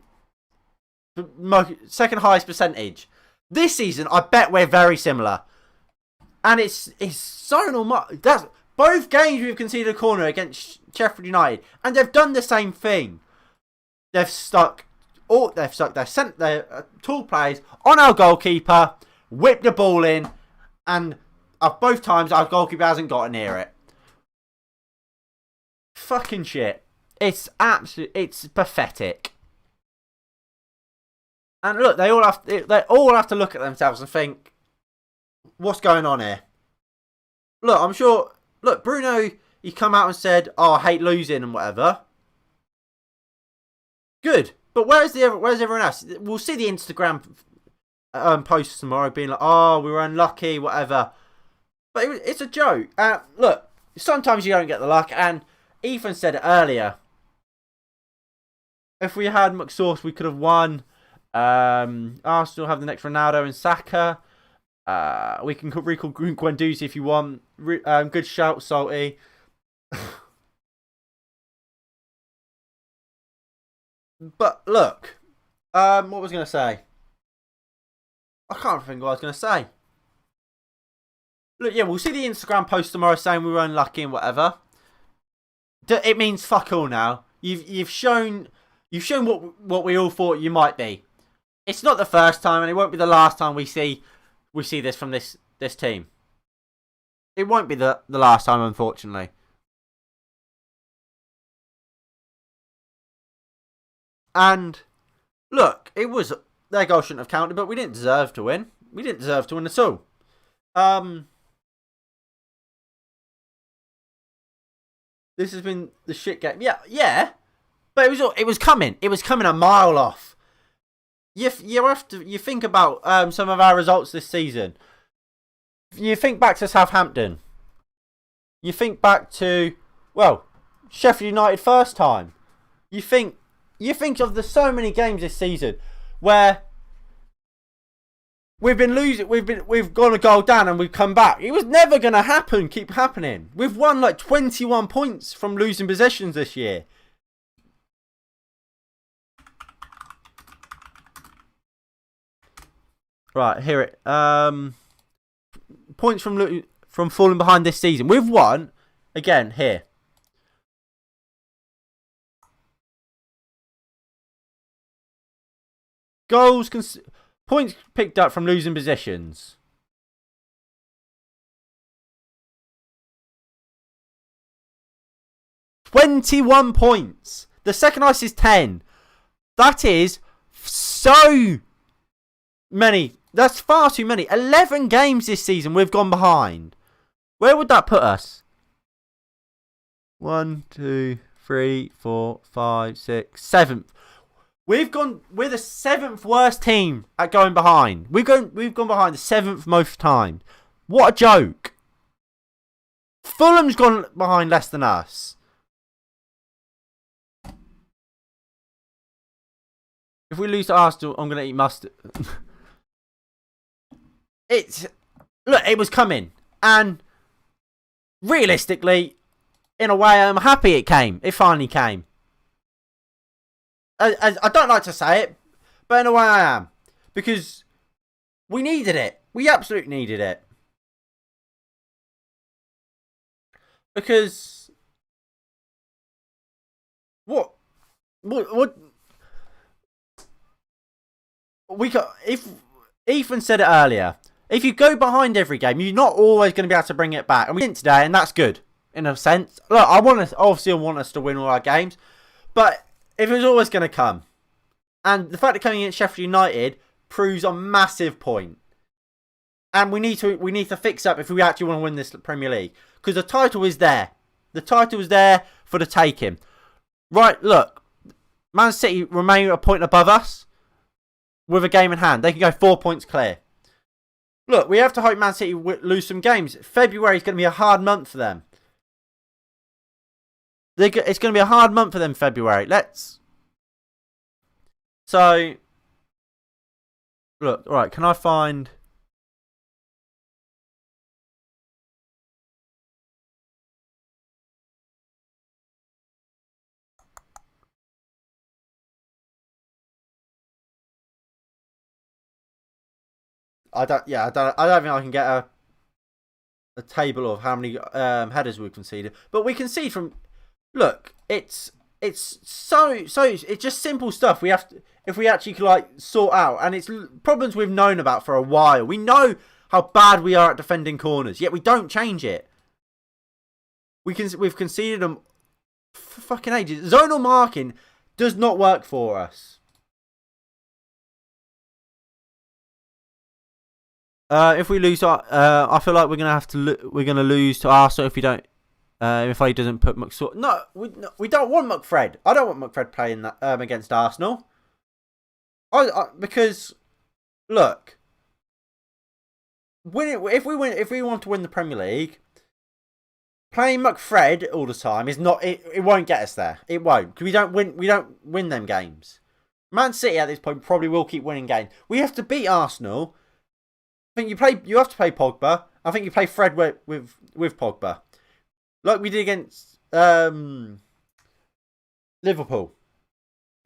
Speaker 1: highest percentage. This season, I bet we're very similar. And it's so normal. That's both games we've conceded a corner against Sheffield United, and they've done the same thing. They've stuck their tall players on our goalkeeper, whipped the ball in, and both times our goalkeeper hasn't gotten near it. Fucking shit. It's pathetic. And look, they all have to look at themselves and think, what's going on here? Look, I'm sure. Look, Bruno, he come out and said, "Oh, I hate losing and whatever." Good, but where's everyone else? We'll see the Instagram posts tomorrow, being like, "Oh, we were unlucky, whatever." But it's a joke. Look, sometimes you don't get the luck, and Ethan said it earlier. If we had McSauce, we could have won. Arsenal have the next Ronaldo and Saka. We can recall Guendouzi if you want. Good shout, Salty. But look, what was I going to say? I can't think what I was going to say. Look, yeah, we'll see the Instagram post tomorrow saying we were unlucky and whatever. It means fuck all now. You've shown what we all thought you might be. It's not the first time, and it won't be the last time we see this from this team. It won't be the last time, unfortunately. And look, their goal shouldn't have counted, but we didn't deserve to win. We didn't deserve to win at all. This has been the shit game. Yeah, but it was coming. It was coming a mile off. You think about some of our results this season. You think back to Southampton. You think back to Sheffield United first time. You think of so many games this season where we've been losing. We've gone a goal down and we've come back. It was never going to keep happening. We've won like 21 points from losing possessions this year. Right, hear it. Points from falling behind this season. We've won again here. Points picked up from losing positions. "21 points. The second highest is 10. That is so many. That's far too many. 11 games this season we've gone behind. Where would that put us? 1, 2, 3, 4, 5, 6, 7th. We're the 7th worst team at going behind. We've gone behind the 7th most time. What a joke. Fulham's gone behind less than us. If we lose to Arsenal, I'm going to eat mustard. Look, it was coming. And realistically, in a way, I'm happy it came. It finally came. I don't like to say it, but in a way I am. Because we needed it. We absolutely needed it. Because what we got, if Ethan said it earlier, if you go behind every game, you're not always going to be able to bring it back. And we didn't today, and that's good in a sense. Look, I want us to win all our games, but if it was always going to come, and the fact that coming against Sheffield United proves a massive point, and we need to fix up if we actually want to win this Premier League, because the title is there. The title is there for the taking. Right, look, Man City remain a point above us with a game in hand. They can go 4 points clear. Look, we have to hope Man City lose some games. February is going to be a hard month for them. It's going to be a hard month for them, February. So, look, right, can I find... I don't think I can get a table of how many headers we've conceded. But we concede from... Look, it's just simple stuff we have to, if we actually could sort out, and it's problems we've known about for a while. We know how bad we are at defending corners, yet we don't change it. We've conceded them for fucking ages. Zonal marking does not work for us. If we lose, I feel like we're gonna lose to Arsenal if we don't. If he doesn't put McSort. No, we don't want McFred. I don't want McFred playing that against Arsenal. Because look, if we want to win the Premier League, playing McFred all the time is not. It won't get us there. It won't, because we don't win them games. Man City at this point probably will keep winning games. We have to beat Arsenal. I think you have to play Pogba. I think you play Fred with Pogba. Like we did against Liverpool.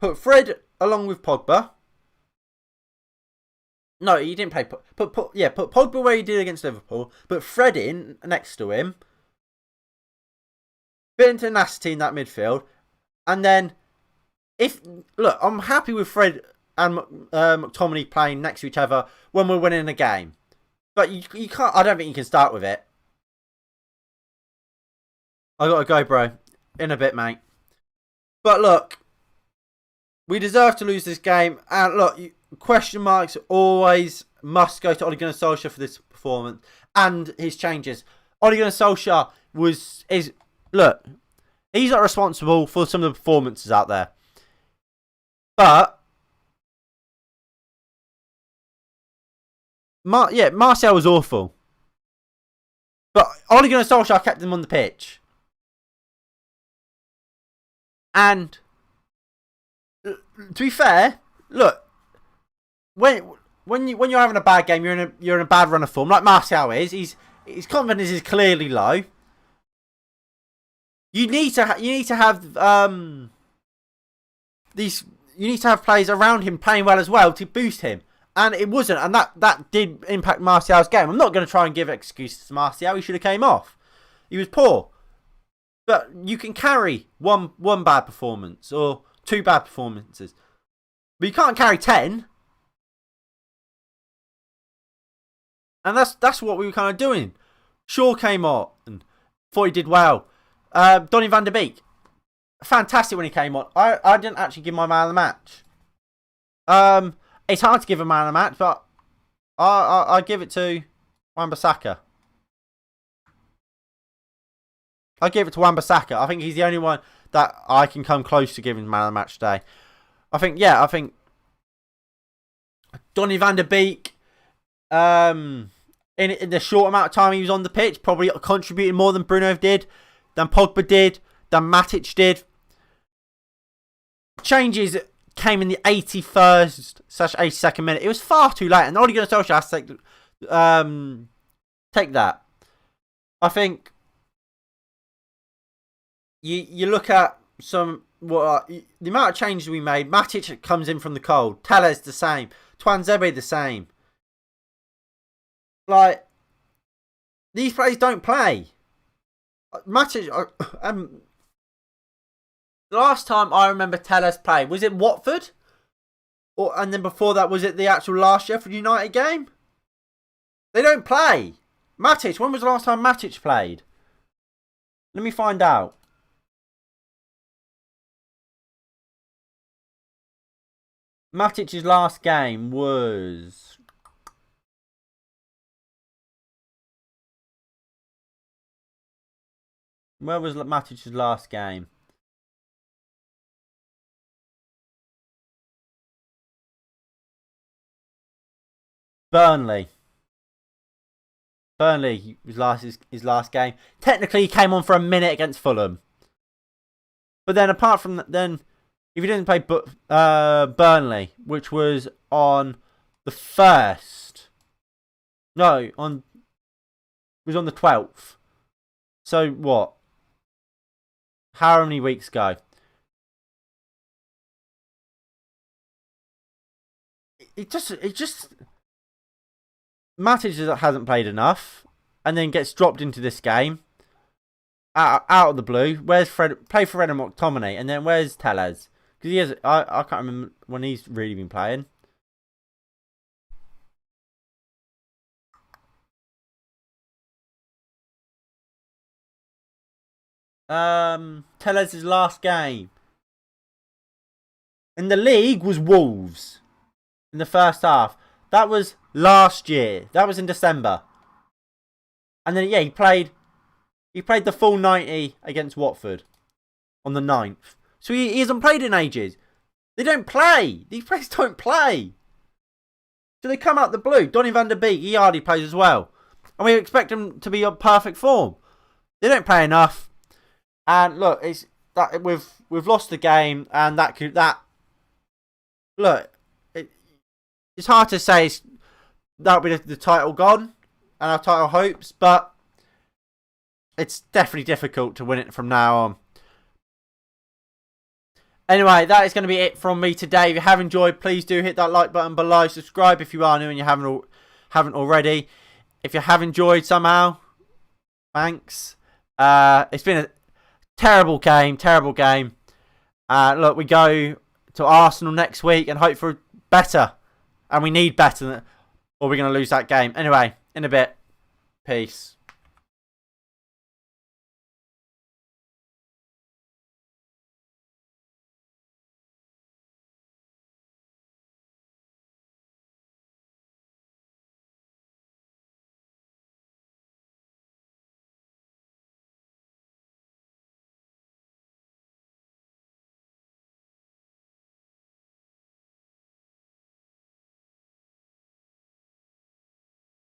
Speaker 1: Put Fred along with Pogba. No, you didn't play. Put Pogba where you did against Liverpool. Put Fred in next to him. Bit into tenacity in that midfield. And then, I'm happy with Fred and McTominay playing next to each other when we're winning a game. But you can't. I don't think you can start with it. I gotta go, bro. In a bit, mate. But look, we deserve to lose this game. And look, question marks always must go to Ole Gunnar Solskjaer for this performance and his changes. Ole Gunnar Solskjaer look, he's not responsible for some of the performances out there. But Martial was awful. But Ole Gunnar Solskjaer kept him on the pitch. And to be fair, look, when you're having a bad game, you're in a bad run of form, like Martial is. His confidence is clearly low. You need to have players around him playing well as well to boost him, and it wasn't, and that did impact Martial's game. I'm not going to try and give excuses to Martial. He should have came off. He was poor. But you can carry one bad performance or 2 bad performances. But you can't carry 10. And that's what we were kind of doing. Shaw came on and thought he did well. Donny van der Beek, fantastic when he came on. I didn't actually give my man of the match. It's hard to give a man of the match, but I give it to Wan-Bissaka. I give it to Wan-Bissaka. I think he's the only one that I can come close to giving man of the match today. I think Donny van der Beek, in the short amount of time he was on the pitch, probably contributed more than Bruno did, than Pogba did, than Matic did. Changes came in the 81st/82nd minute. It was far too late, and Ole Gunnar Solskjaer has to take that. I think you look at the amount of changes we made. Matic comes in from the cold. Telles the same. Tuanzebe the same. Like, these players don't play. Matic. The last time I remember Telles play, was it Watford? And then before that, was it the actual last Sheffield United game? They don't play. Matic, when was the last time Matic played? Let me find out. Matic's last game was... Where was Matic's last game? Burnley was his last game. Technically, he came on for a minute against Fulham. But then, apart from that, then if he didn't play Burnley, which was on the 1st, was on the 12th. So what? How many weeks ago? It just. Matic hasn't played enough, and then gets dropped into this game out of the blue. Where's Fred? Play for Fred and McTominay, and then where's Telles? Because he has. I can't remember when he's really been playing. Telles' last game in the league was Wolves in the first half. That was last year. That was in December. And then, he played the full 90 against Watford on the 9th. So he hasn't played in ages. They don't play. These players don't play. So they come out the blue. Donny van der Beek, he hardly plays as well. And we expect him to be on perfect form. They don't play enough. And look, it's that we've lost the game, and it's hard to say that'll be the title gone and our title hopes, but it's definitely difficult to win it from now on. Anyway, that is going to be it from me today. If you have enjoyed, please do hit that like button below. Subscribe if you are new and you haven't already. If you have enjoyed somehow, thanks. It's been a terrible game. Look, we go to Arsenal next week and hope for better. And we need better, or we're going to lose that game. Anyway, in a bit. Peace.